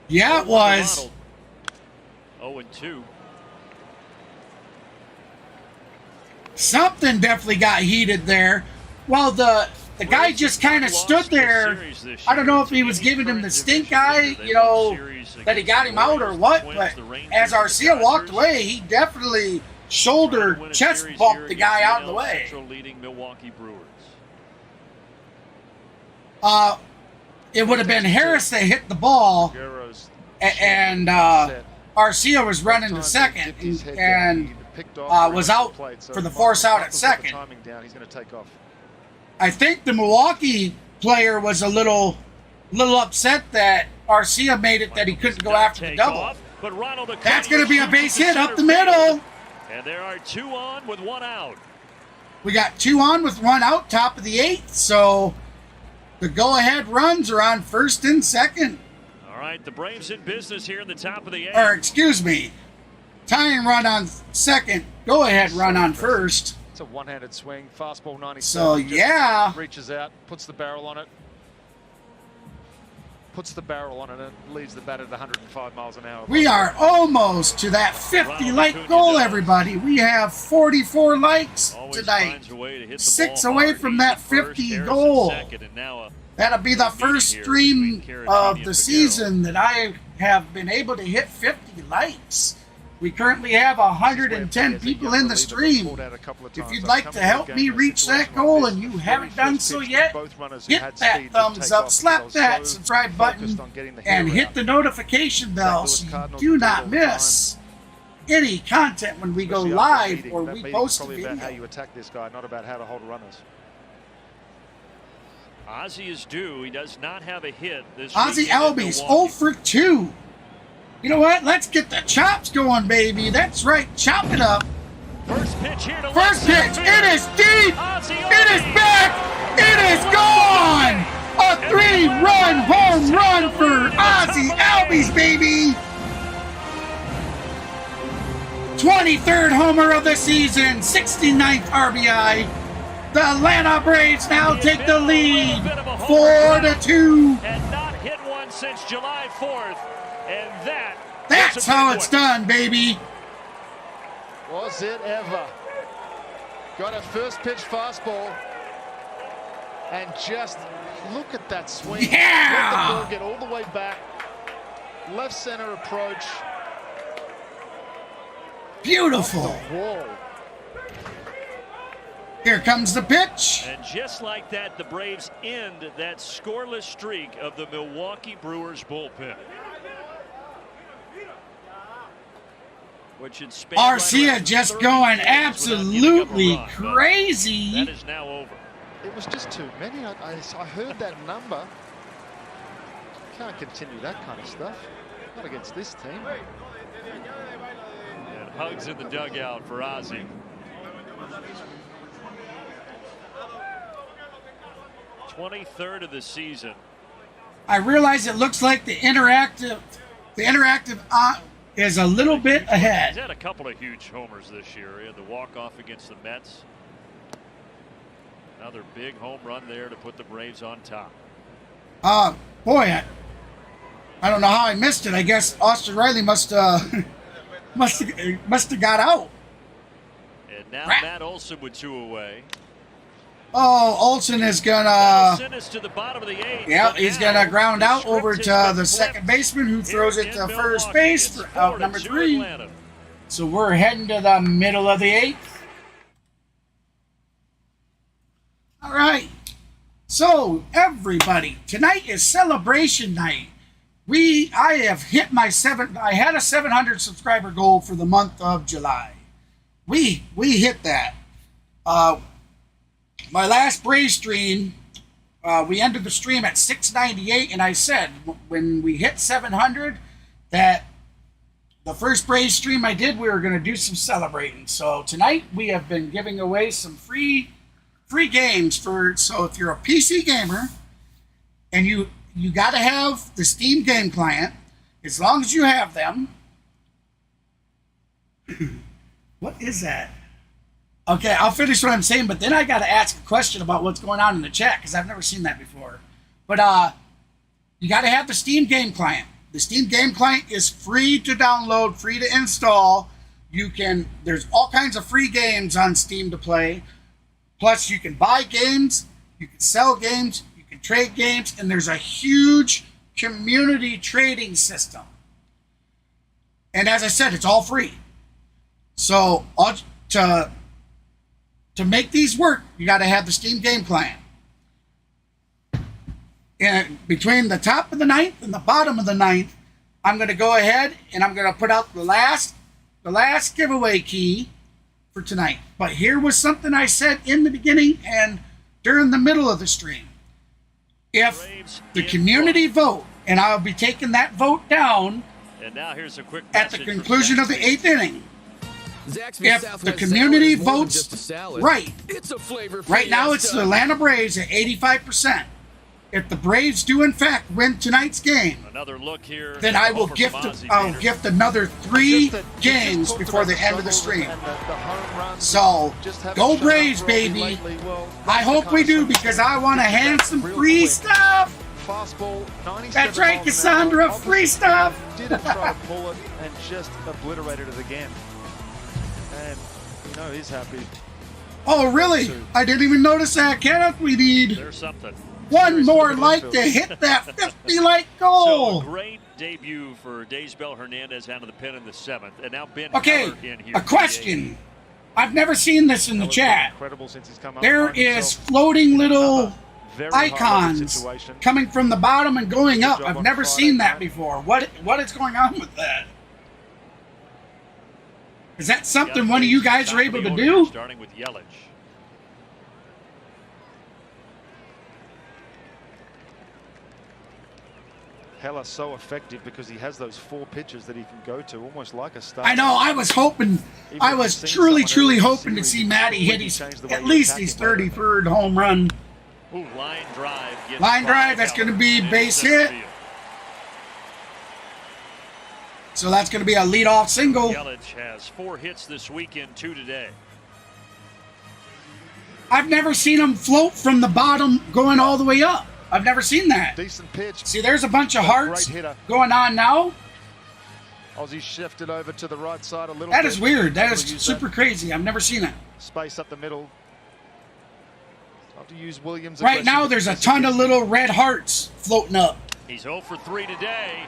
Yeah, it was. 0-2. Something definitely got heated there. Well, the guy just kind of stood there. I don't know if he was giving him the stink eye, you know, that he got him out or what, but as Arcia walked away, he definitely shoulder chest bumped the guy out of the way. Leading Milwaukee Brewers. It would have been Harris that hit the ball, and Arcia was running to second and was out for the force out at second. I think the Milwaukee player was a little upset that Arcia made it that he couldn't go after the double. That's going to be a base hit up the middle. And there are 2 on with 1 out. We got 2 on with 1 out, top of the 8th. So the go-ahead runs are on first and second. All right, the Braves in business here in the top of the 8th. Or excuse me, tying run on second, go-ahead run on first. It's a one-handed swing, fastball 97. So yeah, reaches out, puts the barrel on it. And leaves the bat at 105 miles an hour. We are almost to that 50-like goal, everybody. We have 44 likes tonight. 6 away from that 50 goal. That'll be the first stream of the season that I have been able to hit 50 likes. We currently have 110 people in the stream. If you'd like to help me reach that goal and you haven't done so yet, hit that thumbs up, slap that subscribe button, and hit the notification bell so you do not miss any content when we go live or we post a video. About how you attack this guy, not about how to hold runners. Ozzie is due. He does not have a hit this Ozzie Albies 0 for 2. You know what? Let's get the chops going, baby. That's right. Chop it up. First pitch here to First pitch. It is deep. It is back. It is gone. A 3-run home run for Ozzie Albies, baby. 23rd homer of the season. 69th RBI. The Atlanta Braves now take the lead. 4-2. And not hit one since July 4th. And that's how it's done, baby. Was it ever? Got a first pitch fastball. And just look at that swing. Yeah! Let the ball get all the way back. Left center approach. Beautiful. Off the wall. Here comes the pitch. And just like that, the Braves end that scoreless streak of the Milwaukee Brewers bullpen. Which Arcia just going absolutely crazy. That is now over. It was just too many. I heard that number. Can't continue that kind of stuff. Not against this team. And hugs in the dugout for Ozzie. #23 of the season. I realize it looks like the interactive is a little bit ahead. He's had a couple of huge homers this year. He had the walk-off against the Mets. Another big home run there to put the Braves on top. Boy, I don't know how I missed it. I guess Austin Riley must have got out. And now Matt Olson with 2 away. Oh, Olson is gonna. Yeah, he's gonna ground out over to the second baseman, who throws it to first base for out number 3. So we're heading to the middle of the 8th. All right. So everybody, tonight is celebration night. I have hit my I had a 700 subscriber goal for the month of July. We hit that. My last Braves stream, we ended the stream at 698, and I said when we hit 700 that the first Braves stream I did, we were going to do some celebrating. So tonight we have been giving away some free games so if you're a PC gamer and you got to have the Steam game client, as long as you have them. What is that? Okay, I'll finish what I'm saying, but then I got to ask a question about what's going on in the chat because I've never seen that before. But you got to have the Steam game client. The Steam game client is free to download, free to install. There's all kinds of free games on Steam to play. Plus, you can buy games, you can sell games, you can trade games, and there's a huge community trading system. And as I said, it's all free. So to make these work, you got to have the Steam game client. And between the top of the 9th and the bottom of the 9th, I'm going to go ahead and I'm going to put out the last giveaway key for tonight. But here was something I said in the beginning and during the middle of the stream. If the community vote, and I'll be taking that vote down and now here's a quick at the conclusion of the 8th inning. If the community votes right, right now it's the Atlanta Braves at 85%. If the Braves do in fact win tonight's game, another look here, then I will gift another 3 games before the end of the stream. So go Braves, baby! I hope we do because I want to hand some free stuff. That's right, Cassandra, free stuff. Didn't try to pull it and just obliterated it again. And he's happy. Oh, really? I didn't even notice that. Kenneth, we need There's something. One more like to hit that 50-like goal. So a great debut for Daysbel Hernandez out of the pen in the 7th. And now Ben Okay, in here a question. I've never seen this in the chat. There is floating little icons coming from the bottom and going up. I've never seen that before. What is going on with that? Is that something one of you guys are able to do? Starting with Yelich. Heller's so effective because he has those 4 pitches that he can go to, almost like a star. I know. I was truly hoping to see Matty hit at least his 33rd home run. Ooh, line drive. Line drive. That's going to be base hit. So that's going to be a leadoff single. Yelich has 4 hits this weekend, 2 today. I've never seen him float from the bottom going all the way up. I've never seen that. Decent pitch. See, there's a bunch of hearts going on now. Ozzie shifted over to the right side a little bit. That is weird. That is super crazy. I've never seen it. Space up the middle. Have to use Williams. Right now, there's a ton of little red hearts floating up. He's 0 for 3 today.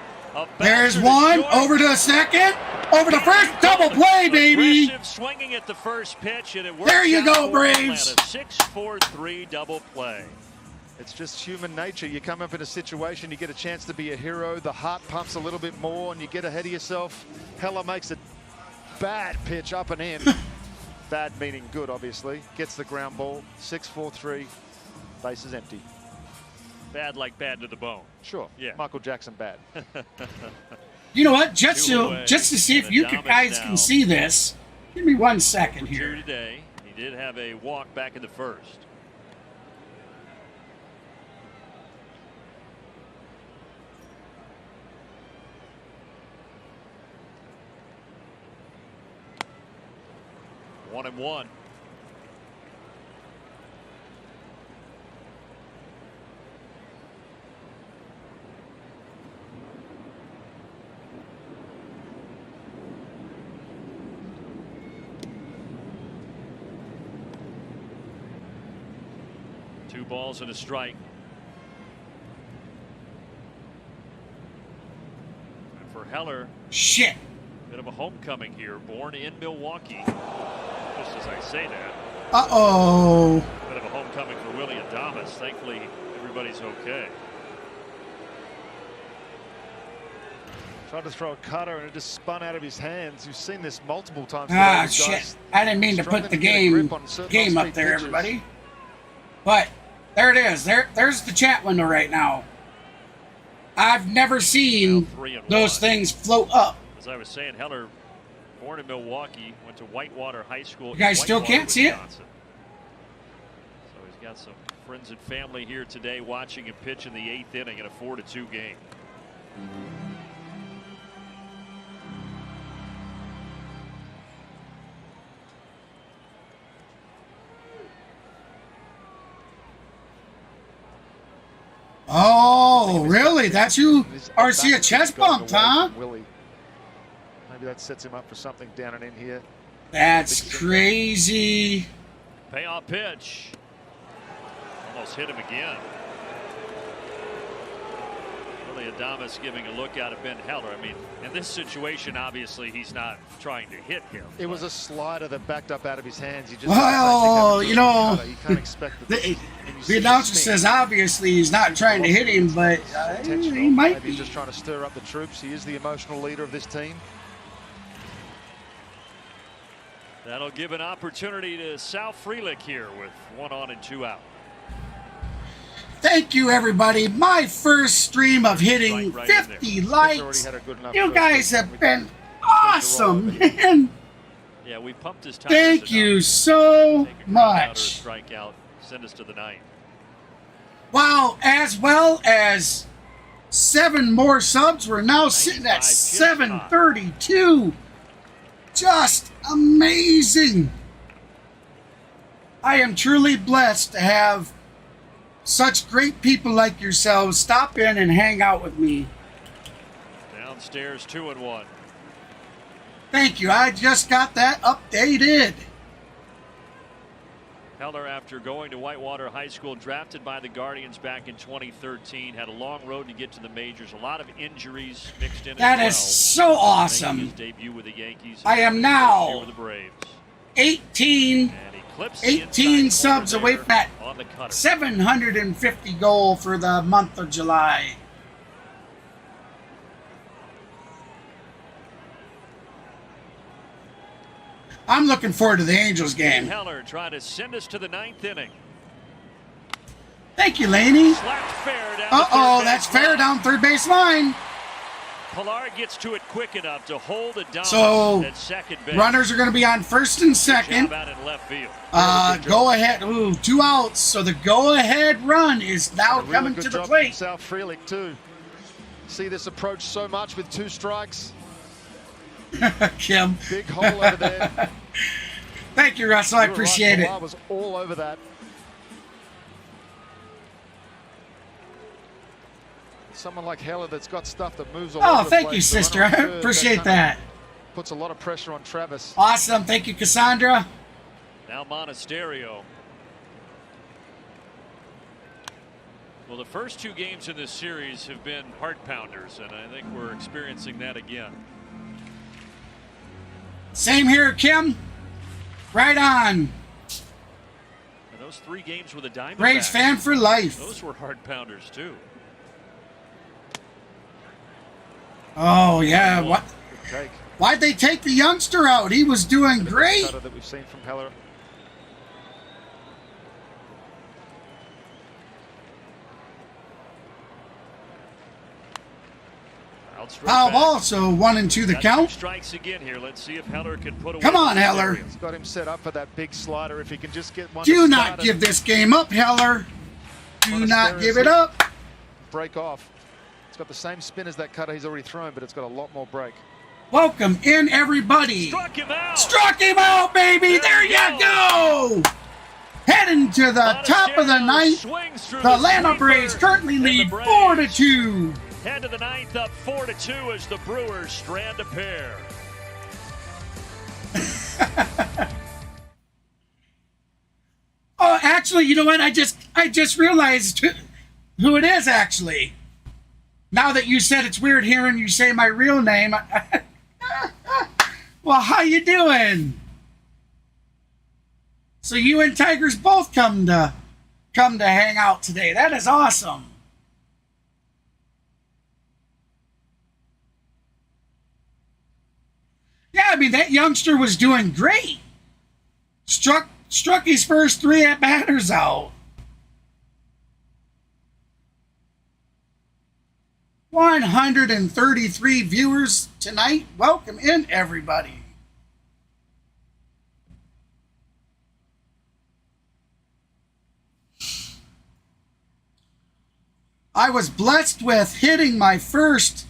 There's one. Over to the second. Over to first. Double play, baby. Aggressive swinging at the first pitch, and it works. There you out go, for Braves. Atlanta. 6-4-3 double play. It's just human nature. You come up in a situation, you get a chance to be a hero. The heart pumps a little bit more, and you get ahead of yourself. Heller makes a bad pitch up and in. Bad meaning good, obviously. Gets the ground ball. 6-4-3. Base is empty. Bad like bad to the bone. Sure. Yeah. Michael Jackson bad. You know what? Just to see if you guys can see this, give me 1 second here. Today, he did have a walk back in the first. One and one. Two balls and a strike. And for Heller, shit. Bit of a homecoming here, born in Milwaukee. Just as I say that. Uh-oh. Bit of a homecoming for Willie Adames. Thankfully, everybody's okay. Tried to throw a cutter and it just spun out of his hands. You've seen this multiple times. Ah, shit. I didn't mean to put the game up there, everybody. But there it is. There's the chat window right now. I've never seen those things float up. As I was saying, Heller, born in Milwaukee, went to Whitewater High School. You guys still can't see it? So he's got some friends and family here today watching him pitch in the 8th inning in a 4-2 game. Oh, really? That's you RC a chest bump, huh? Willie. Maybe that sets him up for something down and in here. That's crazy. Payoff pitch. Almost hit him again. Willie Adames giving a look out at Ben Heller. I mean, in this situation, obviously, he's not trying to hit him. It was a slider that backed up out of his hands. You just well, you know, you can't expect the announcer says obviously he's not trying to hit him, but he might be. He's just trying to stir up the troops. He is the emotional leader of this team. That'll give an opportunity to Sal Frelick here with 1 on and 2 out. Thank you, everybody. My first stream of hitting 50 likes. You guys have been awesome, man. Yeah, we pumped his time. Thank you so much. Strikeout, send us to the 9th. Wow, as well as 7 more subs. We're now sitting at 732. Just amazing. I am truly blessed to have such great people like yourselves stop in and hang out with me. Downstairs 2-1. Thank you. I just got that updated. Heller, after going to Whitewater High School, drafted by the Guardians back in 2013, had a long road to get to the majors. A lot of injuries mixed in. That is so awesome. His debut with the Yankees. I am now with the Braves. 18 subs away from that 750 goal for the month of July. I'm looking forward to the Angels game. Heller trying to send us to the 9th inning. Thank you, Laney. Uh-oh, that's fair down third base line. Pilar gets to it quick enough to hold Adames So at second base. runners are going to be on first and second. Out in left field. Go ahead. Ooh, 2 outs. So the go-ahead run is now coming to the plate. Sal Frelick too. See this approach so much with 2 strikes. Kim. Big hole over there. Thank you, Russell. I appreciate it. I was all over that. Someone like Heller that's got stuff that moves all over the place. Thank you, sister. I appreciate that. Puts a lot of pressure on Travis. Awesome. Thank you, Cassandra. Now Monasterio. Well, the first 2 games in this series have been heart pounders, and I think we're experiencing that again. Same here, Kim. Right on. And those 3 games with a Diamondbacks, Braves fan for life. those were heart pounders too. Oh yeah. What? Take. Why'd they take the youngster out? He was doing great. Cutter that we've seen from Heller. Foul ball, so 1-2 the count. Strikes again here. Let's see if Heller can put away. Come on, Heller. He's got him set up for that big slider. If he can just get one. Do not give this game up, Heller. Do not give it up. Break off. It's got the same spin as that cutter he's already thrown, but it's got a lot more break. Welcome in, everybody. Struck him out. Struck him out, baby. There you go. Heading to the top of the ninth. The Atlanta Braves currently lead 4-2. Head to the 9th, up 4-2 as the Brewers strand a pair. Oh, actually, you know what? I just realized who it is, actually. Now that you said it's weird hearing you say my real name. Well, how you doing? So you and Tigers both come to hang out today. That is awesome. Yeah, I mean, that youngster was doing great. Struck his first 3 at-batters out. 133 viewers tonight. Welcome in, everybody. I was blessed with hitting my first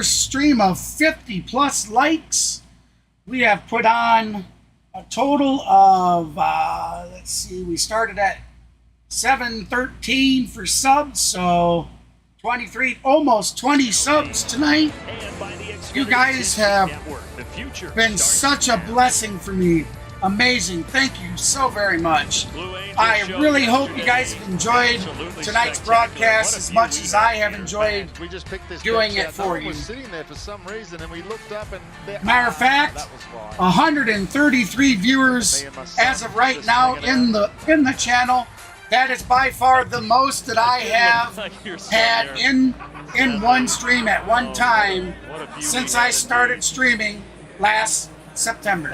stream of 50+ likes. We have put on a total of, let's see, we started at 713 for subs, so 23, almost 20 subs tonight. You guys have been such a blessing for me. Amazing. Thank you so very much. I really hope you guys have enjoyed tonight's broadcast as much as I have enjoyed doing it for you. Matter of fact, 133 viewers as of right now in the channel. That is by far the most that I have had in one stream at one time since I started streaming last September.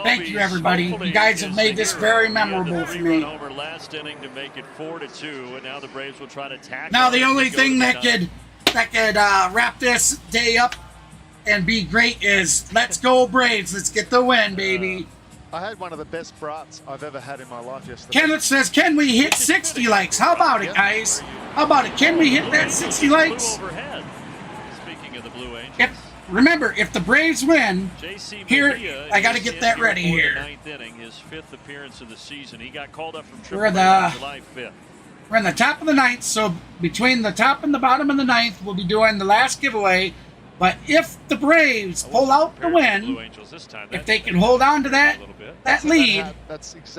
Thank you, everybody. You guys have made this very memorable for me. Last inning to make it 4-2, and now the Braves will try to tackle. Now the only thing that could wrap this day up and be great is let's go Braves. Let's get the win, baby. I had one of the best brats I've ever had in my life yesterday. Kenneth says, can we hit 60 likes? How about it, guys? How about it? Can we hit that 60 likes? Speaking of the Blue Angels. Remember, if the Braves win, here, I got to get that ready here. Ninth inning, his 5th appearance of the season. He got called up from We're in July 5th. We're in the top of the ninth, so between the top and the bottom of the ninth, we'll be doing the last giveaway. But if the Braves pull out the win, if they can hold on to that lead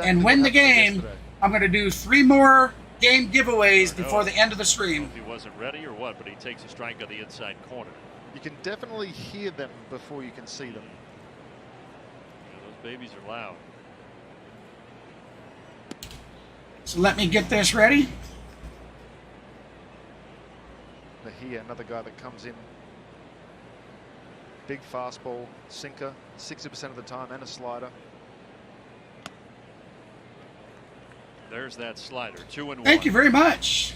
and win the game, I'm going to do 3 more game giveaways before the end of the stream. If he wasn't ready or what, but he takes a strike on the inside corner. You can definitely hear them before you can see them. Yeah, those babies are loud. So let me get this ready. Here, another guy that comes in. Big fastball, sinker, 60% of the time, and a slider. There's that slider, 2-1. Thank you very much.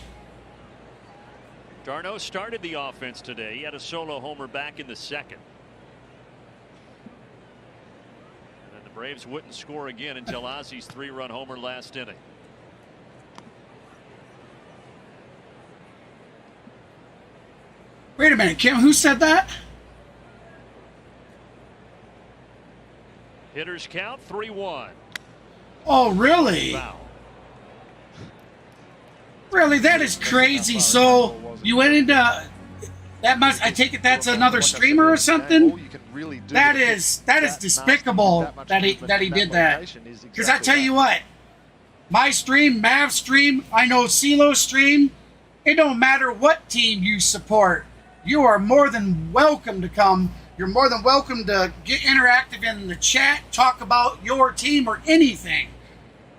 Darno started the offense today. He had a solo homer back in the 2nd. And then the Braves wouldn't score again until Ozzy's 3-run homer last inning. Wait a minute, Kim, who said that? Hitters count 3-1. Oh, really? Foul. Really, that is crazy. So you went into that must, I take it that's another streamer or something? That is despicable that he did that. Because I tell you what, my stream, Mav stream, I know CeeLo stream. It don't matter what team you support. You are more than welcome to come. You're more than welcome to get interactive in the chat, talk about your team or anything.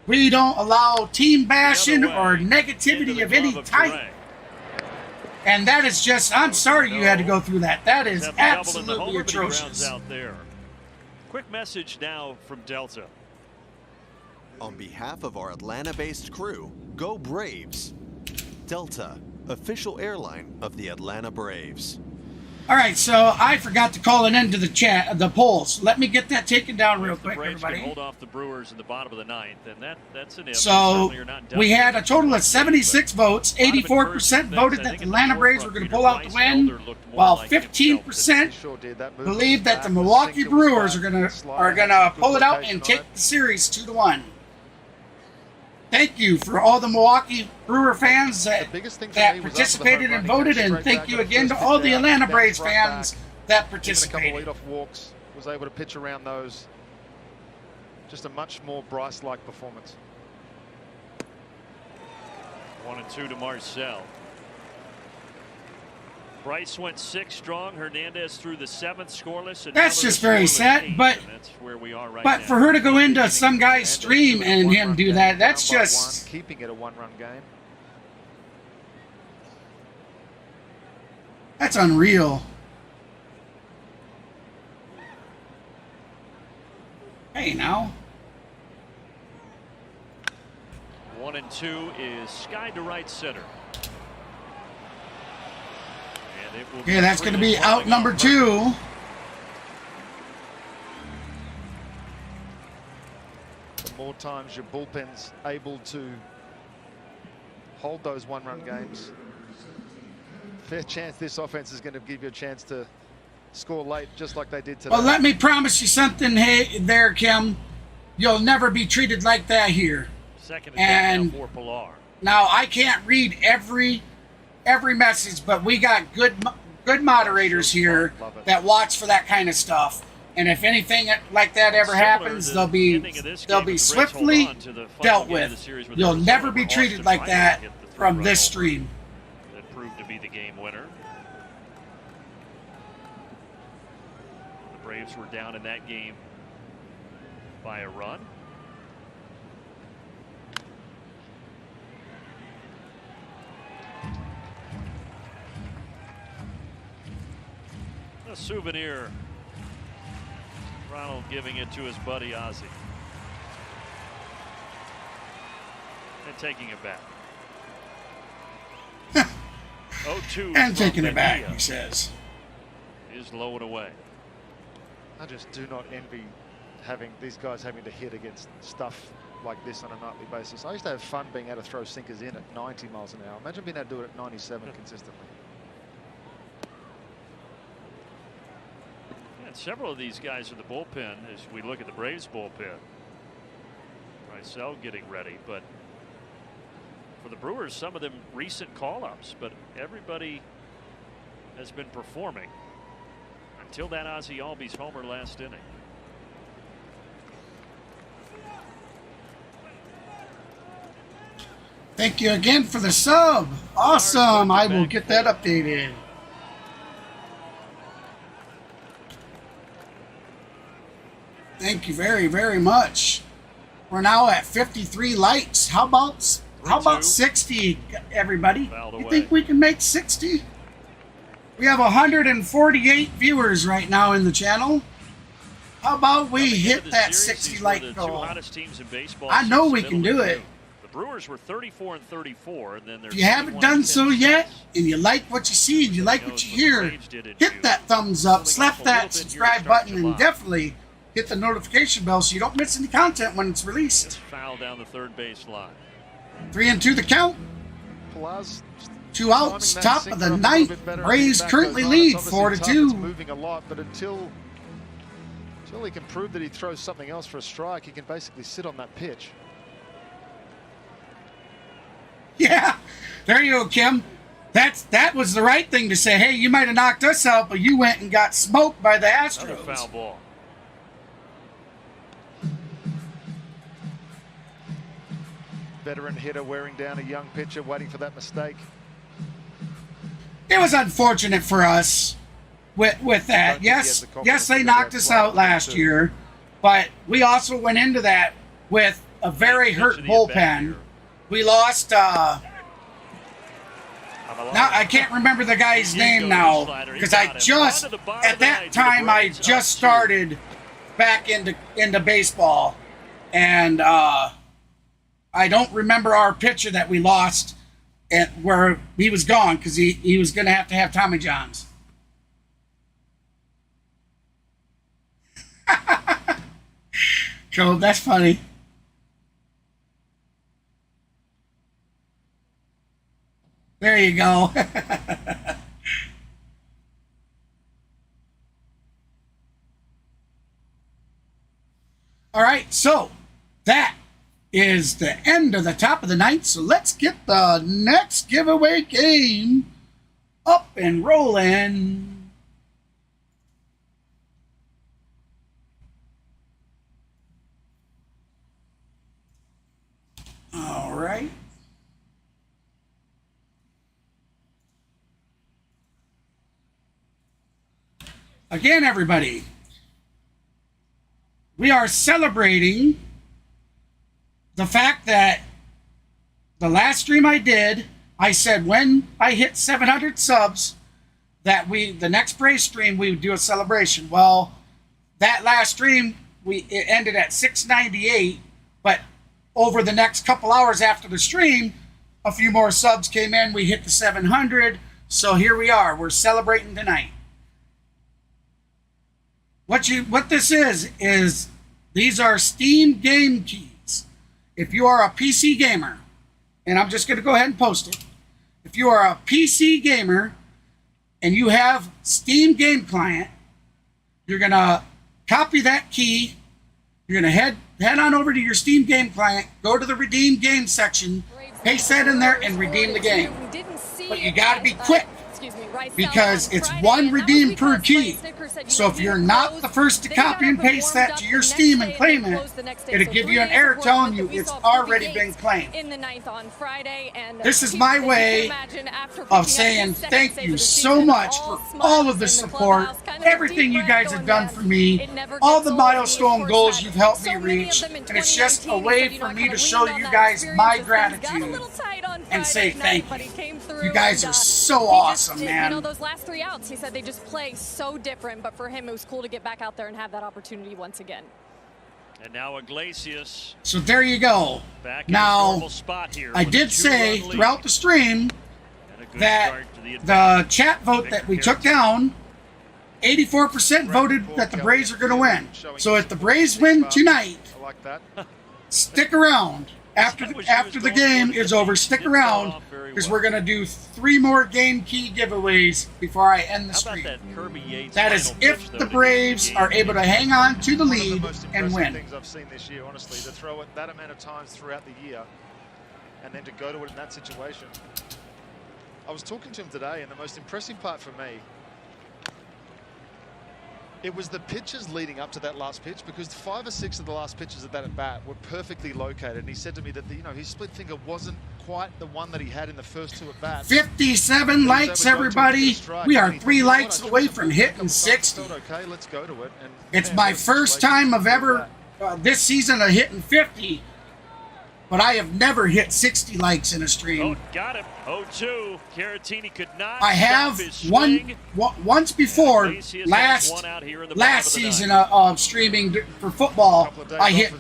We don't allow team bashing or negativity of any type. And that is just, I'm sorry you had to go through that. That is absolutely atrocious. Out there. Quick message now from Delta. On behalf of our Atlanta-based crew, go Braves. Delta, official airline of the Atlanta Braves. All right, so I forgot to call it into the chat, the polls. Let me get that taken down real quick, Braves everybody. can hold off the Brewers in the bottom of the ninth, and that's an if. So we had a total of 76 votes. 84% voted that the Atlanta Braves were going to pull out the win, while 15% believe that the Milwaukee Brewers are going to pull it out and take the series 2-1. Thank you for all the Milwaukee Brewer fans that participated and voted, and thank you again to all the Atlanta Braves fans that participated. Even a couple leadoff walks, was able to pitch around those. Just a much more Bryce-like performance. 1-2 to Marcel. Bryce went 6 strong. Hernandez threw the 7th scoreless. That's just very sad, but that's where we are right but now. for her to go into some guy's stream and him do that, that's just keeping it a one-run game. That's unreal. Hey, now. 1-2 is sky to right center. Okay, that's going to be out number 2. The more times your bullpen's able to hold those one-run games, fair chance this offense is going to give you a chance to score late, just like they did today. Well, let me promise you something, hey, there, Kim. You'll never be treated like that here. Second and for Pilar. Now, I can't read every message, but we got good moderators here that watch for that kind of stuff. And if anything like that ever happens, they'll be swiftly dealt with. You'll never be treated like that from this stream. That proved to be the game winner. The Braves were down in that game by a run. A souvenir. Ronald giving it to his buddy Ozzie. And taking it back. 0-2 And taking it back, he says. Is low and away. I just do not envy having these guys having to hit against stuff like this on a nightly basis. I used to have fun being able to throw sinkers in at 90 miles an hour. Imagine being able to do it at 97 consistently. And several of these guys in the bullpen, as we look at the Braves bullpen. Marcel getting ready, but for the Brewers, some of them recent call-ups, but everybody has been performing until that Ozzie Albies homer last inning. Thank you again for the sub. Awesome. I will get that updated. Thank you very, very much. We're now at 53 likes. How about 60, everybody? You think we can make 60? We have 148 viewers right now in the channel. How about we hit that 60 like goal? I know we can do it. The Brewers were 34 and 34, and then if you haven't done so yet, and you like what you see, and you like what you hear, hit that thumbs up, slap that subscribe button, and definitely hit the notification bell so you don't miss any content when it's released. Foul down the third base line. 3-2 the count. 2 outs, top of the ninth. Braves currently lead 4-2. Moving a lot, but until he can prove that he throws something else for a strike, he can basically sit on that pitch. Yeah, there you go, Kim. That was the right thing to say. Hey, you might have knocked us out, but you went and got smoked by the Astros. Another foul ball. Veteran hitter wearing down a young pitcher, waiting for that mistake. It was unfortunate for us with that. Yes, they knocked us out last year, but we also went into that with a very hurt bullpen. We lost. Now I can't remember the guy's name now because at that time I just started back into baseball, and I don't remember our pitcher that we lost where he was gone because he was going to have Tommy Johns. So that's funny. There you go. All right, so that is the end of the top of the ninth. So let's get the next giveaway game up and rolling. All right. Again, everybody, we are celebrating the fact that the last stream I did, I said when I hit 700 subs, that the next Braves stream, we would do a celebration. Well, that last stream, it ended at 698, but over the next couple hours after the stream, a few more subs came in. We hit the 700. So here we are. We're celebrating tonight. What this is these are Steam game keys. If you are a PC gamer, and I'm just going to go ahead and post it. If you are a PC gamer and you have Steam Game Client, you're going to copy that key. You're going to head on over to your Steam Game Client, go to the Redeem Game section, paste that in there, and redeem the game. But you got to be quick because it's one redeem per key. So if you're not the first to copy and paste that to your Steam and claim it, it'll give you an error telling you it's already been claimed. This is my way of saying thank you so much for all of the support, everything you guys have done for me, all the milestone goals you've helped me reach, and it's just a way for me to show you guys my gratitude and say thank you. You guys are so awesome, man. You know, those last 3 outs, he said they just play so different, but for him it was cool to get back out there and have that opportunity once again. And now Iglesias. So there you go. Now, I did say throughout the stream that the chat vote that we took down, 84% voted that the Braves are going to win. So if the Braves win tonight, stick around. After the game is over, stick around because we're going to do 3 more game key giveaways before I end the stream. That is if the Braves are able to hang on to the lead and win. Things I've seen this year, honestly, to throw it that amount of times throughout the year and then to go to it in that situation. I was talking to him today, and the most impressive part for me, it was the pitches leading up to that last pitch, because 5 or 6 of the last pitches of that at bat were perfectly located. And he said to me that his split finger wasn't quite the one that he had in the first 2 at bats. 57 likes, everybody. We are 3 likes away from hitting 60. Okay, let's go to it. And it's my first time of ever this season of hitting 50, but I have never hit 60 likes in a stream. Oh, got him. 0-2. Caratini could not. I have once before last season of streaming for football. I hit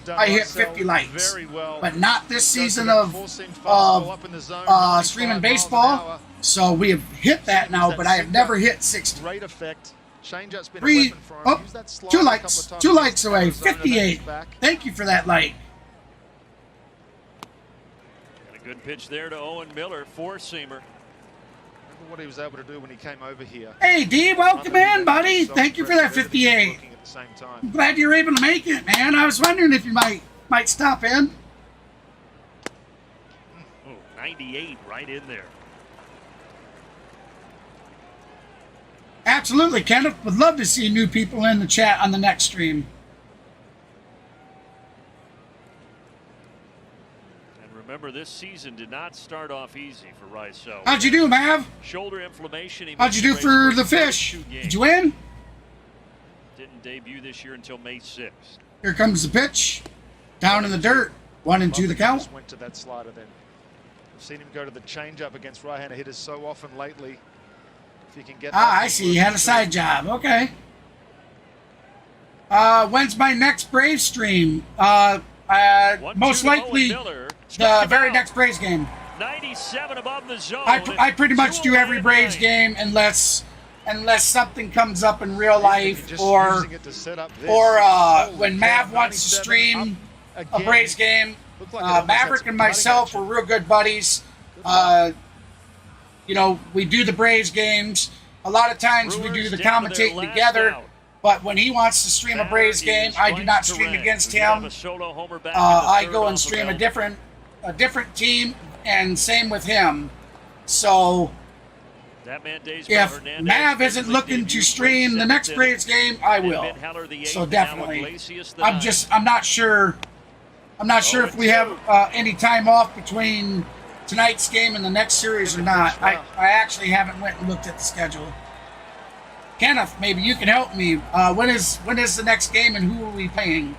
50 likes, but not this season of streaming baseball. So we have hit that now, but I have never hit 60. Great effect. 2 likes. 2 likes away. 58. Thank you for that like. Good pitch there to Owen Miller, 4-seamer. Remember what he was able to do when he came over here. Hey, D, welcome in, buddy. Thank you for that 58. I'm glad you're able to make it, man. I was wondering if you might stop in. Oh, 98 right in there. Absolutely, Kenneth. Would love to see new people in the chat on the next stream. Remember, this season did not start off easy for Bryce Elder. How'd you do, Mav? Shoulder inflammation. How'd you do for the fish? Did you win? Didn't debut this year until May 6th. Here comes the pitch. Down in the dirt. 1-2 the count. Just went to that slider then. We've seen him go to the changeup against right-hander hitters so often lately. If you can get Ah, I see. He had a side job. Okay. When's my next Braves stream? Most likely the very next Braves game. 97 above the zone. I pretty much do every Braves game unless something comes up in real life or when Mav wants to stream a Braves game. Maverick and myself were real good buddies. You know, we do the Braves games. A lot of times we do the commentating together. But when he wants to stream a Braves game, I do not stream against him. I go and stream a different team, and same with him. So if Mav isn't looking to stream the next Braves game, I will. So definitely. I'm not sure. I'm not sure if we have any time off between tonight's game and the next series or not. I actually haven't went and looked at the schedule. Kenneth, maybe you can help me. When is the next game and who are we playing?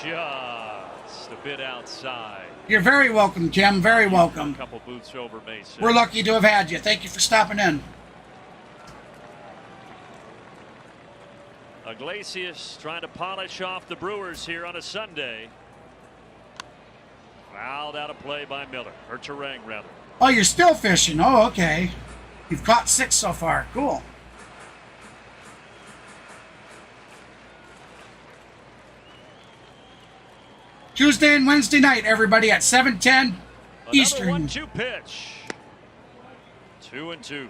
Just a bit outside. You're very welcome, Kim. Very welcome. A couple booths over May 6th. We're lucky to have had you. Thank you for stopping in. Iglesias trying to polish off the Brewers here on a Sunday. Fouled out of play by Miller, or Teheran rather. Oh, you're still fishing. Oh, okay. You've caught 6 so far. Cool. Tuesday and Wednesday night, everybody, at 7:10 Eastern. 1-2 pitch. 2-2.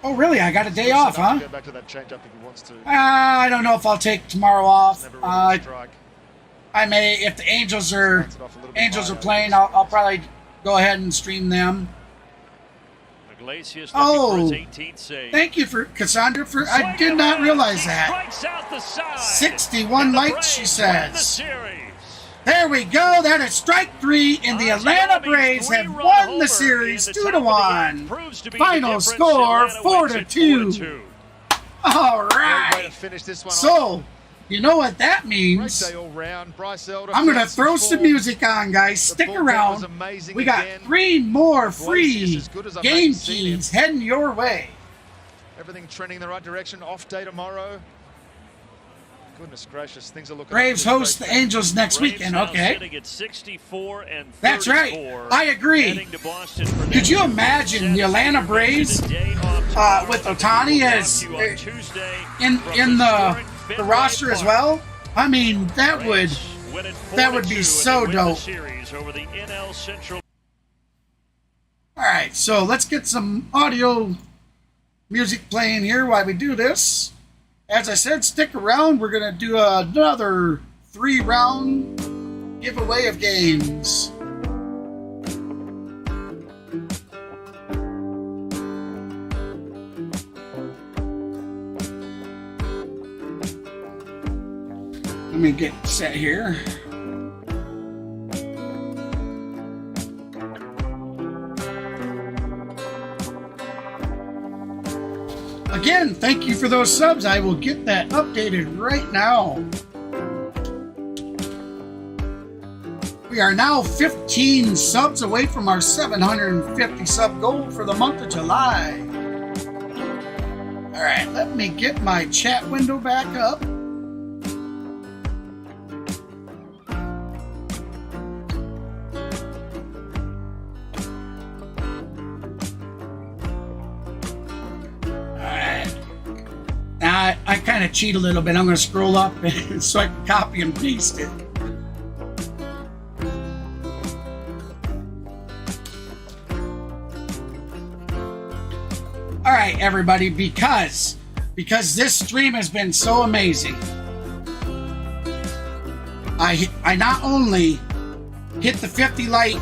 Oh, really? I got a day off, huh? Go back to that changeup if he wants to. I don't know if I'll take tomorrow off. I may, if the Angels are playing, I'll probably go ahead and stream them. Iglesias looking for his 18th save. Thank you for Cassandra. I did not realize that. 61 likes, she says. There we go. That is strike 3, and the Atlanta Braves have won the series 2-1. Final score 4-2. All right. So, you know what that means. I'm going to throw some music on, guys. Stick around. We got 3 more free game keys heading your way. Everything trending in the right direction. Off day tomorrow. Goodness gracious, things are looking. Braves host the Angels next weekend. Okay. That's right. I agree. Could you imagine the Atlanta Braves with Ohtani as in the roster as well? I mean, that would be so dope. All right, so let's get some audio music playing here while we do this. As I said, stick around. We're going to do another 3-round giveaway of games. Let me get set here. Again, thank you for those subs. I will get that updated right now. We are now 15 subs away from our 750 sub goal for the month of July. All right, let me get my chat window back up. I kind of cheat a little bit. I'm going to scroll up so I can copy and paste it. All right, everybody, because this stream has been so amazing, I not only hit the 50 like,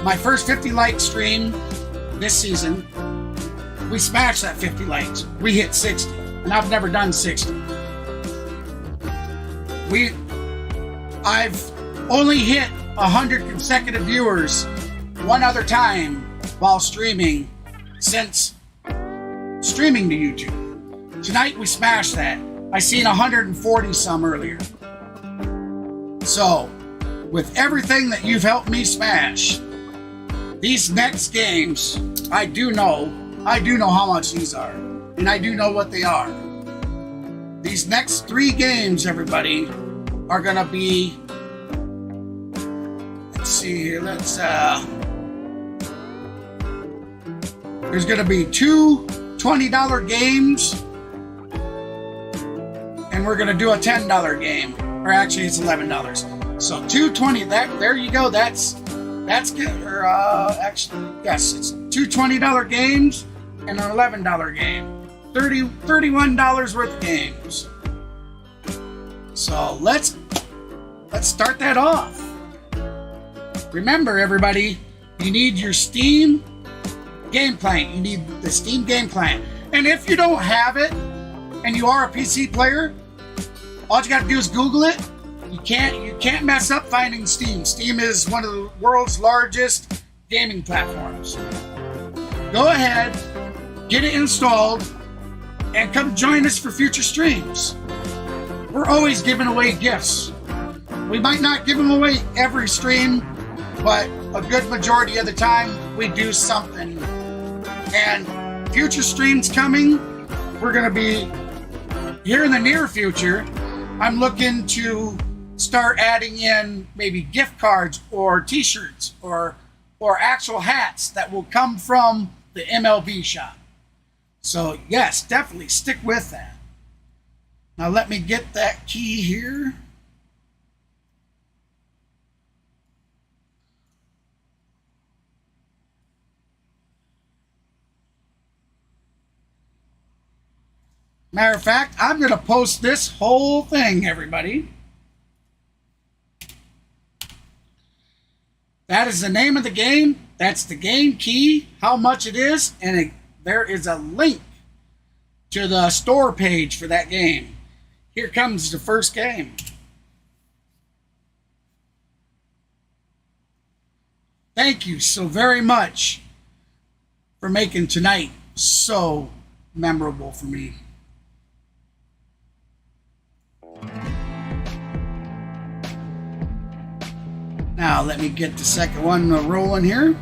my first 50 like stream this season, we smashed that 50 likes. We hit 60. And I've never done 60. only hit 100 consecutive viewers one other time while streaming since streaming to YouTube. Tonight we smashed that. I seen 140 some earlier. So, with everything that you've helped me smash, these next games, I do know how much these are, and I do know what they are. These next 3 games, everybody, are gonna be, let's see here, there's gonna be 2 $20 games, and we're gonna do a $10 game, or actually it's $11. So 220. There you go. That's good. Or actually, yes, it's 2 $20 games and an $11 game. $31 worth of games. So let's start that off. Remember, everybody, you need your Steam game client. You need the Steam game client. And if you don't have it, and you are a PC player, all you got to do is Google it. You can't mess up finding Steam. Steam is one of the world's largest gaming platforms. Go ahead, get it installed, and come join us for future streams. We're always giving away gifts. We might not give them away every stream, but a good majority of the time we do something. And future streams coming, we're going to be here in the near future. I'm looking to start adding in maybe gift cards or t-shirts or actual hats that will come from the MLB shop. So yes, definitely stick with that. Now let me get that key here. Matter of fact, I'm going to post this whole thing, everybody. That is the name of the game. That's the game key, how much it is, and there is a link to the store page for that game. Here comes the first game. Thank you so very much for making tonight so memorable for me. Now let me get the second one rolling here.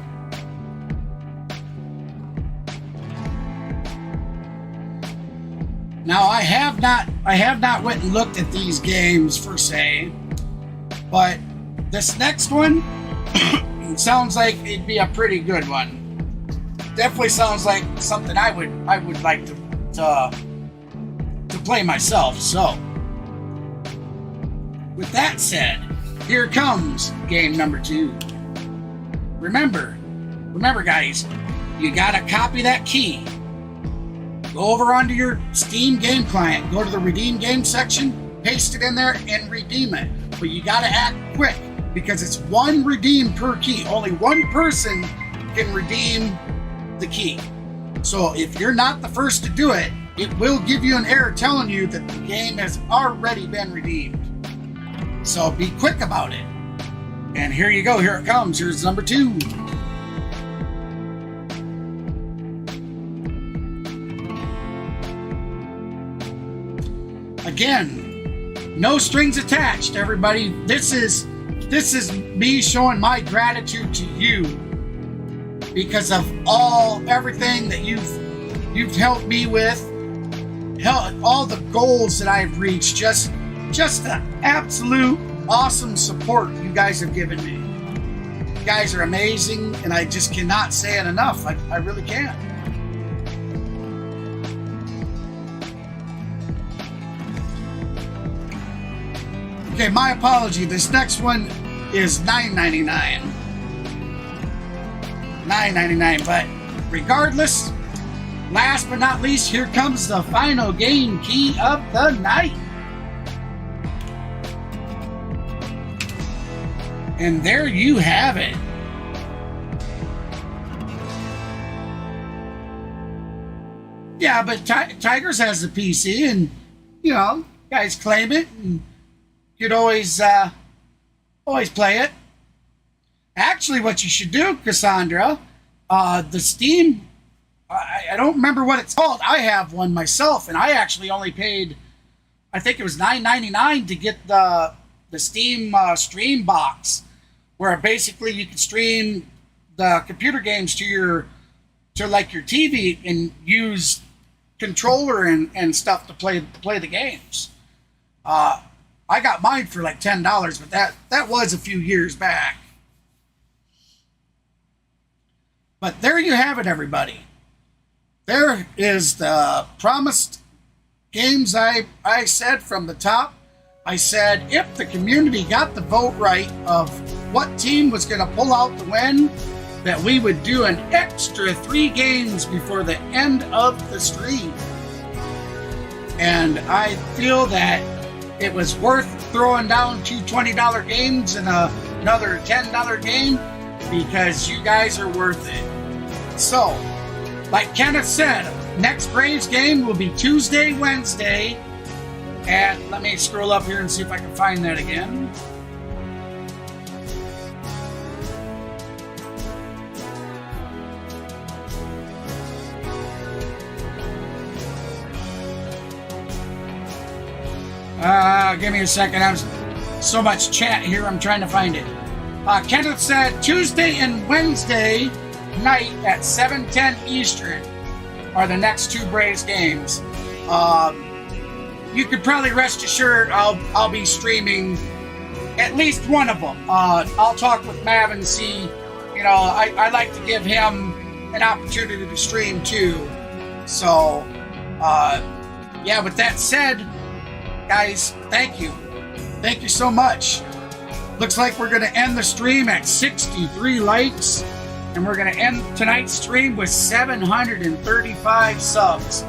Now I have not went and looked at these games per se, but this next one sounds like it'd be a pretty good one. Definitely sounds like something I would like to play myself. So with that said, here comes game number 2. Remember guys, you gotta copy that key. Go over onto your Steam game client, go to the redeem game section, paste it in there and redeem it. But you gotta act quick because it's 1 redeem per key. Only 1 person can redeem the key. So if you're not the first to do it, it will give you an error telling you that the game has already been redeemed. So be quick about it. And here you go. Here it comes. Here's number 2. Everybody. Again, no strings attached, everybody. This is me showing my gratitude to you because of everything that you've helped me with, all the goals that I've reached, just the absolute awesome support you guys have given me. You guys are amazing, and I just cannot say it enough. I really can't. Okay, my apology. This next one is $9.99. $9.99, but regardless, last but not least, here comes the final game key of the night. And there you have it. Yeah, but Tigers has the PC, and guys claim it, and you'd always always play it. Actually, what you should do, Cassandra, the Steam, I don't remember what it's called. I have one myself, and I actually only paid, I think it was $9.99 to get the Steam stream box, where basically you can stream the computer games to like your TV and use controller and stuff to play the games. I got mine for like $10, but that was a few years back. But there you have it, everybody. There is the promised games I said from the top. I said if the community got the vote right of what team was going to pull out the win, that we would do an extra 3 games before the end of the stream. And I feel that it was worth throwing down 2 $20 games and another $10 game because you guys are worth it. So, like Kenneth said, next Braves game will be Tuesday, Wednesday. And let me scroll up here and see if I can find that again. Give me a second. I'm so much chat here. I'm trying to find it. Kenneth said Tuesday and Wednesday night at 7:10 Eastern are the next 2 Braves games. You could probably rest assured I'll be streaming at least one of them. I'll talk with Mav and see. You know, I like to give him an opportunity to stream too. So, yeah. With that said, guys, thank you. Thank you so much. Looks like we're going to end the stream at 63 likes. And we're going to end tonight's stream with 735 subs.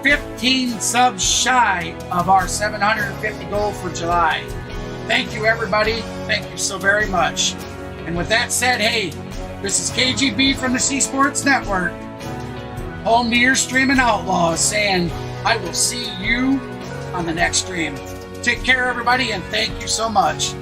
15 subs shy of our 750 goal for July. Thank you, everybody. Thank you so very much. And with that said, hey, this is KGB from the C Sports Network, home to your streaming outlaws, saying I will see you on the next stream. Take care, everybody, and thank you so much.